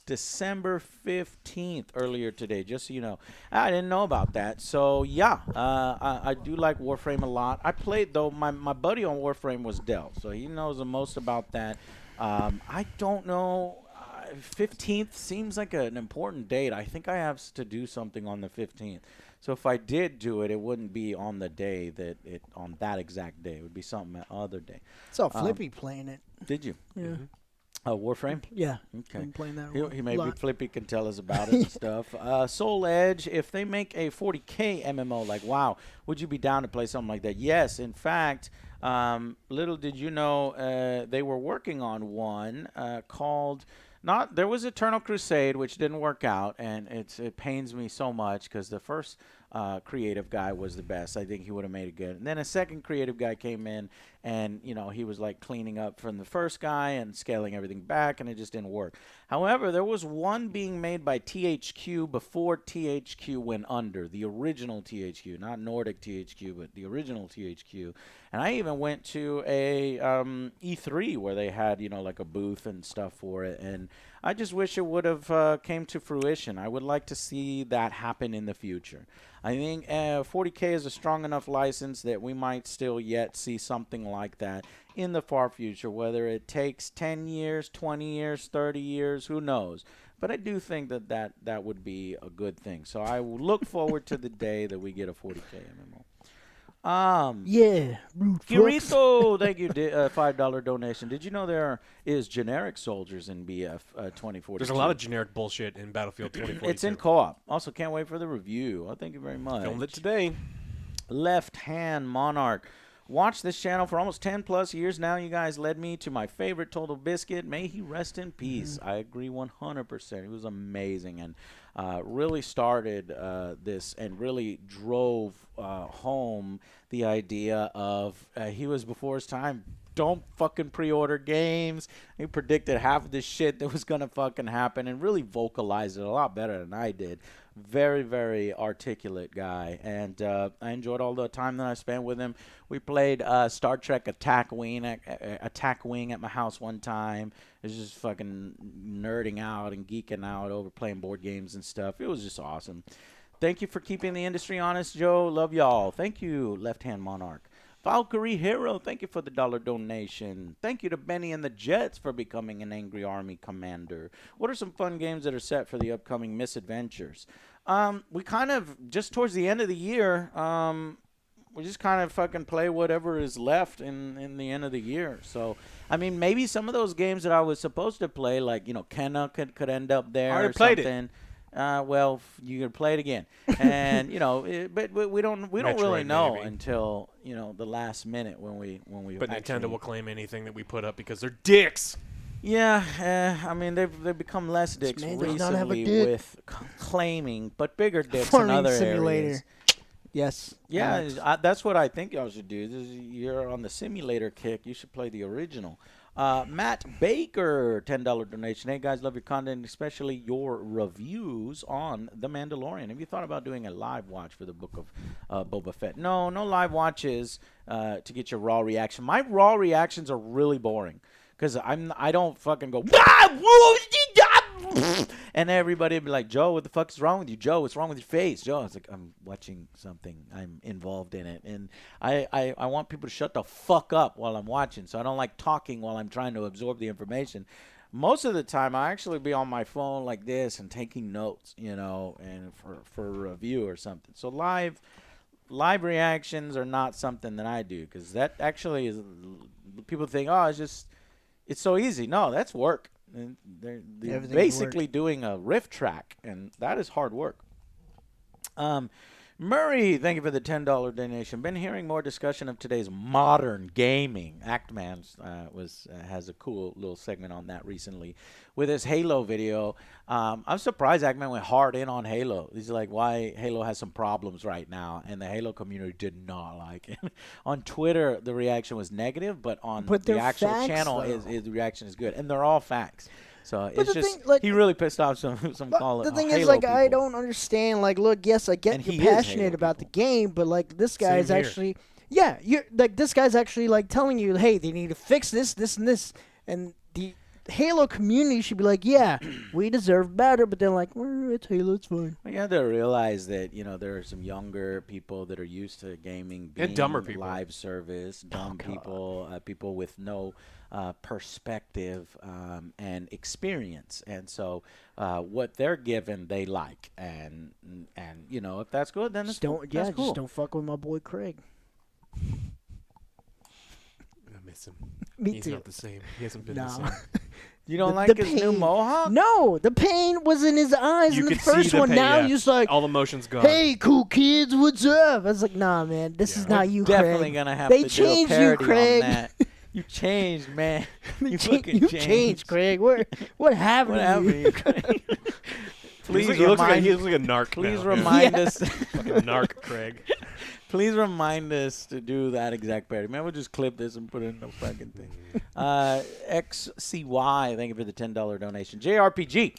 December 15th earlier today, just so you know. I didn't know about that. So, yeah, I do like Warframe a lot. I played, though, my buddy on Warframe was Del, so he knows the most about that. I don't know. 15th seems like an important date. I think I have to do something on the 15th. So if I did do it, it wouldn't be on the day on that exact day. It would be something that other day. Saw Flippy playing it. Did you? Yeah. Warframe? Yeah. Okay. I'm playing that He maybe lot. Flippy can tell us about it and stuff. Soul Edge, if they make a 40K MMO, like, wow, would you be down to play something like that? Yes. In fact, little did you know, they were working on one called... There was Eternal Crusade, which didn't work out, and it pains me so much because the first creative guy was the best. I think he would have made it good. And then a second creative guy came in, and he was like cleaning up from the first guy and scaling everything back, and it just didn't work. However, there was one being made by THQ before THQ went under, the original THQ, not Nordic THQ, but the original THQ. And I even went to a E3 where they had, like a booth and stuff for it. And I just wish it would have came to fruition. I would like to see that happen in the future. I think 40K is a strong enough license that we might still yet see something like that in the far future, whether it takes 10 years, 20 years, 30 years, who knows. But I do think that would be a good thing. So I will look forward to the day that we get a 40K MMO. Yeah, Kirito, thank you, $5 donation. Did you know there is generic soldiers in BF 2042? There's a lot of generic bullshit in Battlefield 2042. It's in co-op. Also, can't wait for the review. Thank you very much. Filmed it today. Left Hand Monarch. Watched this channel for almost 10 plus years now. You guys led me to my favorite Total Biscuit. May he rest in peace. I agree 100%. He was amazing. And really started this and really drove home the idea of he was before his time. Don't fucking pre-order games. He predicted half of this shit that was going to fucking happen and really vocalized it a lot better than I did. Very, very articulate guy. And I enjoyed all the time that I spent with him. We played Star Trek Attack Wing at my house one time. It was just fucking nerding out and geeking out over playing board games and stuff. It was just awesome. Thank you for keeping the industry honest, Joe. Love y'all. Thank you, Left Hand Monarch. Valkyrie Hero, thank you for the $1 donation. Thank you to Benny and the Jets for becoming an Angry Army Commander. What are some fun games that are set for the upcoming misadventures? We kind of, just towards the end of the year, we just kind of fucking play whatever is left in the end of the year. So, I mean, maybe some of those games that I was supposed to play, like, Kenna could end up there I already or played something. it. Well, you can play it again, and but we don't really Metroid, know maybe. until the last minute when we. But actually, Nintendo will claim anything that we put up because they're dicks. Yeah, I mean they've become less dicks man does not have a recently dick. with claiming, but bigger dicks in Farming other simulator. areas. Yes. Yeah, that's what I think y'all should do. You're on the simulator kick. You should play the original. Matt Baker, $10 donation. Hey, guys, love your content, especially your reviews on The Mandalorian. Have you thought about doing a live watch for the Book of Boba Fett? No live watches to get your raw reaction. My raw reactions are really boring because I don't fucking go, and everybody would be like, Joe, what the fuck is wrong with you? Joe, what's wrong with your face? Joe, I was like, I'm watching something. I'm involved in it. And I want people to shut the fuck up while I'm watching. So I don't like talking while I'm trying to absorb the information. Most of the time, I actually be on my phone like this and taking notes, and for a review or something. So live reactions are not something that I do because that actually is, people think, oh, it's so easy. No, that's work. And they're basically doing a riff track, and that is hard work. Murray, thank you for the $10 donation. Been hearing more discussion of today's modern gaming. Actman has a cool little segment on that recently with his Halo video. I'm surprised Actman went hard in on Halo. He's like, why Halo has some problems right now, and the Halo community did not like it. On Twitter, the reaction was negative, but on the actual channel, his reaction is good, and they're all facts. So it's just he really pissed off some call it. The thing Halo is, like, people. I don't understand. Like, look, yes, I get And you're he is passionate Halo about the people. game, but like this guy is Same here. actually, yeah, you're like this guy's actually like telling you, hey, they need to fix this, this, and this, and the Halo community should be like, yeah, we deserve better, but they're like, well, it's Halo, it's fine. You have to realize that there are some younger people that are used to gaming, being And dumber people. live service, dumb people, people with no perspective and experience, and so what they're given they like, and if that's good, then that's cool. Just don't fuck with my boy Craig. I miss him. Me He's too. not the same. He hasn't been No. the same. You don't The like his new pain. mohawk? No, the pain was in his eyes You in the could see first the one. pain, Now yeah. you're just like, All emotions gone. hey, cool kids, what's up? I was like, nah, man, this is not you, Definitely Craig. gonna have They to do a changed you, parody Craig. on that. You changed, man. You Cha- fucking you changed. changed, Craig. What happened What to happened you? to you, Craig? Please he looks like remind a narc. Please now. remind Yeah. us. Fucking narc, Craig. Please remind us to do that exact parody. Man, we'll just clip this and put it in the fucking thing. XCY, thank you for the $10 donation. JRPG.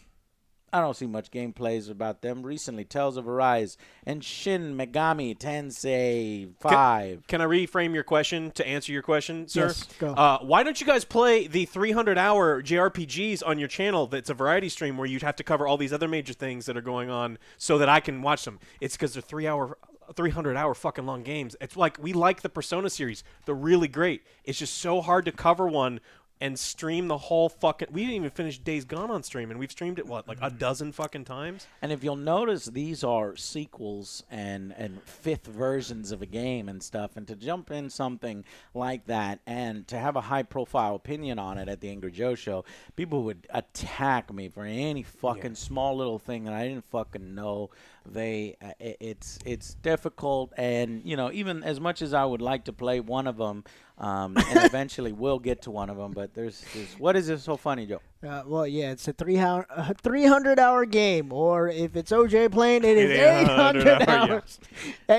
I don't see much gameplays about them. Recently, Tales of Arise and Shin Megami Tensei 5. Can I reframe your question to answer your question, sir? Yes, go. Why don't you guys play the 300-hour JRPGs on your channel that's a variety stream where you'd have to cover all these other major things that are going on so that I can watch them? It's because they're 300-hour fucking long games. It's like we like the Persona series. They're really great. It's just so hard to cover one and stream the whole fucking... We didn't even finish Days Gone on stream, and we've streamed it, like a dozen fucking times? And if you'll notice, these are sequels and fifth versions of a game and stuff. And to jump in something like that and to have a high-profile opinion on it at the Angry Joe Show, people would attack me for any fucking small little thing that I didn't fucking know it's difficult, and even as much as I would like to play one of them, and eventually we'll get to one of them, but there's what is it so funny, Joe? Well, yeah, it's a 300-hour game, or if it's OJ playing, it is 800 hours.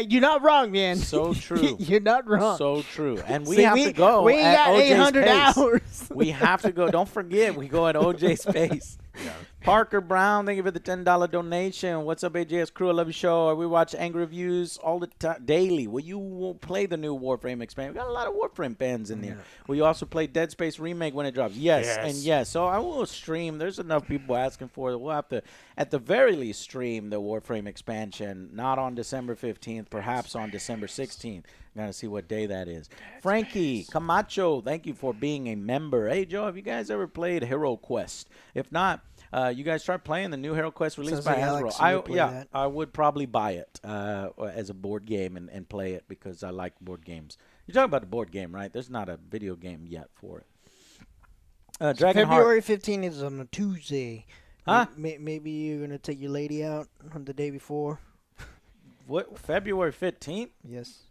You're not wrong, man. So true. You're not wrong. So true. And we See, have to go We ain't at got OJ's 800 pace. hours. We have to go. Don't forget, we go at OJ's pace. Yeah. Parker Brown, thank you for the $10 donation. What's up, AJS crew? I love your show. We watch angry reviews all the time, daily. Will you play the new Warframe expansion? We got a lot of Warframe fans in there. Will you also play Dead Space Remake when it drops? Yes, and yes. So I will stream. There's enough people asking for it. We'll have to, at the very least, stream the Warframe expansion, not on December 15th, perhaps on December 16th. Gotta see what day that is. Frankie Camacho, thank you for being a member. Hey, Joe, have you guys ever played Hero Quest? If not, you guys start playing the new Hero Quest released by Hasbro. I would probably buy it as a board game and play it because I like board games. You're talking about the board game, right? There's not a video game yet for it. February 15th is on a Tuesday. Huh? Maybe you're going to take your lady out on the day before. What? February 15th? Yes.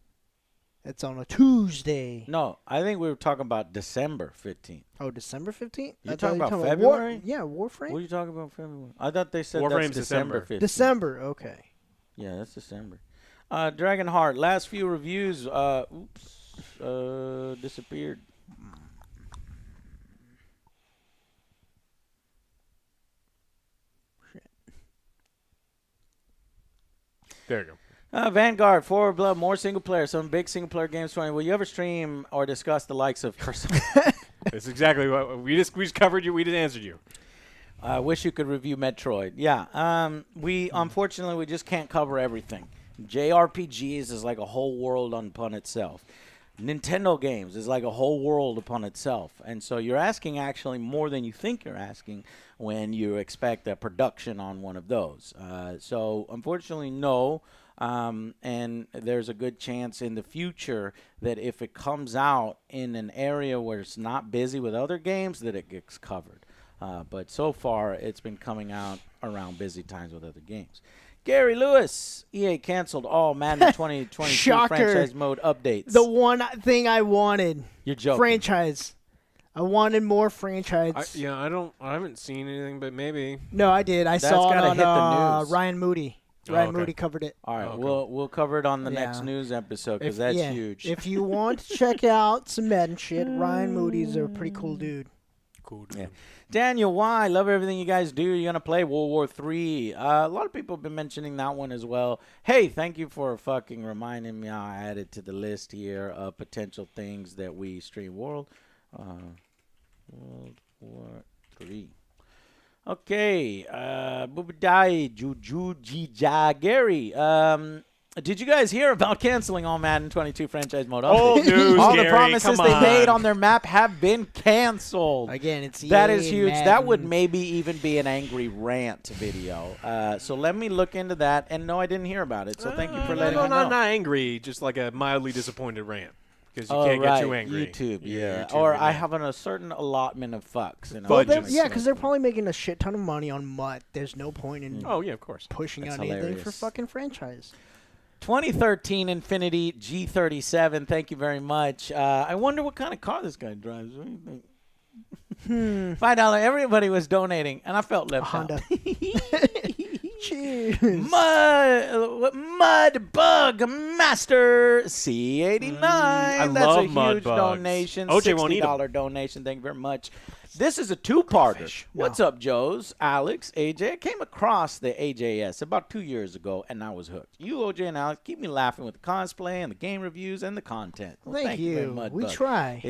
It's on a Tuesday. No, I think we were talking about December 15th. Oh, December 15th? You talking about February? Warframe? What are you talking about February? I thought they said Warframe's that's December 15th. December, okay. Yeah, that's December. Dragonheart, last few reviews. Disappeared. There you go. Vanguard, Forward Blood, more single player, some big single player games. 20. Will you ever stream or discuss the likes of Persona? That's exactly what we just covered you. We just answered you. I wish you could review Metroid. Yeah, we unfortunately we just can't cover everything. JRPGs is like a whole world upon itself. Nintendo games is like a whole world upon itself. And so you're asking actually more than you think you're asking when you expect a production on one of those. So unfortunately, no. And there's a good chance in the future that if it comes out in an area where it's not busy with other games, that it gets covered. But so far, it's been coming out around busy times with other games. Gary Lewis, EA canceled all Madden 2022 franchise mode updates. The one thing I wanted. You're joking. Franchise. I wanted more franchise. I haven't seen anything, but maybe. No, I did. I saw it on hit the news. Ryan Moody. Ryan Moody covered it. All right, we'll cover it on the next news episode because that's huge. If you want to check out some Madden shit, Ryan Moody's a pretty cool dude. Cool dude. Yeah. Daniel, why? Love everything you guys do. You're going to play World War III. A lot of people have been mentioning that one as well. Hey, thank you for fucking reminding me. I added to the list here of potential things that we stream. World War III. Okay. Bubadai, Jujujija, Gary. Did you guys hear about canceling all Madden 22 franchise mode? Old news, all Gary, the promises come they on. made on their map have been canceled. Again, it's that EA is huge. Madden. That would maybe even be an angry rant video. So let me look into that. And no, I didn't hear about it. So thank you for letting me know. Not angry, just like a mildly disappointed rant. Because you can't get too angry. YouTube, YouTube, or I have a certain allotment of fucks. You know? Well, because they're probably making a shit ton of money on MUT. There's no point in of course. pushing That's out anything hilarious. for fucking franchise. 2013 Infinity G37. Thank you very much. I wonder what kind of car this guy drives. What do you think? $5. Everybody was donating, and I felt left Honda. out. Cheers. Mud Bug Master C89. I That's love a Mud huge Bugs. donation. OJ won't eat 'em. $60 donation. Thank you very much. This is a two-parter. What's up, Joes? Alex, AJ. I came across the AJS about 2 years ago, and I was hooked. You, OJ, and Alex keep me laughing with the cosplay and the game reviews and the content. Well, Thank you. very you. much, We Bug. try.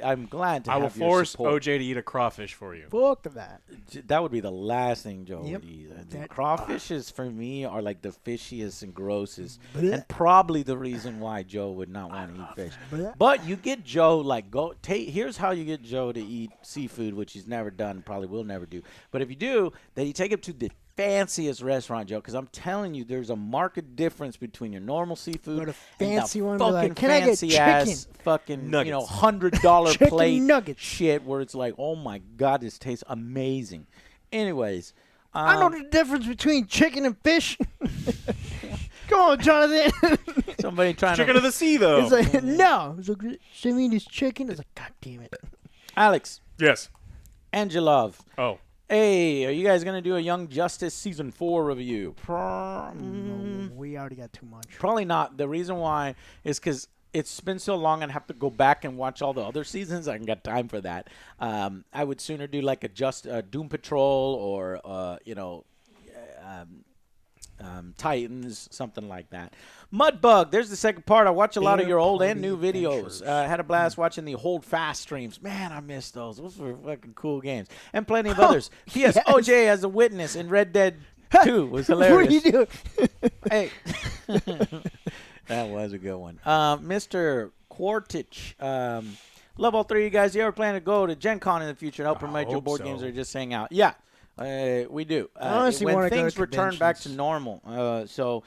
I'm glad to I have will your force support. OJ to eat a crawfish for you. Fuck that. That would be the last thing Joe Yep. would eat. The That- crawfishes for me are like the fishiest and grossest, Blech. and probably the reason why Joe would not want to eat fish. Blech. But you get Joe here's how you get Joe to eat seafood, which he's never done, probably will never do. But if you do, then you take him to the fanciest restaurant, Joe, because I'm telling you, there's a marked difference between your normal seafood Go to and fancy the one, be like, fucking "Can I get fancy ass chicken?" fucking Nuggets. $100 Chicken plate nuggets. shit where it's like, oh my god, this tastes amazing. Anyways, I know the difference between chicken and fish. Come on, Jonathan. Somebody trying Chicken to... of the sea, though. It's like, no. It's like, so you mean it's chicken? It's like, God damn it. Alex, Yes. Angelov. Oh. Hey, are you guys going to do a Young Justice Season 4 review? No, we already got too much. Probably not. The reason why is because it's been so long and have to go back and watch all the other seasons. I can get time for that. I would sooner do like a Doom Patrol or, Titans, something like that. Mudbug, there's the second part. I watch a lot of your old and new videos. I had a blast watching the Hold Fast streams. Man, I miss those. Those were fucking cool games. And plenty of others. P.S. yes. OJ as a witness in Red Dead 2 was hilarious. What are you doing? Hey. That was a good one. Mr. Quartich, love all three of you guys. You ever plan to go to Gen Con in the future and help promote your board games or just hang out? Yeah, we do. honestly when wanna go to things return back to conventions. normal. So,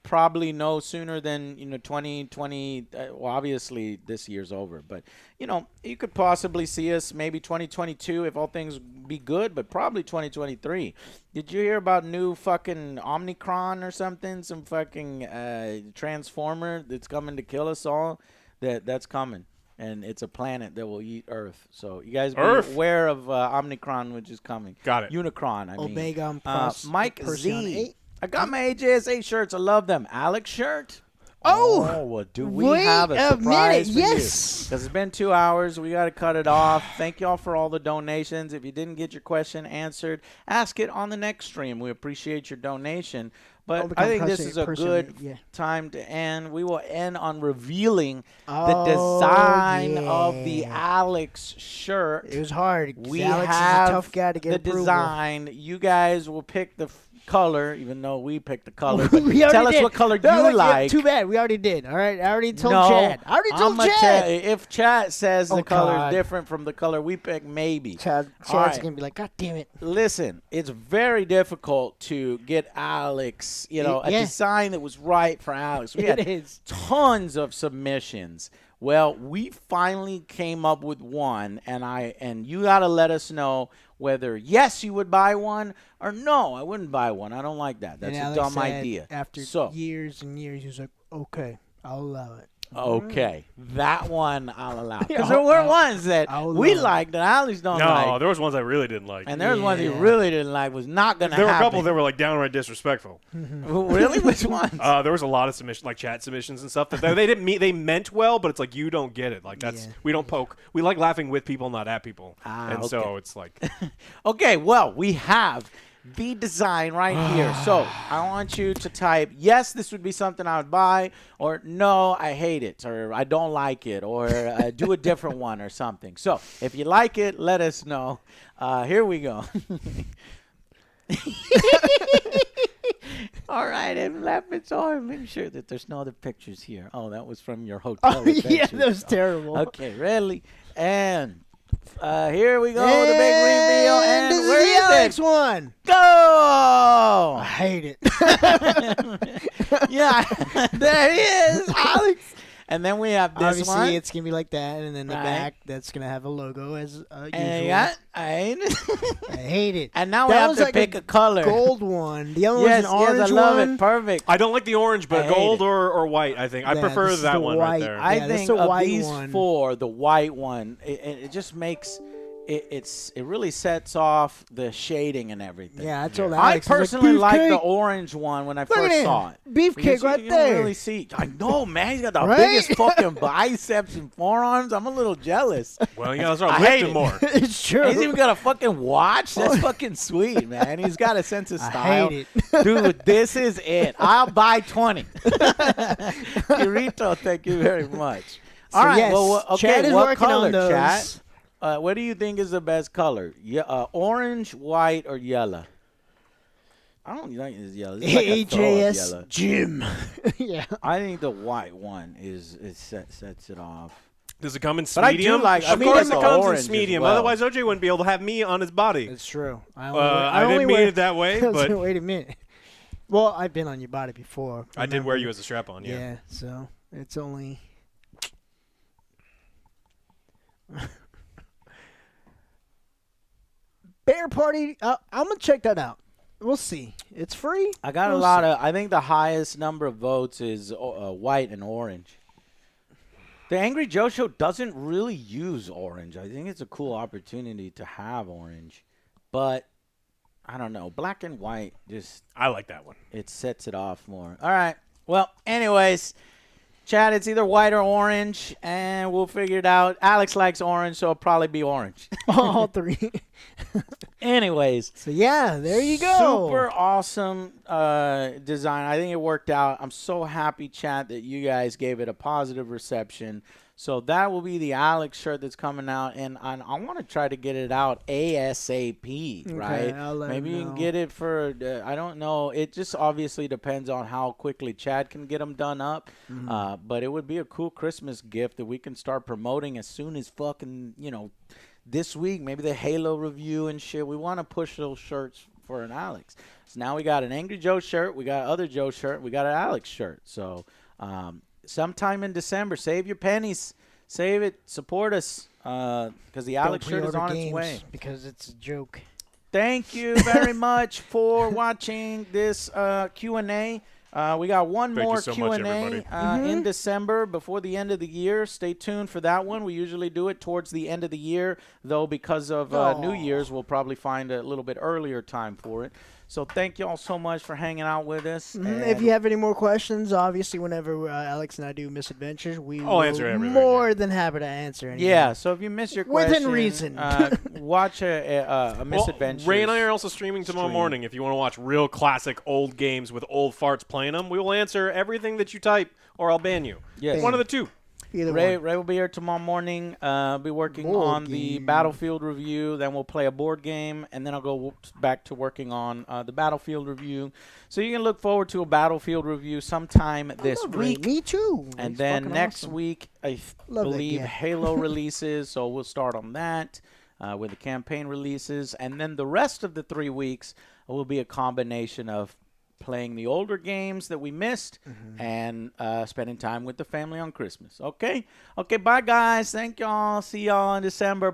probably no sooner than, 2020. Well, obviously this year's over. But, you could possibly see us maybe 2022 if all things be good, but probably 2023. Did you hear about new fucking Omicron or something? Some fucking transformer that's coming to kill us all? That's coming. And it's a planet that will eat Earth. So you guys be aware of Omicron, which is coming. Got it. Unicron, I mean. Omega Mike Z. I got my AJS 8 shirts. I love them. Alex shirt. Oh, well, do we wait have a surprise minute. for Yes. you? Because it's been 2 hours. We got to cut it off. Thank y'all for all the donations. If you didn't get your question answered, ask it on the next stream. We appreciate your donation. But I think this is a good time to end. We will end on revealing the design of the Alex shirt. It was hard. We Alex have is a tough guy to get the approval. design. You guys will pick the color, even though we picked the color. But We tell already us what did. color No, you like. Too bad. We already did. All right. I already told No, Chad. I already told I'ma Chad. if Chad says the color God. is different from the color we picked, maybe. Chad's right. going to be like, God damn it. Listen, it's very difficult to get Alex, a design that was right for Alex. We had It is. tons of submissions. Well, we finally came up with one, and you got to let us know whether, yes, you would buy one, or no, I wouldn't buy one. I don't like that. That's And a Alex dumb said idea. After So, years and years, he was like, okay, I'll allow it. okay, that one I'll allow. Because Yeah, there were ones that I'll we allow it. liked that Alex don't No, like. there was ones I really didn't like. And there's ones he Yeah. really didn't like, was not going to There happen. were a couple that were like downright disrespectful. Really? Which ones? There was a lot of submissions, like chat submissions and stuff that they didn't mean. They meant well, but it's like you don't get it. Like that's we don't poke. We like laughing with people, not at people. And so it's like Okay, well, we have the design right here. So I want you to type, yes, this would be something I would buy, or no, I hate it, or I don't like it, or do a different one or something. So if you like it, let us know. Here we go. All right, and laughing so hard. Make sure that there's no other pictures here. Oh, that was from your hotel. Oh, yeah, adventure. that was terrible. Okay, ready? And here we go with the big reveal. And this where is is the Alex it? one. Go! I hate it. Yeah, there he is, Alex. And then we have this Obviously, one. it's going to be like that, and then the Right. back, that's going to have a logo as usual. And you got, I hate it. and now we That have was to like pick a color. Gold one. The other Yes, one's an orange yes, I love one. it. Perfect. I don't like the orange, I but hate gold it. or white. I think I Yeah, prefer this is that the one white. right there. I Yeah, that's think the of white these one. four, the white one, it just makes it really sets off the shading and everything. Yeah, I told I Alex. personally like the "Beefcake." orange one when I Look first at him. saw it. Beefcake Because right you there. Don't really see. I know, man. He's got the Right? biggest fucking biceps and forearms. I'm a little jealous. Well, you gotta start I hate lifting it. more. It's true. He's even got a fucking watch. That's fucking sweet, man. He's got a sense of I style. hate it. Dude, this is it. I'll buy 20. Kirito, thank you very much. So, All right. yes, Well, okay. Chad is what working color, on those. Chat? What do you think is the best color? Orange, white, or yellow? I don't think it's yellow. It's like a throw of AJS yellow. Jim. Yeah. I think the white one sets it off. Does it come in But I do medium? like- I Of mean, course, it's it the comes orange as in medium. well. Otherwise, OJ wouldn't be able to have me on his body. It's true. I I didn't mean it that way, but wait a minute. Well, I've been on your body before. I did wear you as a strap-on. Yeah. Yeah. So it's only. Bear Party. I'm gonna check that out. We'll see. It's free. I got a lot of. I think the highest number of votes is white and orange. The Angry Joe Show doesn't really use orange. I think it's a cool opportunity to have orange, but I don't know. Black and white just. I like that one. It sets it off more. All right. Well, anyways, Chad, it's either white or orange, and we'll figure it out. Alex likes orange, so it'll probably be orange. All three. Anyways. So, yeah, there you go. Super awesome design. I think it worked out. I'm so happy, Chad, that you guys gave it a positive reception. So that will be the Alex shirt that's coming out, and I want to try to get it out ASAP, right? I'll let Maybe him you can know. get it for, I don't know. It just obviously depends on how quickly Chad can get them done up. But it would be a cool Christmas gift that we can start promoting as soon as fucking, this week. Maybe the Halo review and shit. We want to push those shirts for an Alex. So now we got an Angry Joe shirt. We got other Joe shirt. We got an Alex shirt. So, sometime in December, save your pennies, save it, support us, because the Alex shirt is Don't on pre-order its way. games because it's a joke. Thank you very much for watching this Q&A. We got one Thank you more so Q&A much, everybody. in December before the end of the year. Stay tuned for that one. We usually do it towards the end of the year, though because of New Year's, we'll probably find a little bit earlier time for it. So thank you all so much for hanging out with us. If you have any more questions, obviously, whenever Alex and I do misadventures, we I'll will answer everything, more than happy to answer anything. Yeah, so if you miss your Within question, reason. Watch a misadventure. Ray and I are also streaming tomorrow morning. If you want to watch real classic old games with old farts playing them, we will answer everything that you type, or I'll ban you. Yes. One of the two. Either Ray one. will be here tomorrow morning. Be working Board on the game. Battlefield review. Then we'll play a board game, and then I'll go back to working on the Battlefield review. So you can look forward to a Battlefield review sometime this love Ray. week. Me too. And He's then fucking next awesome. week, I Love that believe guy. Halo releases. So we'll start on that with the campaign releases. And then the rest of the 3 weeks will be a combination of playing the older games that we missed and spending time with the family on Christmas. Okay? Okay, bye, guys. Thank y'all. See y'all in December. Bye.